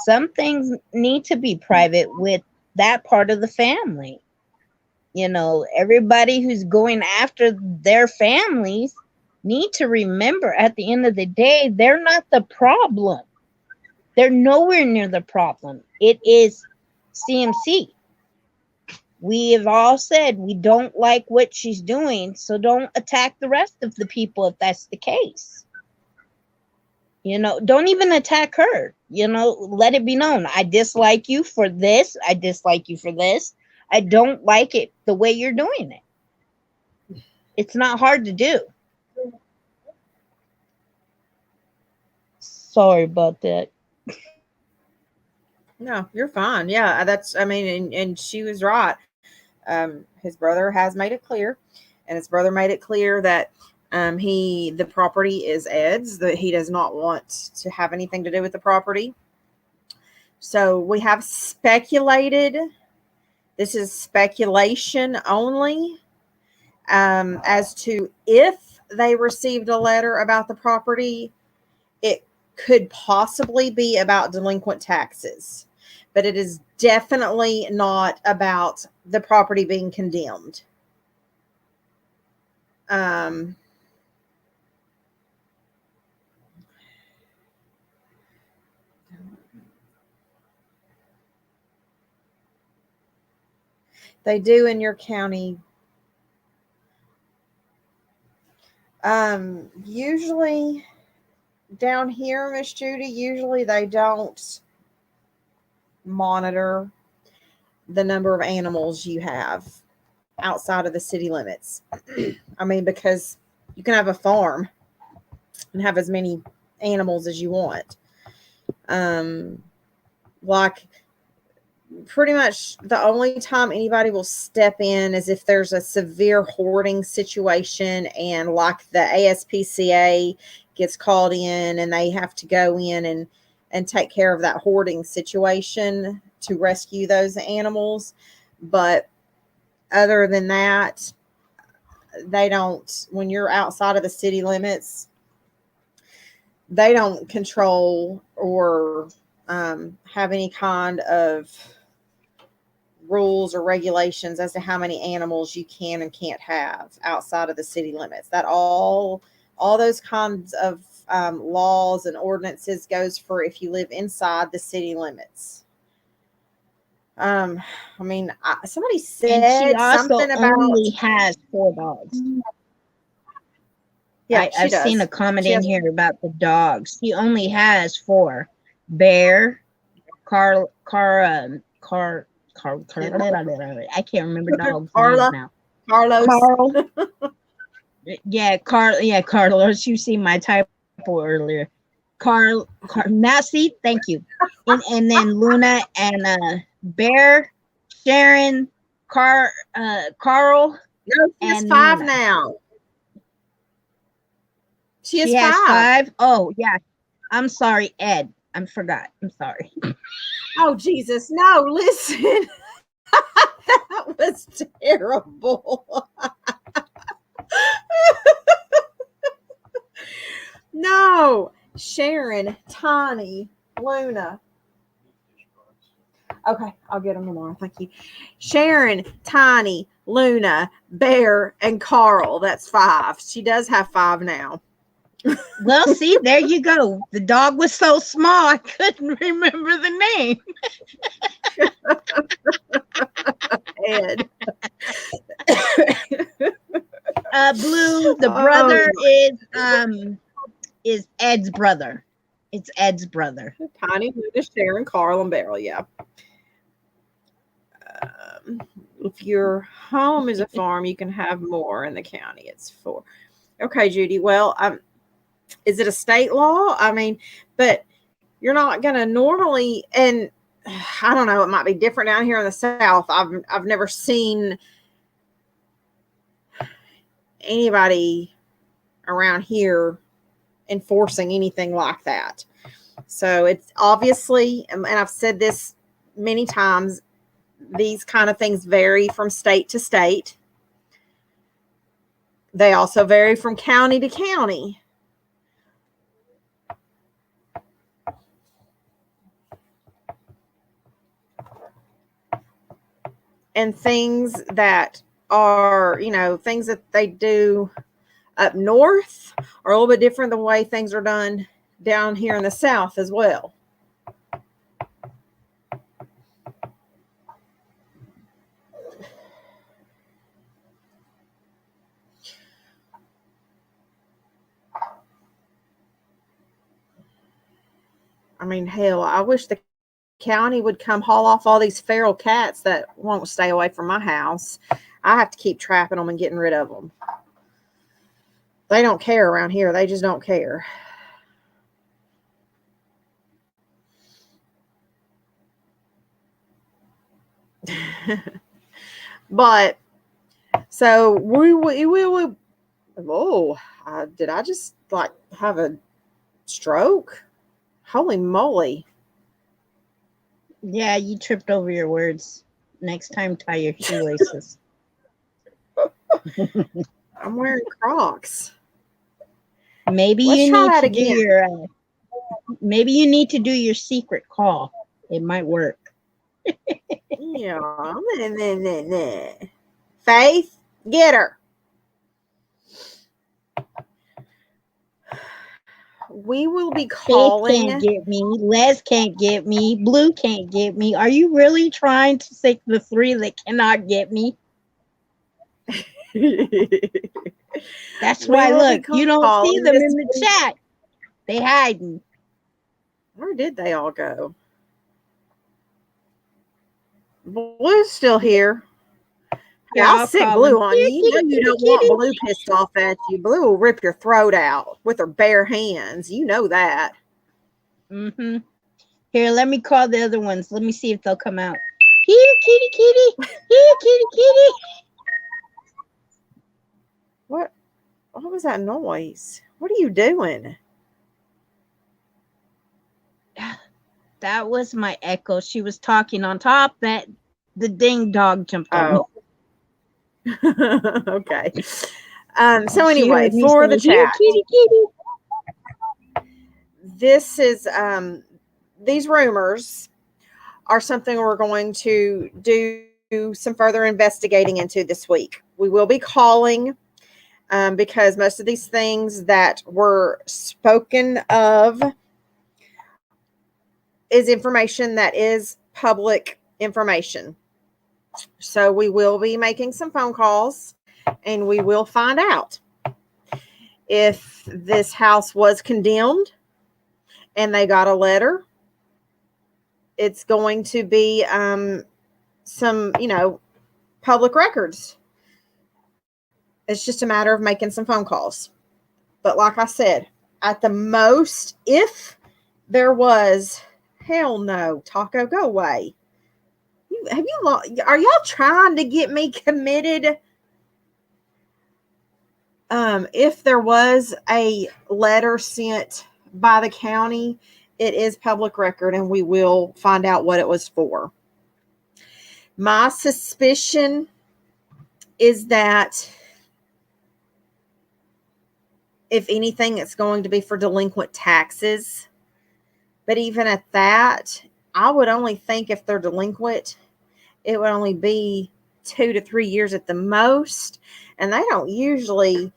Some things need to be private with that part of the family. Everybody who's going after their families need to remember, at the end of the day, they're not the problem. They're nowhere near the problem. It is CMC. We have all said we don't like what she's doing, so don't attack the rest of the people if that's the case. Don't even attack her. Let it be known. I dislike you for this. I dislike you for this. I don't like it the way you're doing it. It's not hard to do. Sorry about that. No, you're fine. Yeah, and she was right. His brother has made it clear, and his brother made it clear that the property is Ed's, that he does not want to have anything to do with the property. So we have speculated. This is speculation only, as to if they received a letter about the property. It could possibly be about delinquent taxes, but it is definitely not about the property being condemned. They do in your county. Usually down here, Miss Judy, usually they don't monitor the number of animals you have outside of the city limits. Because you can have a farm and have as many animals as you want. Like, pretty much the only time anybody will step in is if there's a severe hoarding situation, and like the ASPCA gets called in and they have to go in and take care of that hoarding situation to rescue those animals. But other than that, they don't, when you're outside of the city limits, they don't control or have any kind of rules or regulations as to how many animals you can and can't have outside of the city limits. That all those kinds of laws and ordinances goes for if you live inside the city limits. Somebody said and she also something about only has 4 dogs. Yeah, she I've seen does. a comment She in has- here about the dogs. She only has 4: Bear, I can't remember dogs' names Carla, now. Carlos. Carl. Yeah, Carlos. You see my typo earlier. Now see, thank you. And then Luna and Bear, Sharon, Carl, No, she has and 5 Luna. now. She She has has 5. 5. Oh yeah. I'm sorry, Ed. I forgot. I'm sorry. Oh, Jesus. No, listen. That was terrible. No. Sharon, Tiny, Luna. Okay, I'll get them tomorrow. Thank you. Sharon, Tiny, Luna, Bear, and Carl. That's 5. She does have 5 now. Well, see, there you go. The dog was so small I couldn't remember the name. Ed. Blue, the brother is Ed's brother. It's Ed's brother. Tiny, Luna, Sharon, Carl, and Beryl. Yeah. If your home is a farm, you can have more in the county. It's 4. Okay, Judy. Well, is it a state law? I mean, but you're not going to normally, and I don't know, it might be different down here in the South. I've never seen anybody around here enforcing anything like that. So it's obviously, and I've said this many times, these kind of things vary from state to state. They also vary from county to county. And things that are, things that they do up north are a little bit different than the way things are done down here in the South as well. I mean, hell, I wish the county would come haul off all these feral cats that won't stay away from my house. I have to keep trapping them and getting rid of them. They don't care around here. They just don't care. But so we will. Oh, did I just like have a stroke? Holy moly! Yeah, you tripped over your words. Next time, tie your shoelaces. I'm wearing Crocs. Maybe Let's you try need that to do again. your. Maybe you need to do your secret call. It might work. Yeah. Faith, get her. We will be Faith calling. can't get me. Les can't get me. Blue can't get me. Are you really trying to say the 3 that cannot get me? That's We why, will be look, you don't see calling them this in the week. chat. They hiding. Where did they all go? Blue's still here. Yeah, I'll I'll sit call Blue them. on you. You know you don't want Kitty. Blue pissed off at you. Blue will rip your throat out with her bare hands. You know that. Mm-hmm. Here, let me call the other ones. Let me see if they'll come out. Here, kitty, kitty. Here, kitty, kitty. What was that noise? What are you doing? That was my echo. She was talking on top that the ding dog jumped on me. Oh. Okay. So She anyway, heard me for say, the here, chat, kitty, kitty. this is these rumors are something we're going to do some further investigating into this week. We will be calling because most of these things that were spoken of is information that is public information. So we will be making some phone calls and we will find out. if this house was condemned and they got a letter, it's going to be some, public records. It's just a matter of making some phone calls. But like I said, at the most, if there was, hell no, Taco, go away. Are y'all trying to get me committed? If there was a letter sent by the county, it is public record and we will find out what it was for. My suspicion is that if anything, it's going to be for delinquent taxes. But even at that, I would only think if they're delinquent, it would only be 2 to 3 years at the most. And they don't usually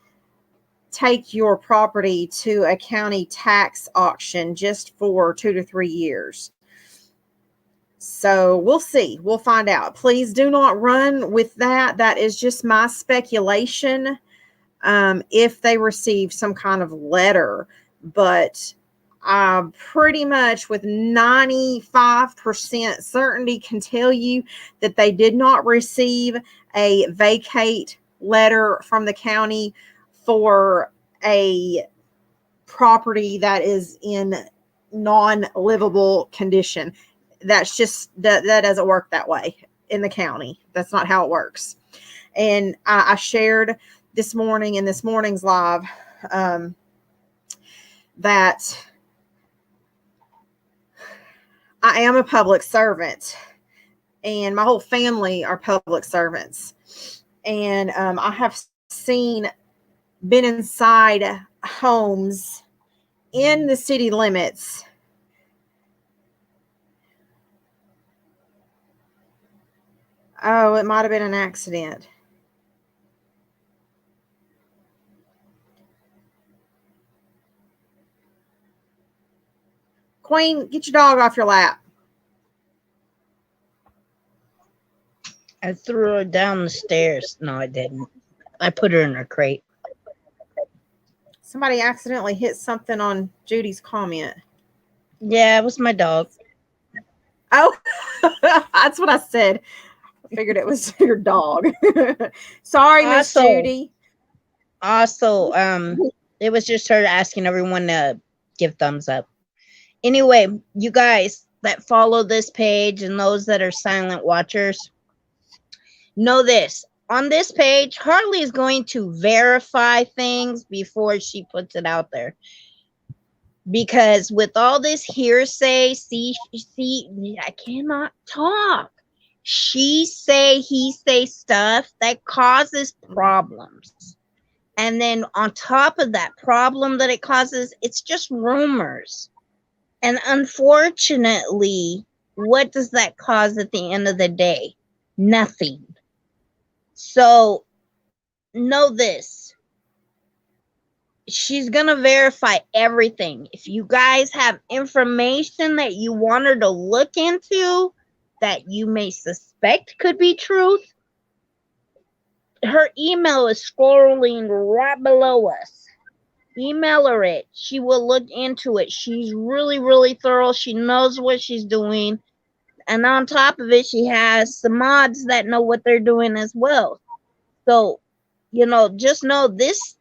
take your property to a county tax auction just for 2 to 3 years. So we'll see. We'll find out. Please do not run with that. That is just my speculation. If they receive some kind of letter, but I pretty much with 95% certainty can tell you that they did not receive a vacate letter from the county for a property that is in non-livable condition. That's just, that doesn't work that way in the county. That's not how it works. And I shared this morning in this morning's live that I am a public servant and my whole family are public servants. And I have been inside homes in the city limits Oh, it might have been an accident. Queen, get your dog off your lap. I threw her down the stairs. No, I didn't. I put her in her crate. Somebody accidentally hit something on Judy's comment. Yeah, it was my dog. Oh, that's what I said. I figured it was your dog. Sorry, Miss Judy. Also, it was just her asking everyone to give thumbs up. Anyway, you guys that follow this page and those that are silent watchers, know this. On this page, Harley is going to verify things before she puts it out there. Because with all this hearsay, I cannot talk. She say, he say stuff that causes problems. And then on top of that problem that it causes, it's just rumors. And unfortunately, what does that cause at the end of the day? Nothing. So know this. She's going to verify everything. If you guys have information that you want her to look into that you may suspect could be truth, her email is scrolling right below us. Email her it. She will look into it. She's really, really thorough. She knows what she's doing. And on top of it, she has some mods that know what they're doing as well. So, just know this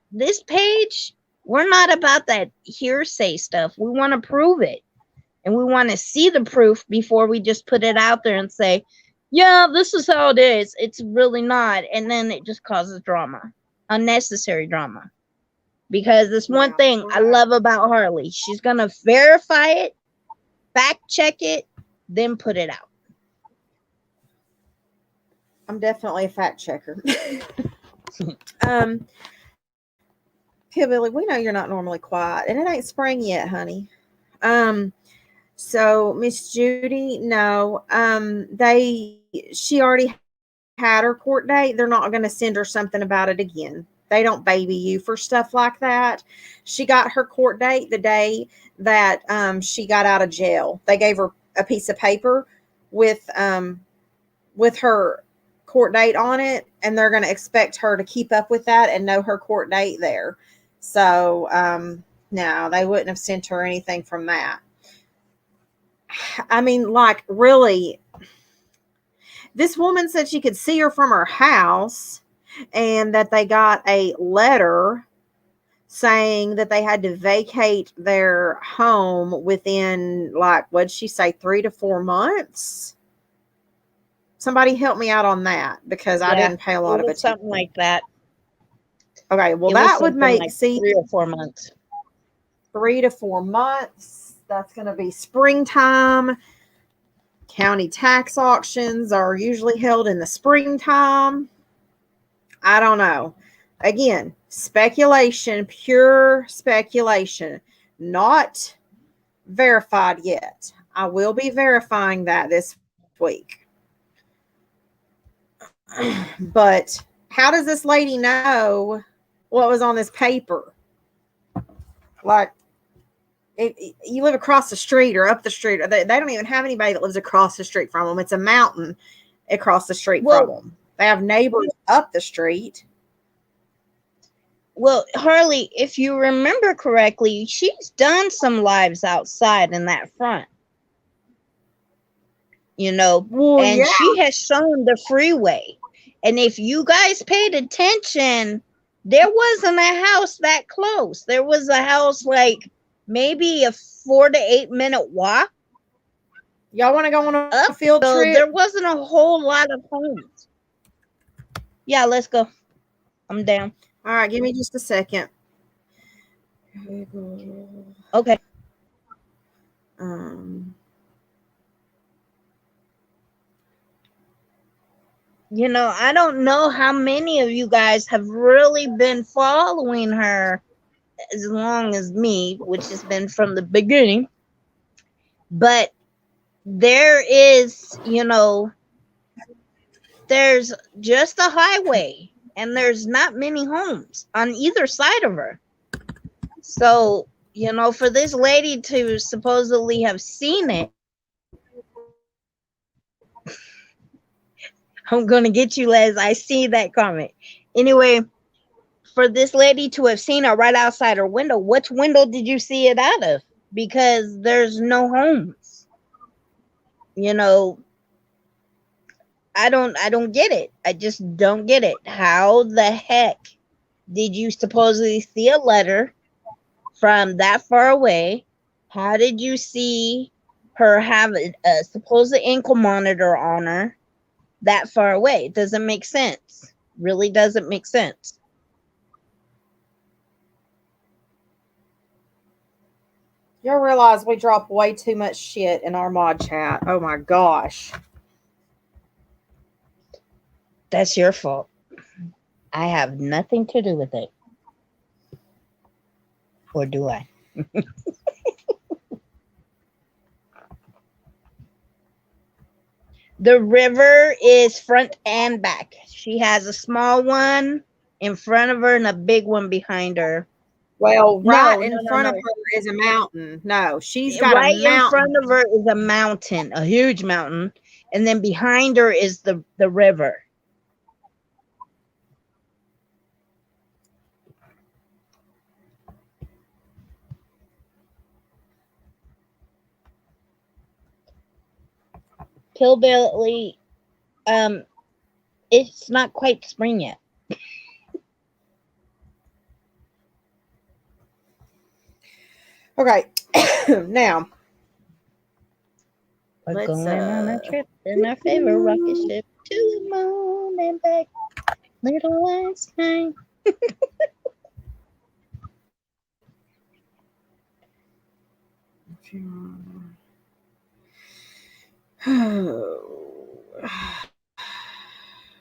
page, we're not about that hearsay stuff. We want to prove it. And we want to see the proof before we just put it out there and say, yeah, this is how it is. It's really not. And then it just causes drama, unnecessary drama. Because this one thing I love about Harley, she's going to verify it, fact check it, then put it out. I'm definitely a fact checker. Hillbilly, we know you're not normally quiet, and it ain't spring yet, honey. So Miss Judy, no, she already had her court date. They're not going to send her something about it again. They don't baby you for stuff like that. She got her court date the day that she got out of jail. They gave her a piece of paper with her court date on it, and they're going to expect her to keep up with that and know her court date there. So, no, they wouldn't have sent her anything from that. I mean, like, really, this woman said she could see her from her house and that they got a letter saying that they had to vacate their home within, like, what'd she say, 3 to 4 months? Somebody help me out on that because I Yeah, didn't pay a it lot of was attention. something like that. Okay, well, It was that would something make, like see, 3 or 4 months. 3 to 4 months. That's going to be springtime. County tax auctions are usually held in the springtime. I don't know. Again, speculation, pure speculation, not verified yet. I will be verifying that this week. But how does this lady know what was on this paper? Like, you live across the street or up the street. They don't even have anybody that lives across the street from them. It's a mountain across the street from them. They have neighbors up the street. Well, Harley, if you remember correctly, she's done some lives outside in that front. Well, And yeah. she has shown the freeway. And if you guys paid attention, there wasn't a house that close. There was a house like maybe a 4 to 8 minute walk Y'all want to go on a up. field So trip? there wasn't a whole lot of homes. Yeah, let's go. I'm down. All right, give me just a second. Okay. I don't know how many of you guys have really been following her as long as me, which has been from the beginning. But there is, there's just a highway and there's not many homes on either side of her. So, for this lady to supposedly have seen it, I'm going to get you, Les. I see that comment. Anyway, for this lady to have seen it right outside her window, which window did you see it out of? Because there's no homes. I don't get it. I just don't get it. How the heck did you supposedly see a letter from that far away? How did you see her have a supposed ankle monitor on her that far away? It doesn't make sense. Really doesn't make sense. Y'all realize we drop way too much shit in our mod chat. Oh my gosh. That's your fault. I have nothing to do with it. Or do I? The river is front and back. She has a small one in front of her and a big one behind her. Well, right in No, front no. of her is a mountain. No, she's got Right a mountain. in front of her is a mountain, a huge mountain. And then behind her is the river. Pillbilly, it's not quite spring yet. Okay, now We're going on a trip in our favorite rocket ship to the moon and back. Little Einstein.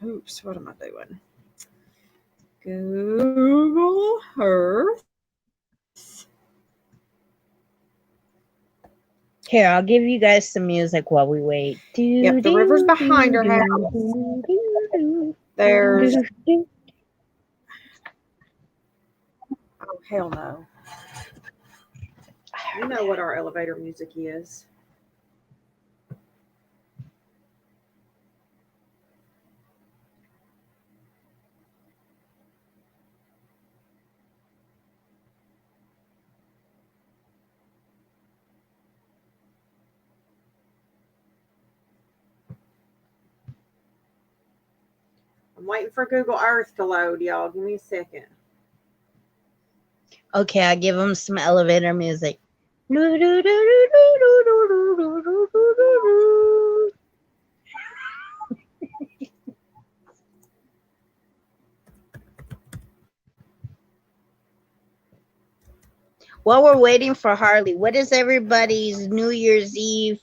Oops, what am I doing? Google Earth. Here, I'll give you guys some music while we wait. Yep, the river's behind her house. There's... Oh, hell no. You know what our elevator music is. I'm waiting for Google Earth to load, y'all. Give me a second. Okay, I give them some elevator music. While we're waiting for Harley, what is everybody's New Year's Eve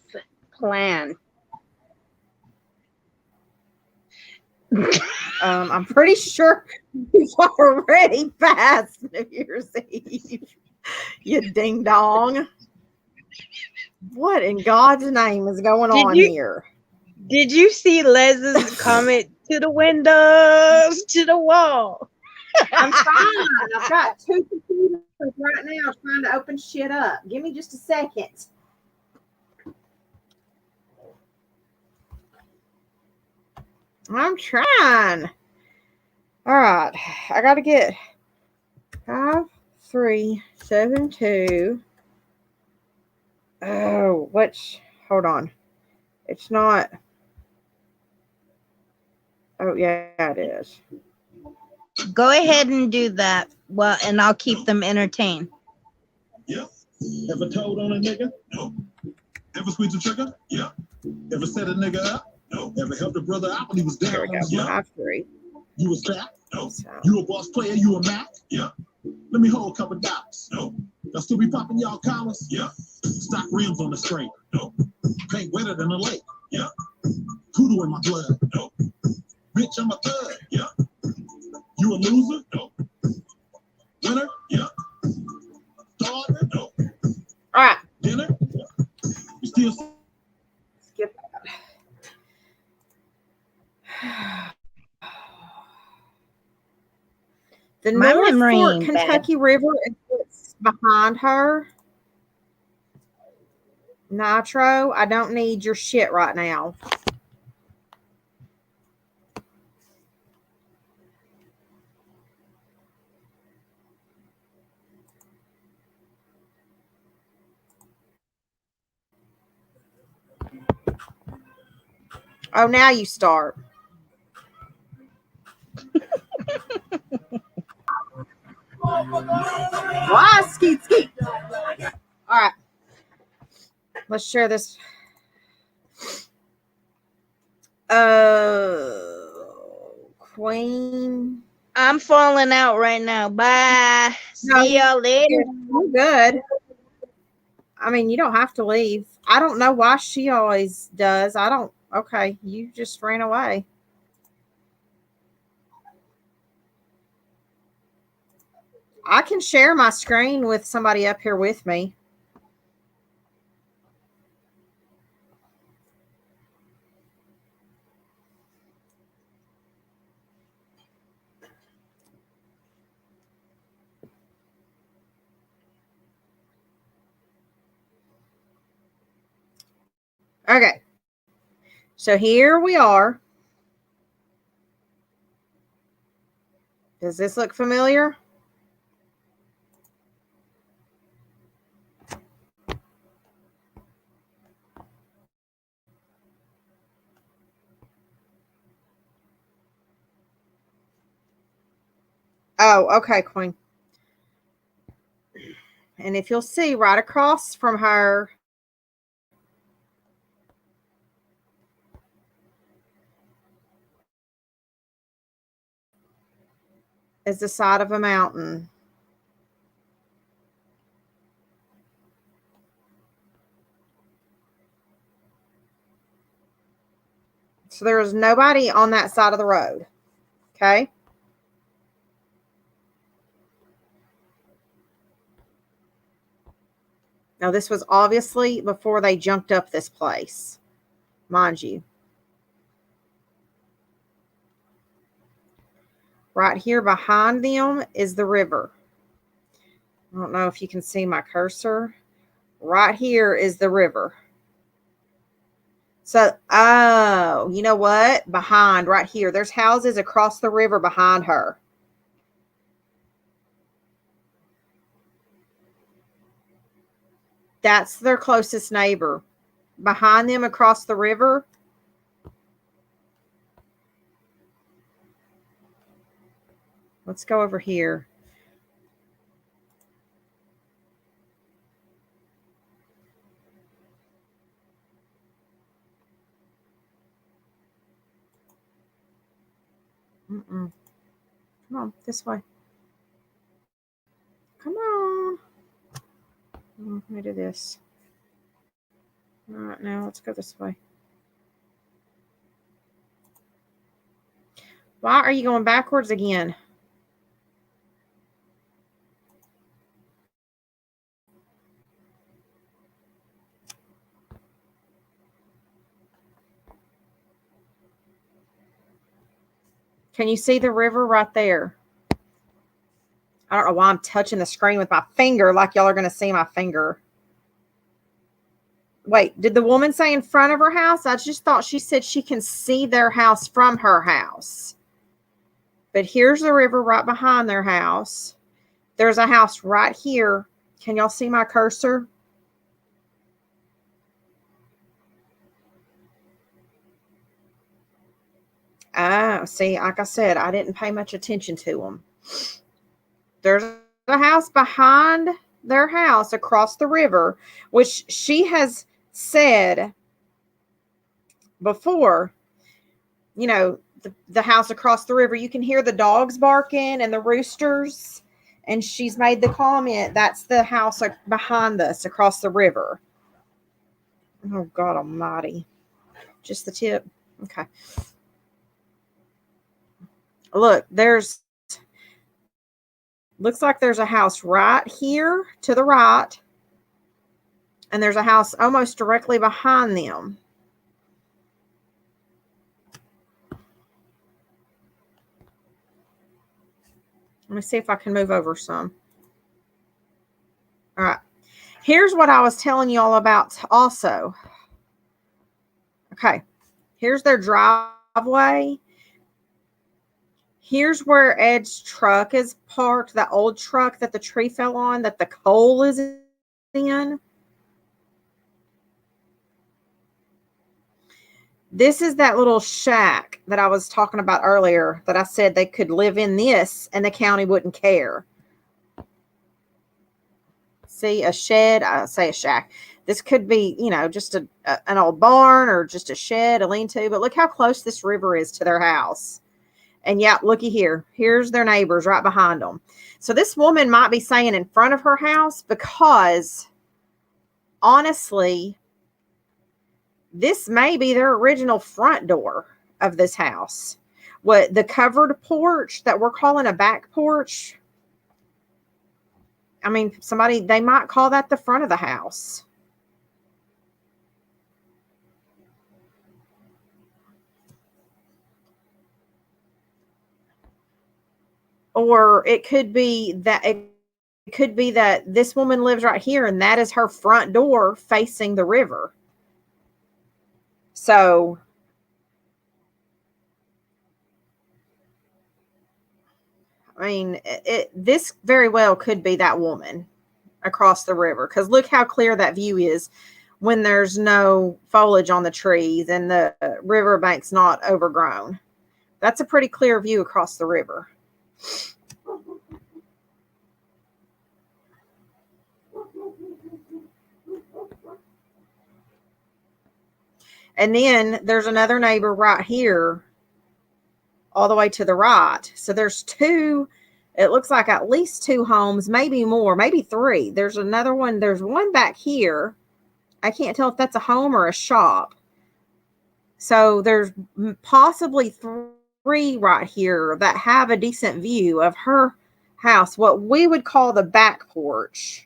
plan? I'm pretty sure we've already passed New Year's Eve. You ding dong. What in God's name is going on here? Did you see Les's comment to the windows, to the wall? I'm fine. I've got 2 computers right now trying to open shit up. Give me just a second. I'm trying. All right. I got to get 5372. Oh, hold on. It's not. Oh, yeah, it is. Go ahead and do that. Well, and I'll keep them entertained. Yeah. Ever told on a nigga? No. Ever squeezed a trigger? Yeah. Ever set a nigga up? No. Ever helped a brother out when he was down? There we go. Yeah. 53. You was fat? No. So. You a boss player? You a Mac? Yeah. Let me hold a couple dollars. No. Y'all still be popping y'all collars? Yeah. Stock rims on the straight? No. Paint wetter than a lake? Yeah. Poodle in my blood? No. Bitch, I'm a thug? Yeah. You a loser? No. Winner? Yeah. Starter? No. All right. Dinner? Yeah. You still Skip that. The My North memory Fork ain't Kentucky River is behind her. Nitro, I don't need your shit right now. Oh, now you start. Why, skeet, skeet. All right. Let's share this. Queen. I'm falling out right now. Bye. No, See y'all later. You're good. I mean, you don't have to leave. I don't know why she always does. Okay, you just ran away. I can share my screen with somebody up here with me. Okay. So here we are. Does this look familiar? Oh, okay, Queen. And if you'll see right across from her is the side of a mountain. So there is nobody on that side of the road. Okay. Now, this was obviously before they jumped up this place, mind you. Right here behind them is the river. I don't know if you can see my cursor. Right here is the river. So, oh, you know what? Behind, right here, there's houses across the river behind her. That's their closest neighbor. Behind them across the river Let's go over here. Come on, this way. Come on. Let me do this. All right, now let's go this way. Why are you going backwards again? Can you see the river right there? I don't know why I'm touching the screen with my finger like y'all are going to see my finger. Wait, did the woman say in front of her house? I just thought she said she can see their house from her house. But here's the river right behind their house. There's a house right here. Can y'all see my cursor? Oh, see, like I said, I didn't pay much attention to them. There's a house behind their house across the river, which she has said before, you know, the house across the river, you can hear the dogs barking and the roosters. And she's made the comment, that's the house behind us across the river. Oh, God almighty. Just the tip. Okay. Look, looks like there's a house right here to the right. And there's a house almost directly behind them. Let me see if I can move over some. All right. Here's what I was telling you all about also. Okay. Here's their driveway. Here's where Ed's truck is parked, that old truck that the tree fell on, that the coal is in. This is that little shack that I was talking about earlier that I said they could live in this and the county wouldn't care. See, a shed, I say a shack. This could be, you know, just an old barn or just a shed, a lean-to, but look how close this river is to their house. And yeah, looky here. Here's their neighbors right behind them. So this woman might be saying in front of her house because, honestly, this may be their original front door of this house. What the covered porch that we're calling a back porch, I mean, they might call that the front of the house. Or it could be that this woman lives right here and that is her front door facing the river. So I mean, this very well could be that woman across the river, because look how clear that view is when there's no foliage on the trees and the riverbank's not overgrown. That's a pretty clear view across the river. And then there's another neighbor right here all the way to the right. So there's two, it looks like at least two homes, maybe more, maybe three. There's another one. There's one back here. I can't tell if that's a home or a shop. So there's possibly three right here that have a decent view of her house, what we would call the back porch.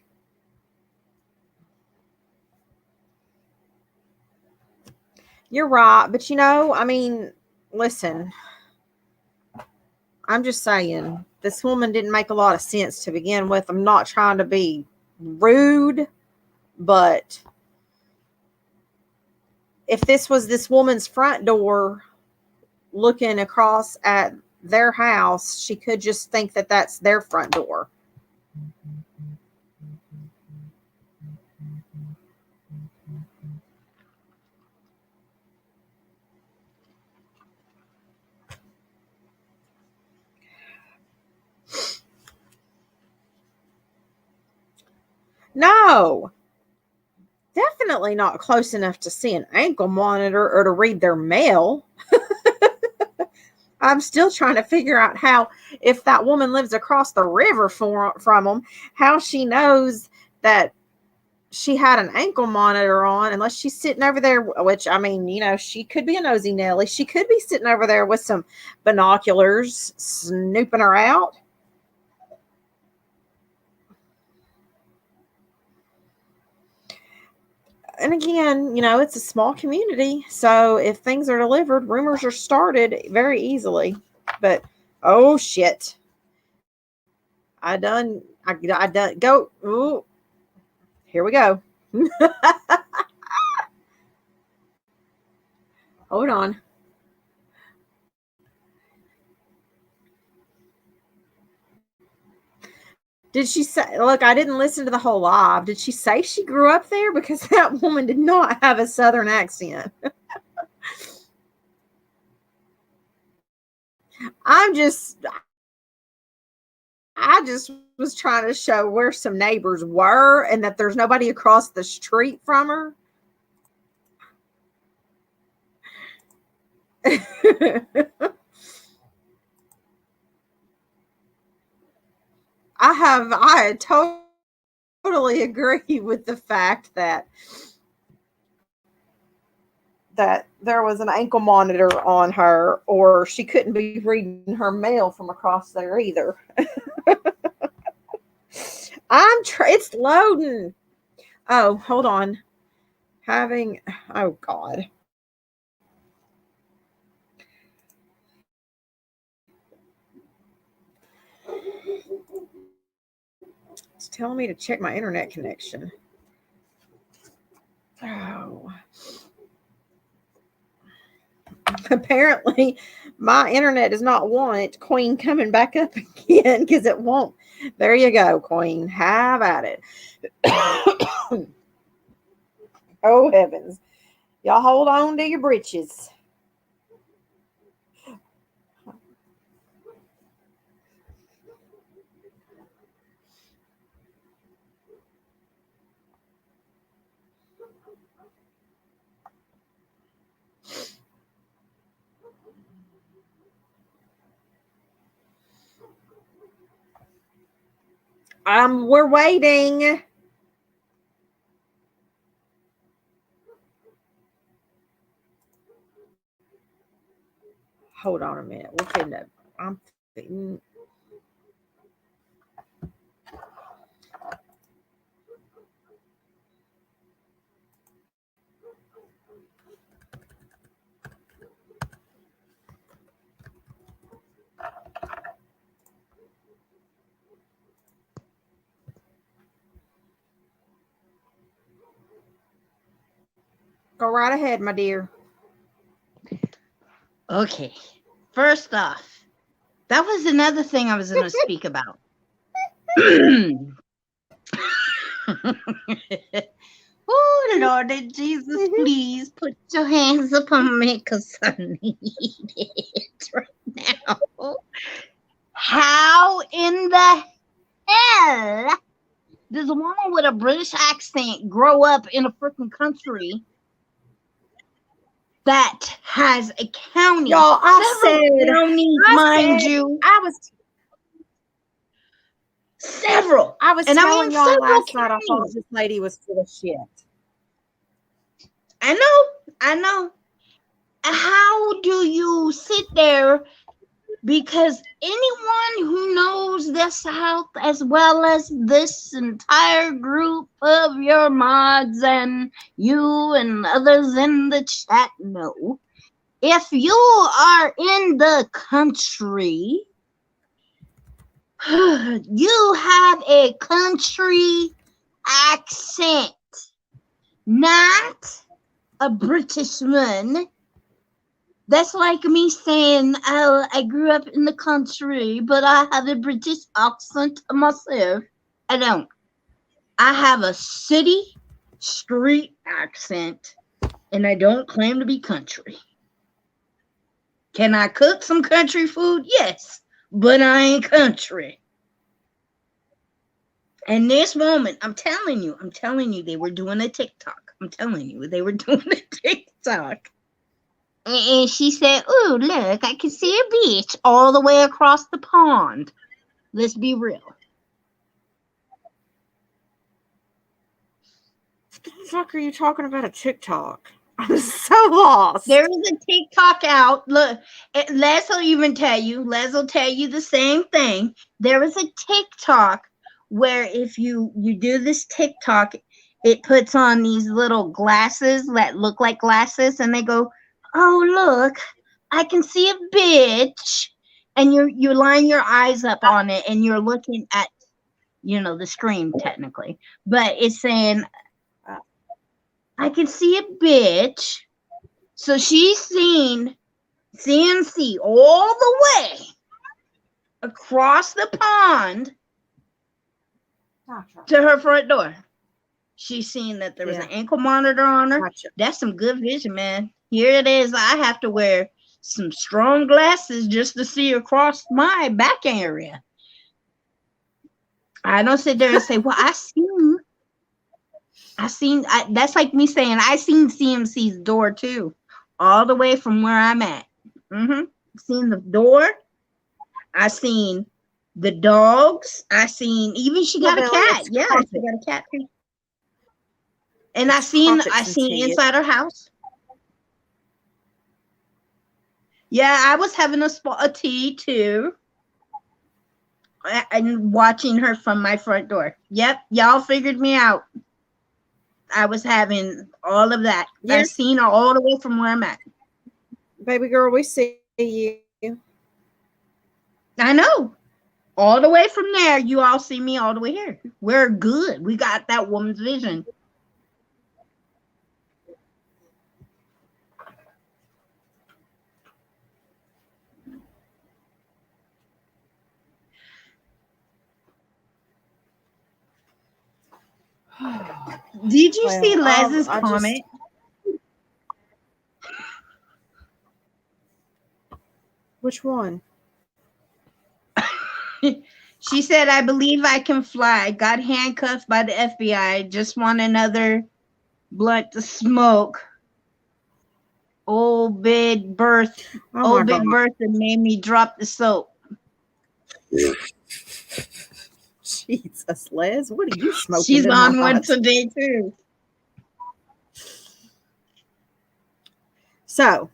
You're right. But, you know, I mean, listen, I'm just saying, this woman didn't make a lot of sense to begin with. I'm not trying to be rude, but if this was this woman's front door looking across at their house, she could just think that that's their front door. No, definitely not close enough to see an ankle monitor or to read their mail. I'm still trying to figure out how, if that woman lives across the river from them, how she knows that she had an ankle monitor on, unless she's sitting over there, which, I mean, she could be a nosy Nelly. She could be sitting over there with some binoculars snooping her out. And again, it's a small community. So if things are delivered, rumors are started very easily. But, oh, shit. I done, go. Ooh, here we go. Hold on. Did she say, look, I didn't listen to the whole live. Did she say she grew up there? Because that woman did not have a Southern accent. I just was trying to show where some neighbors were and that there's nobody across the street from her. I totally agree with the fact that there was an ankle monitor on her, or she couldn't be reading her mail from across there either. It's loading. Oh, hold on. Oh God. It's telling me to check my internet connection. Oh. Apparently, my internet does not want Queen coming back up again because it won't. There you go, Queen. Have at it. Oh, heavens. Y'all hold on to your britches. We're waiting. Hold on a minute. We're fitting up. I'm fitting. Go right ahead, my dear. Okay. First off, that was another thing I was going to speak about. Oh, Lord Jesus, please put your hands upon me because I need it right now. How in the hell does a woman with a British accent grow up in a freaking country that has a county? Y'all, counties, mind you. Several. I was and telling y'all several last night I counties. thought this lady was full of shit. I know. How do you sit there? Because anyone who knows the South as well as this entire group of your mods and you and others in the chat know, if you are in the country, you have a country accent, not a British one. That's like me saying, oh, I grew up in the country, but I have a British accent myself. I don't. I have a city street accent, and I don't claim to be country. Can I cook some country food? Yes, but I ain't country. In this moment, I'm telling you, they were doing a TikTok. I'm telling you, they were doing a TikTok. And she said, "Oh, look, I can see a beach all the way across the pond." Let's be real. What the fuck are you talking about a TikTok? I'm so lost. There is a TikTok out. Look, Les will even tell you. Les will tell you the same thing. There is a TikTok where if you do this TikTok, it puts on these little glasses that look like glasses, and they go, "Oh, look, I can see a bitch," and you line your eyes up on it, and you're looking at the screen technically, but it's saying, "I can see a bitch." So she's seen CMC all the way across the pond to her front door. She's seen that there was an ankle monitor on her. Gotcha. That's some good vision, man. Here it is. I have to wear some strong glasses just to see across my back area. I don't sit there and say, "Well, that's like me saying I seen CMC's door too, all the way from where I'm at. Seen the door. I seen the dogs. I seen even she got a cat. Yeah, she got a cat too. And I seen inside her house. Yeah, I was having a tea too, and watching her from my front door. Yep, y'all figured me out. I was having all of that. Yes. I seen her all the way from where I'm at. Baby girl, we see you. I know. All the way from there, you all see me all the way here. We're good. We got that woman's vision. Did you see Les's comment? Which one? She said, "I believe I can fly. Got handcuffed by the FBI. Just want another blunt to smoke. Old Big Bertha made me drop the soap." Jesus, Les, what are you smoking? She's on one today too. So,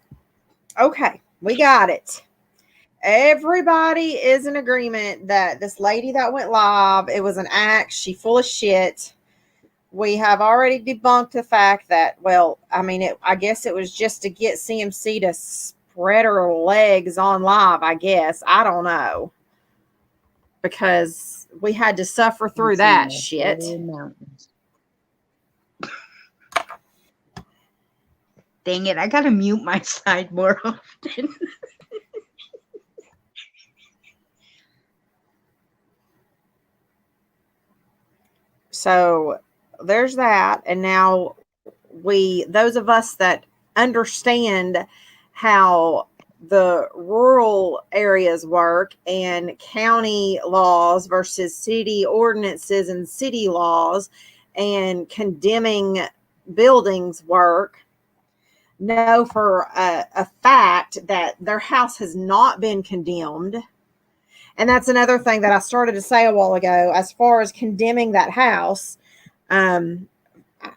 okay, we got it. Everybody is in agreement that this lady that went live, it was an act. She full of shit. We have already debunked the fact that, well, I mean, I guess it was just to get CMC to spread her legs on live, I guess. I don't know. Because we had to suffer through that shit. Dang it, I gotta mute my side more often. So there's that. And now those of us that understand how the rural areas work and county laws versus city ordinances and city laws and condemning buildings work, know for a fact that their house has not been condemned. And that's another thing that I started to say a while ago, as far as condemning that house. I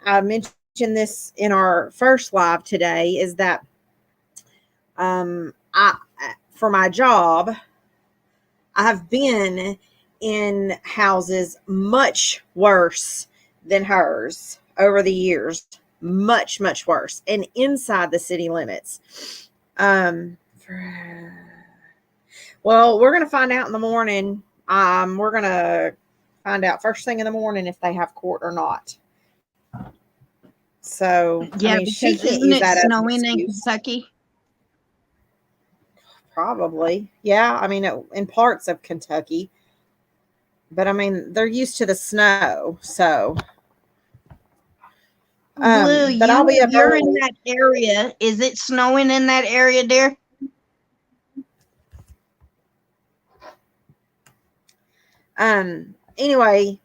mentioned this in our first live today, is that for my job, I have been in houses much worse than hers over the years. Much, much worse. And inside the city limits. Well, we're going to find out in the morning. We're going to find out first thing in the morning if they have court or not. So, yeah, I mean, she can't isn't use it that as an snowing in excuse. Kentucky? Probably. Yeah, I mean, in parts of Kentucky. But, I mean, they're used to the snow, so. Blue, you're in that area. Is it snowing in that area there? Anyway,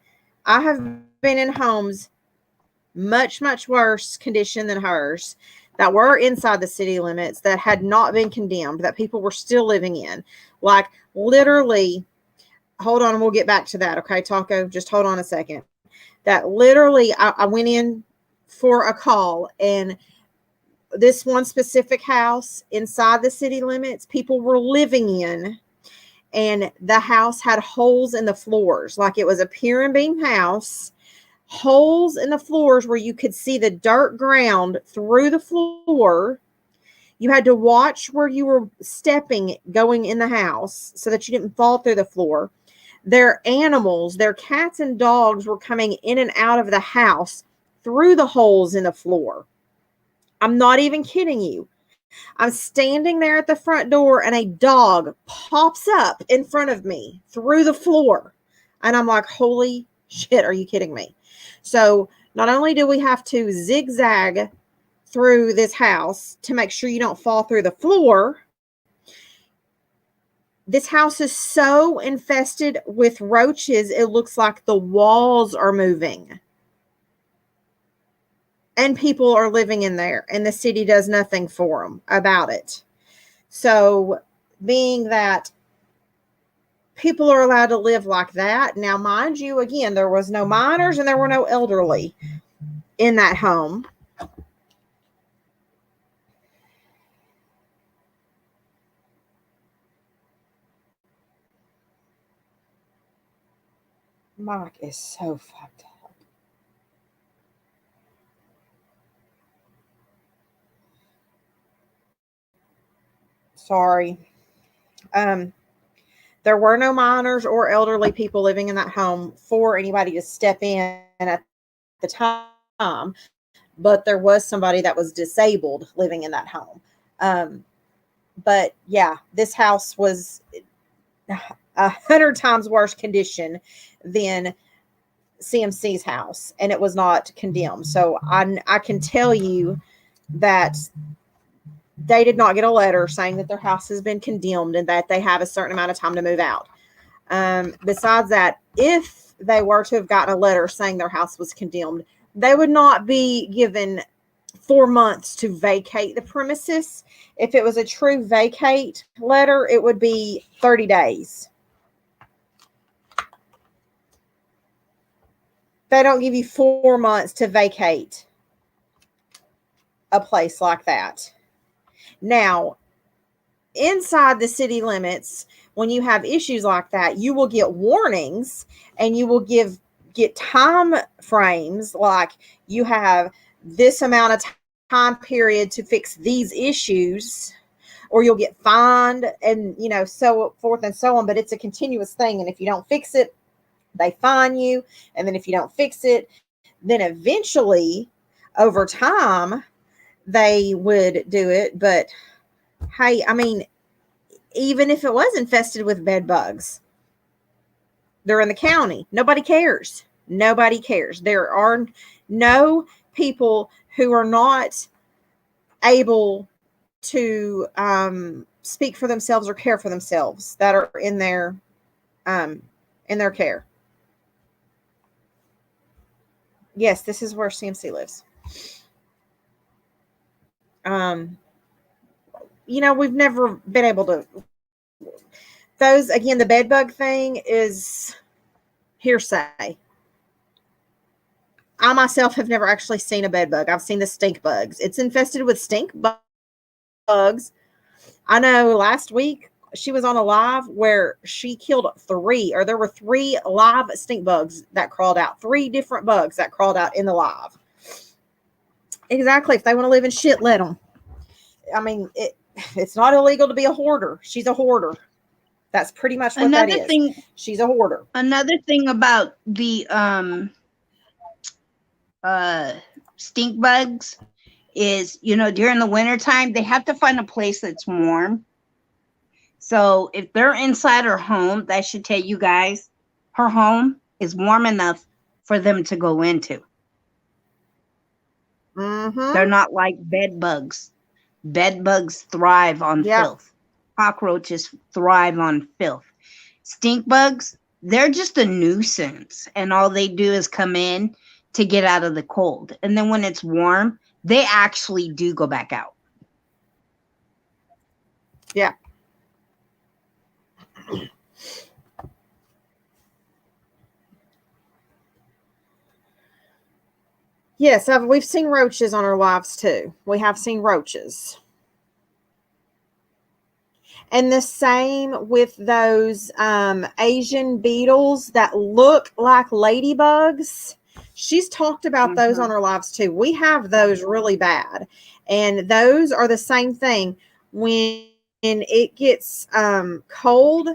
I have been in homes much, much worse condition than hers that were inside the city limits that had not been condemned, that people were still living in. Like literally, hold on, and we'll get back to that. Okay, Taco, just hold on a second. That literally, I went in for a call, and this one specific house inside the city limits, people were living in, and the house had holes in the floors. Like it was a pier and beam house, holes in the floors where you could see the dirt ground through the floor. You had to watch where you were stepping going in the house so that you didn't fall through the floor. Their animals, their cats and dogs were coming in and out of the house through the holes in the floor. I'm not even kidding you. I'm standing there at the front door and a dog pops up in front of me through the floor. And I'm like, holy shit, are you kidding me? So not only do we have to zigzag through this house to make sure you don't fall through the floor, this house is so infested with roaches, it looks like the walls are moving. And people are living in there, and the city does nothing for them about it. So, being that people are allowed to live like that, now, mind you, again, there was no minors and there were no elderly in that home. Mike is so fucked up. Sorry. There were no minors or elderly people living in that home for anybody to step in at the time, but there was somebody that was disabled living in that home. But yeah, this house was 100 times worse condition than CMC's house, and it was not condemned. So I can tell you that they did not get a letter saying that their house has been condemned and that they have a certain amount of time to move out. Besides that, if they were to have gotten a letter saying their house was condemned, they would not be given 4 months to vacate the premises. If it was a true vacate letter, it would be 30 days. They don't give you 4 months to vacate a place like that. Now, inside the city limits, when you have issues like that, you will get warnings and you will get time frames, like you have this amount of time period to fix these issues, or you'll get fined, and so forth and so on. But it's a continuous thing, and if you don't fix it, they fine you, and then if you don't fix it, then eventually over time they would do it. But hey, I mean, even if it was infested with bed bugs, they're in the county. Nobody cares. Nobody cares. There are no people who are not able to speak for themselves or care for themselves that are in their care. Yes, this is where CMC lives. We've never been able to. Those, again, the bed bug thing is hearsay. I myself have never actually seen a bed bug. I've seen the stink bugs. It's infested with stink bugs. I know last week she was on a live where she killed 3, or there were 3 live stink bugs that crawled out. 3 different bugs that crawled out in the live. Exactly. If they want to live in shit, let them. I mean, it's not illegal to be a hoarder. She's a hoarder. That's pretty much what that is. She's a hoarder. Another thing about the stink bugs is, during the wintertime, they have to find a place that's warm. So if they're inside her home, that should tell you guys her home is warm enough for them to go into. Mm-hmm. They're not like bed bugs. Bed bugs thrive on filth. Cockroaches thrive on filth. Stink bugs they're just a nuisance, and all they do is come in to get out of the cold. And then when it's warm, they actually do go back out. Yeah. Yes, we've seen roaches on our lives too. We have seen roaches. And the same with those Asian beetles that look like ladybugs. She's talked about those on her lives too. We have those really bad. And those are the same thing. When it gets cold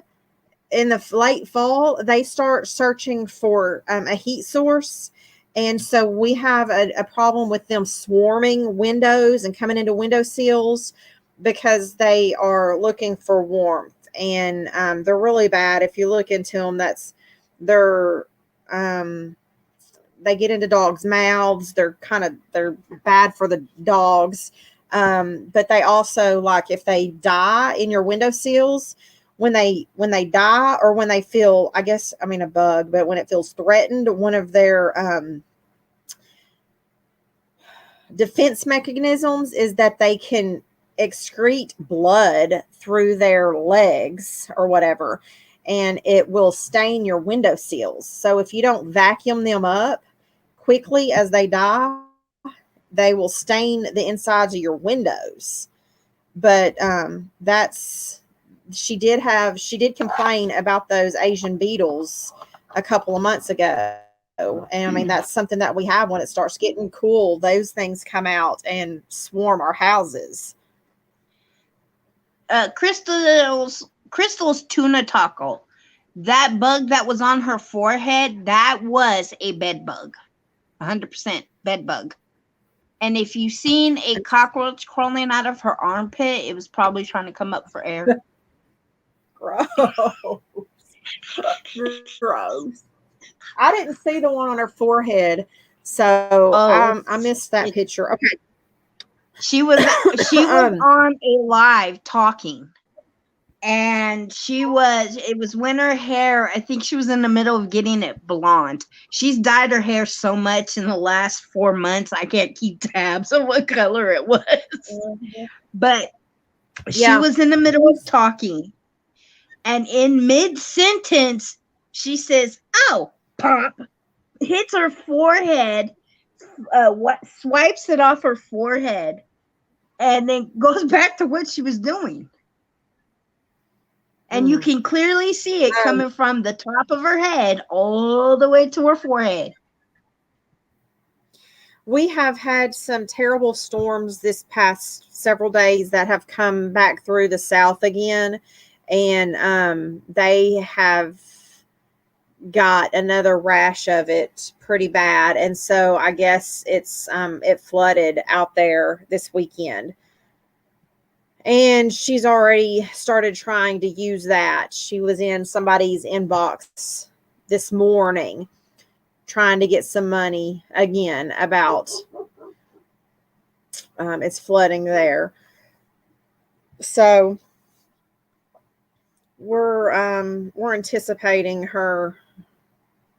in the late fall, they start searching for a heat source. And so we have a problem with them swarming windows and coming into window sills because they are looking for warmth. And they're really bad. If you look into them, they're they get into dogs' mouths. They're bad for the dogs. But they also, like, if they die in your window sills, when they die, or when they feel, a bug, but when it feels threatened, one of their defense mechanisms is that they can excrete blood through their legs or whatever, and it will stain your window sills. So if you don't vacuum them up quickly as they die, they will stain the insides of your windows. But she did complain about those Asian beetles a couple of months ago. And I mean, that's something that we have when it starts getting cool. Those things come out and swarm our houses. Crystal's tuna taco. That bug that was on her forehead, that was a bed bug. 100% bed bug. And if you've seen a cockroach crawling out of her armpit, it was probably trying to come up for air. Gross. Gross. I didn't see the one on her forehead, so I missed that picture. Okay. She was on a live talking, and it was when her hair, I think she was in the middle of getting it blonde. She's dyed her hair so much in the last 4 months, I can't keep tabs on what color it was. Mm-hmm. But she was in the middle of talking, and in mid-sentence, she says, "Oh, pop," hits her forehead, swipes it off her forehead, and then goes back to what she was doing. And you can clearly see it coming from the top of her head all the way to her forehead. We have had some terrible storms this past several days that have come back through the South again. And they have got another rash of it pretty bad. And so I guess it flooded out there this weekend. And she's already started trying to use that. She was in somebody's inbox this morning trying to get some money again about it's flooding there. So we're anticipating her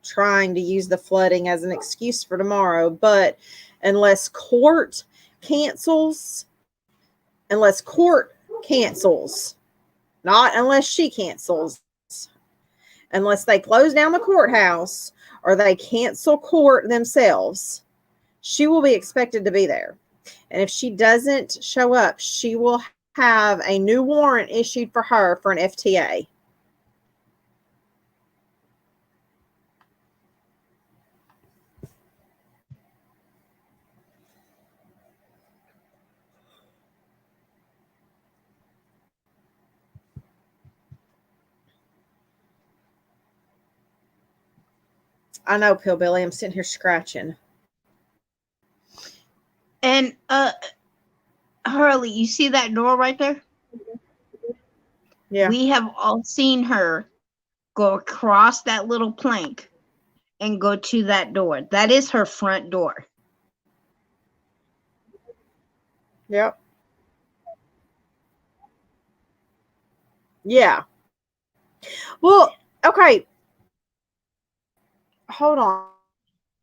trying to use the flooding as an excuse for tomorrow. But unless court cancels, not unless she cancels, unless they close down the courthouse or they cancel court themselves, she will be expected to be there. And if she doesn't show up, she will have a new warrant issued for her for an FTA. I know, Pillbilly. I'm sitting here scratching. And Harley, you see that door right there? Yeah. We have all seen her go across that little plank and go to that door. That is her front door. Yep. Yeah. Well, okay. hold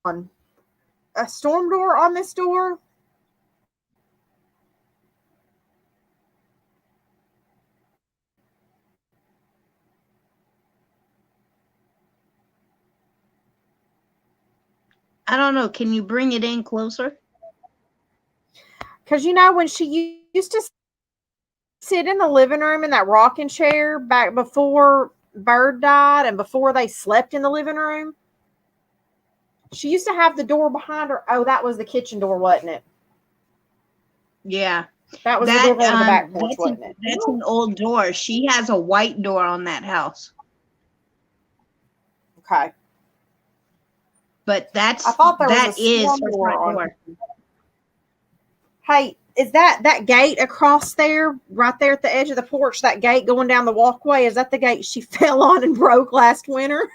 on. A storm door on this door? I don't know. Can you bring it in closer? Because when she used to sit in the living room in that rocking chair back before Bird died and before they slept in the living room, she used to have the door behind her. Oh, that was the kitchen door, wasn't it? Yeah. That was the door going to the back porch, that's wasn't it? That's an old door. She has a white door on that house. Okay. But I thought there that was a is storm her door front on. door. Hey, is that gate across there, right there at the edge of the porch, that gate going down the walkway? Is that the gate she fell on and broke last winter?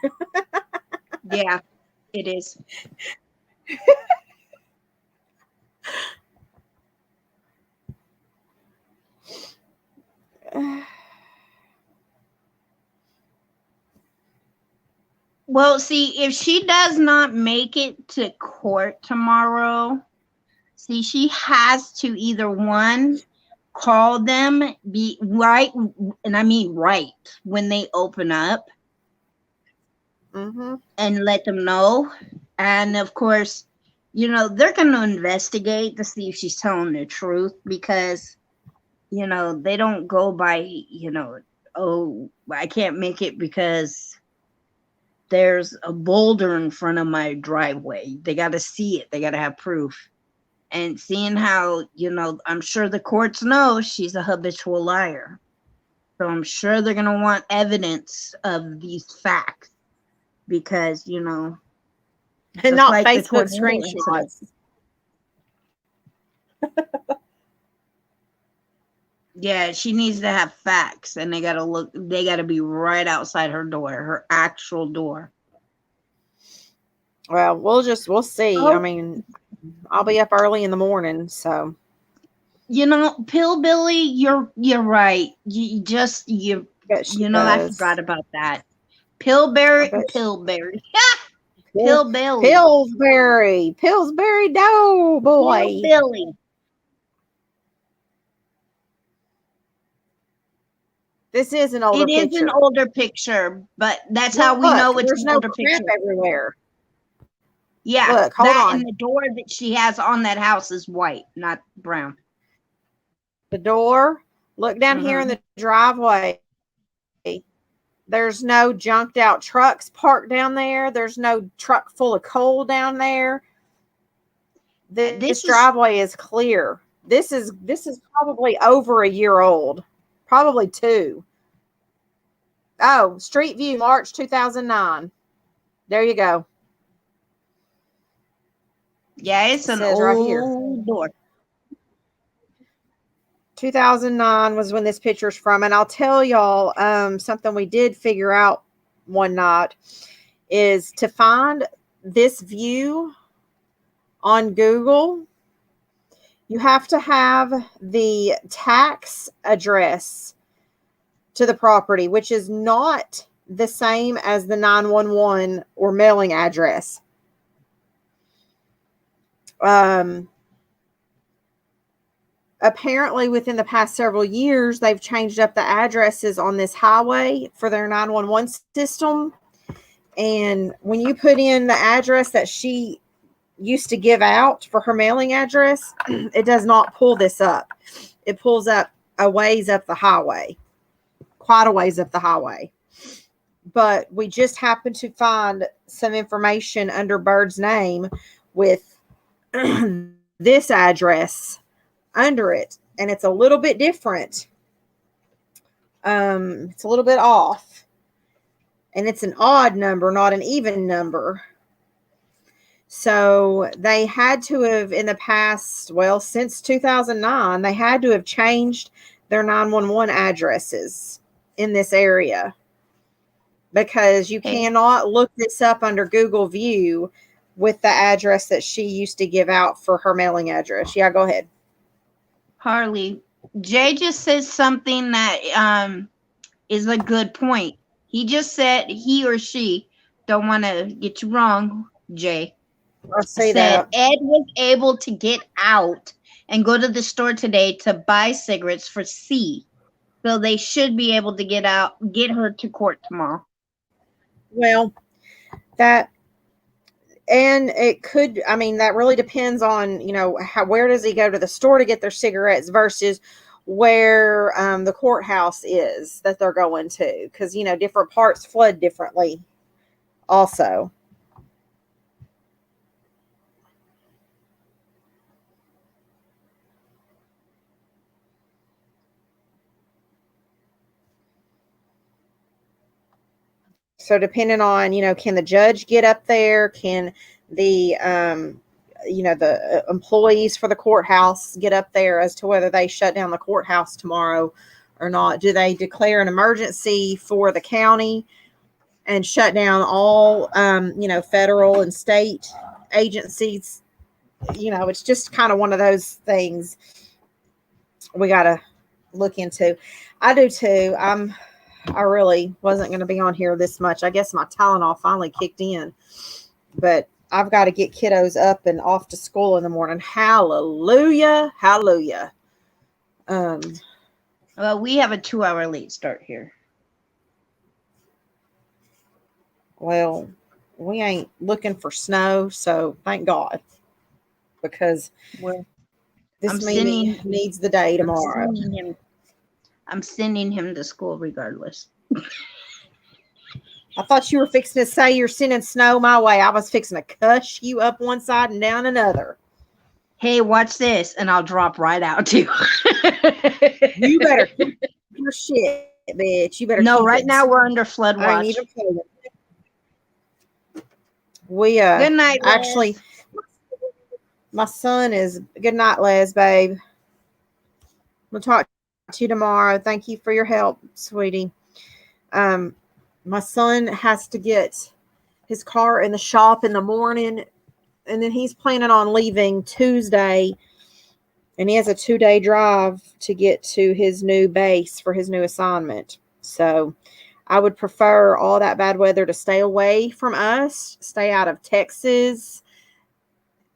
Yeah, it is. Well, see, if she does not make it to court tomorrow, see, she has to either one, call them, be right, and I mean right, when they open up Mm-hmm. and let them know. And of course, they're going to investigate to see if she's telling the truth because, they don't go by, oh, I can't make it because there's a boulder in front of my driveway. They got to see it. They got to have proof. And seeing how, I'm sure the courts know she's a habitual liar. So I'm sure they're going to want evidence of these facts because, And just not like the Facebook tornado incident. screenshots. Yeah, she needs to have facts and they got to be right outside her door, her actual door. Well, we'll see. Oh. I mean, I'll be up early in the morning, so. Pillbilly, you're right. I does. forgot about that. Pillberry. Pillsbury, Pillbilly. Pillsbury Doughboy. Pillbilly. This is an older picture. It is an older picture, but that's how we know it's an older picture. Crap everywhere. Yeah, look, hold on. And the door that she has on that house is white, not brown. The door. Look down here in the driveway. There's no junked out trucks parked down there. There's no truck full of coal down there. This driveway is clear. This is probably over a year old. Probably 2. Oh, Street View, March 2009. There you go. Yeah, it's an old right here. Door. 2009 was when this picture's from. And I'll tell y'all something we did figure out one night is to find this view on Google, you have to have the tax address to the property, which is not the same as the 911 or mailing address. Apparently within the past several years, they've changed up the addresses on this highway for their 911 system. And when you put in the address that she used to give out for her mailing address, it does not pull this up. It pulls up a ways up the highway, quite a ways up the highway. But we just happened to find some information under Bird's name with this address under it, and it's a little bit different. It's a little bit off, and it's an odd number, not an even number. So they had to have in the past, well, since 2009, they had to have changed their 911 addresses in this area, because you cannot look this up under Google View with the address that she used to give out for her mailing address. Yeah, go ahead. Harley, Jay just says something that is a good point. He just said he or she don't want to get you wrong, Jay. I I see said that. Ed was able to get out and go to the store today to buy cigarettes for C. So they should be able to get her to court tomorrow. Well, that and it could. I mean, that really depends on where does he go to the store to get their cigarettes versus where the courthouse is that they're going to, because different parts flood differently. Also, so depending on can the judge get up there? Can the the employees for the courthouse get up there as to whether they shut down the courthouse tomorrow or not? Do they declare an emergency for the county and shut down all federal and state agencies? It's just kind of one of those things we got to look into. I do too. I really wasn't going to be on here this much. I guess my Tylenol finally kicked in, but I've got to get kiddos up and off to school in the morning. Hallelujah. Hallelujah. Well, we have a 2-hour late start here. Well, we ain't looking for snow, so thank God, because this meeting needs the day tomorrow. I'm sending him to school regardless. I thought you were fixing to say you're sending snow my way. I was fixing to cuss you up one side and down another. Hey, watch this, and I'll drop right out too. You better keep your shit, bitch. You better. No, keep right it. now we're under flood watch. I ain't even playing. We Good night, actually, Les. my son is good night, Les, babe. We'll talk to you tomorrow. Thank you for your help, sweetie. My son has to get his car in the shop in the morning, and then he's planning on leaving Tuesday, and he has a 2-day drive to get to his new base for his new assignment. So I would prefer all that bad weather to stay away from us, stay out of Texas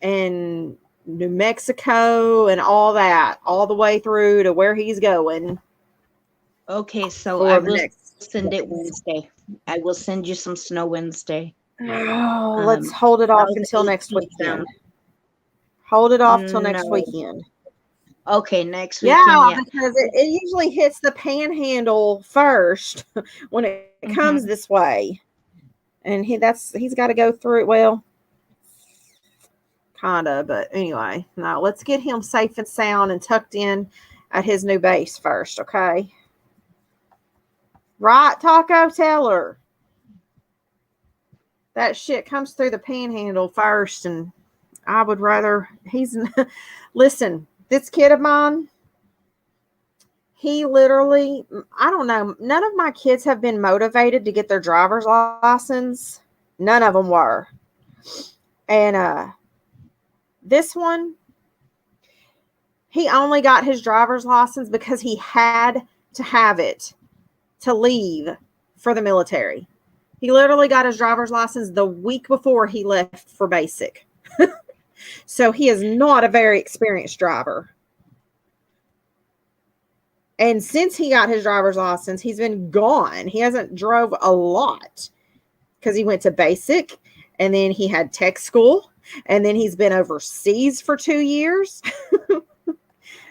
and New Mexico and all that, all the way through to where he's going. Okay, so I will send it Wednesday. I will send you some snow Wednesday. Oh, let's hold it off until next weekend. Hold it off till next weekend. Okay, next weekend. Yeah, because it usually hits the panhandle first when it comes this way. And he's got to go through it. Well, kind of, but anyway, no, let's get him safe and sound and tucked in at his new base first, okay? Right, Taco Teller? That shit comes through the panhandle first, and I would rather listen, this kid of mine, he literally, I don't know, none of my kids have been motivated to get their driver's license. None of them were. And this one, he only got his driver's license because he had to have it to leave for the military. He literally got his driver's license the week before he left for basic. So he is not a very experienced driver. And since he got his driver's license, he's been gone. He hasn't drove a lot because he went to basic, and then he had tech school, and then he's been overseas for 2 years.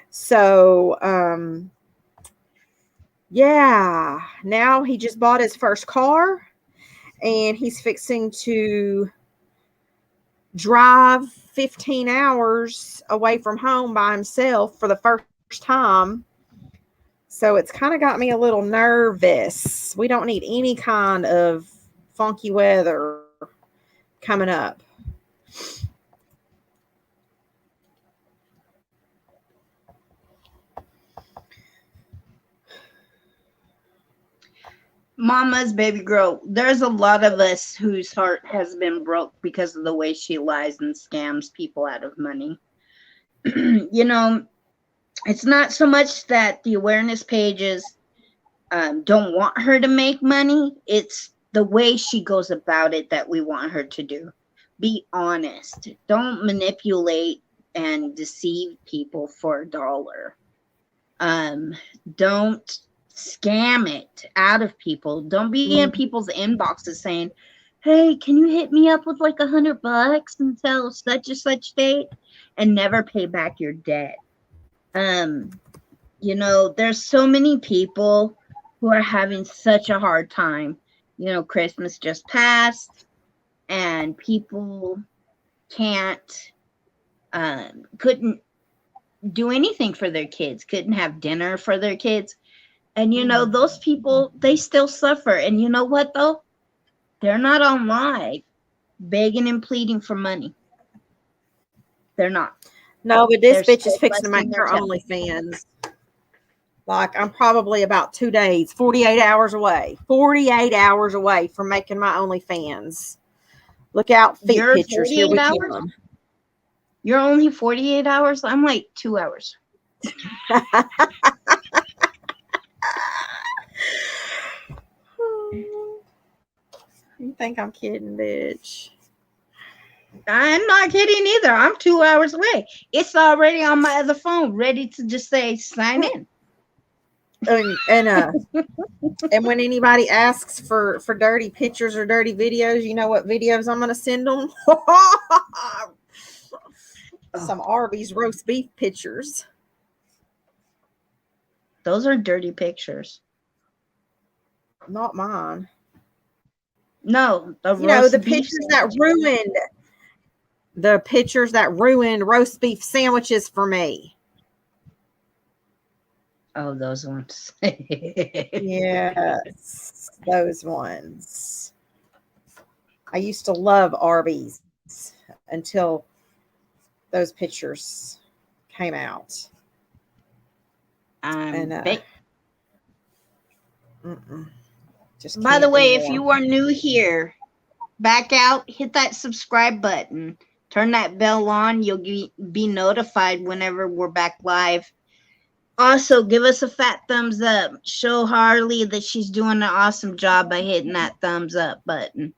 So, yeah, now he just bought his first car, and he's fixing to drive 15 hours away from home by himself for the first time. So it's kind of got me a little nervous. We don't need any kind of funky weather coming up. Mama's baby girl, there's a lot of us whose heart has been broke because of the way she lies and scams people out of money. It's not so much that the awareness pages don't want her to make money. It's the way she goes about it that we want her to do. Be honest. Don't manipulate and deceive people for $1. Don't scam it out of people. Don't be in people's inboxes saying, hey, can you hit me up with like $100 until such and such date, and never pay back your debt. You know, there's so many people who are having such a hard time. You know, Christmas just passed and people couldn't do anything for their kids, couldn't have dinner for their kids. And, you know, those people, they still suffer. And you know what, though? They're not on live begging and pleading for money. They're not. No, but this They're bitch is still fixing to busting make their her tail. OnlyFans. Like, I'm probably about 2 days, 48 hours away. 48 hours away from making my OnlyFans. Look out, feet You're pictures. Here we 48 hours? come. You're only 48 hours? I'm like 2 hours. You think I'm kidding, bitch? I'm not kidding either. I'm 2 hours away. It's already on my other phone, ready to just say sign in. And when anybody asks for dirty pictures or dirty videos, you know what videos I'm gonna send them? Some Arby's roast beef pictures. Those are dirty pictures. Not mine. No, the You know, roast the beef pictures that ruined roast beef sandwiches for me. Oh, those ones. Yes, those ones. I used to love Arby's until those pictures came out. Just By the can't way, anymore. if you are new here, back out, hit that subscribe button, turn that bell on. You'll be notified whenever we're back live. Also, give us a fat thumbs up. Show Harley that she's doing an awesome job by hitting that thumbs up button.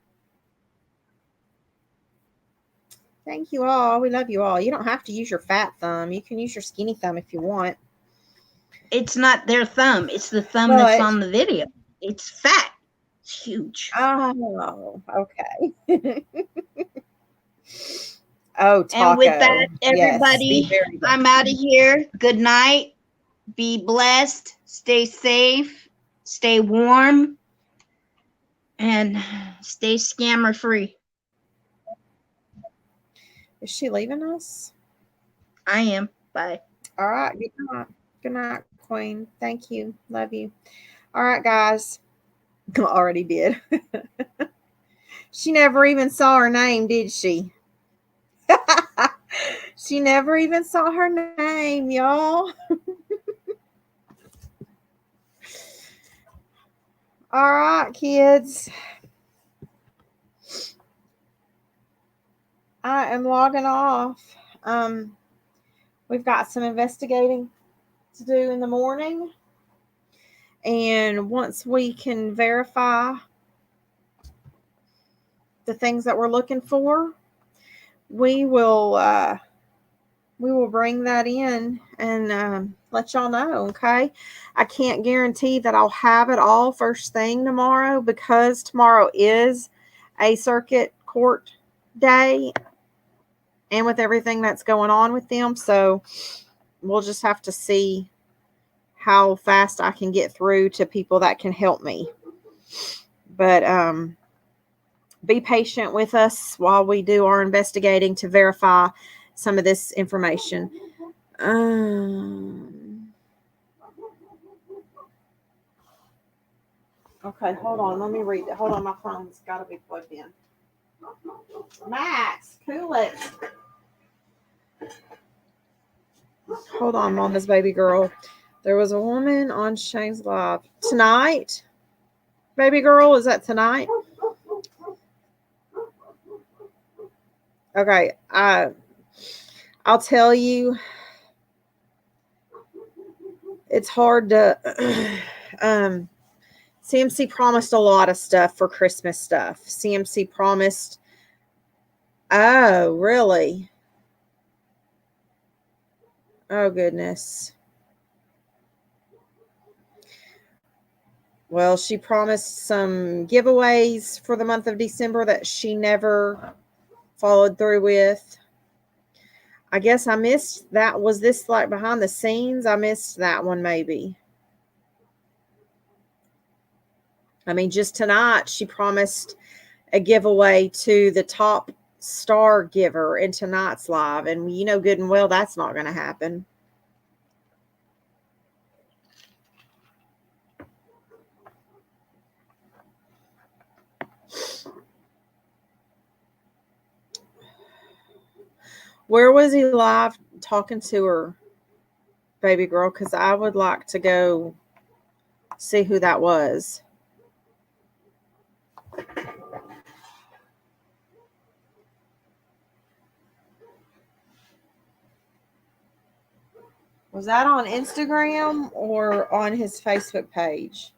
Thank you all. We love you all. You don't have to use your fat thumb. You can use your skinny thumb if you want. It's not their thumb. It's the thumb that's on the video. It's fat. It's huge. Oh, okay. Oh, taco. And with that, everybody, yes, I'm out of here. Good night. Be blessed. Stay safe. Stay warm. And stay scammer free. Is she leaving us? I am. Bye. All right. Good night. Good night, Queen. Thank you. Love you. All right, guys. Already did. She never even saw her name, did she? She never even saw her name, y'all. All right, kids. I am logging off. We've got some investigating to do in the morning. And once we can verify the things that we're looking for, we will bring that in and let y'all know, okay? I can't guarantee that I'll have it all first thing tomorrow because tomorrow is a circuit court day and with everything that's going on with them. So we'll just have to see how fast I can get through to people that can help me. But be patient with us while we do our investigating to verify some of this information. Okay, hold on. Let me read it. Hold on. My phone's got to be plugged in. Max, cool it. Hold on, Mama's baby girl. There was a woman on Shane's Live. Tonight? Baby girl, is that tonight? Okay, I'll tell you, it's hard to CMC promised a lot of stuff for Christmas stuff. CMC promised. Oh, really? Oh, goodness. Well, she promised some giveaways for the month of December that she never followed through with. I guess I missed that. Was this like behind the scenes? I missed that one maybe. I mean, just tonight she promised a giveaway to the top star giver in tonight's live. And you know good and well that's not going to happen. Where was he live talking to her, baby girl? Because I would like to go see who that was. Was that on Instagram or on his Facebook page?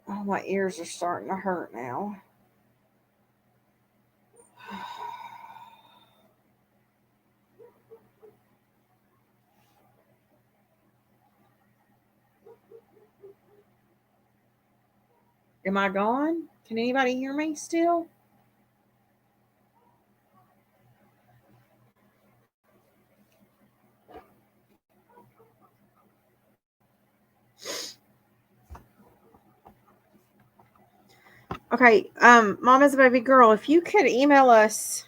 Oh, my ears are starting to hurt now. Am I gone? Can anybody hear me still? Okay, Mama's baby girl, if you could email us,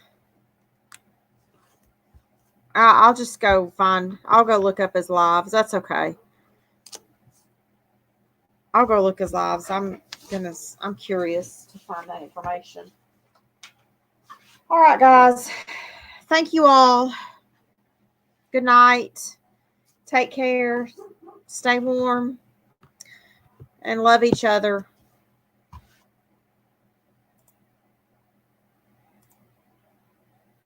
I'll just go find. I'll go look up his lives. That's okay. I'll go look his lives. I'm curious to find that information. All right, guys. Thank you all. Good night. Take care. Stay warm. And love each other.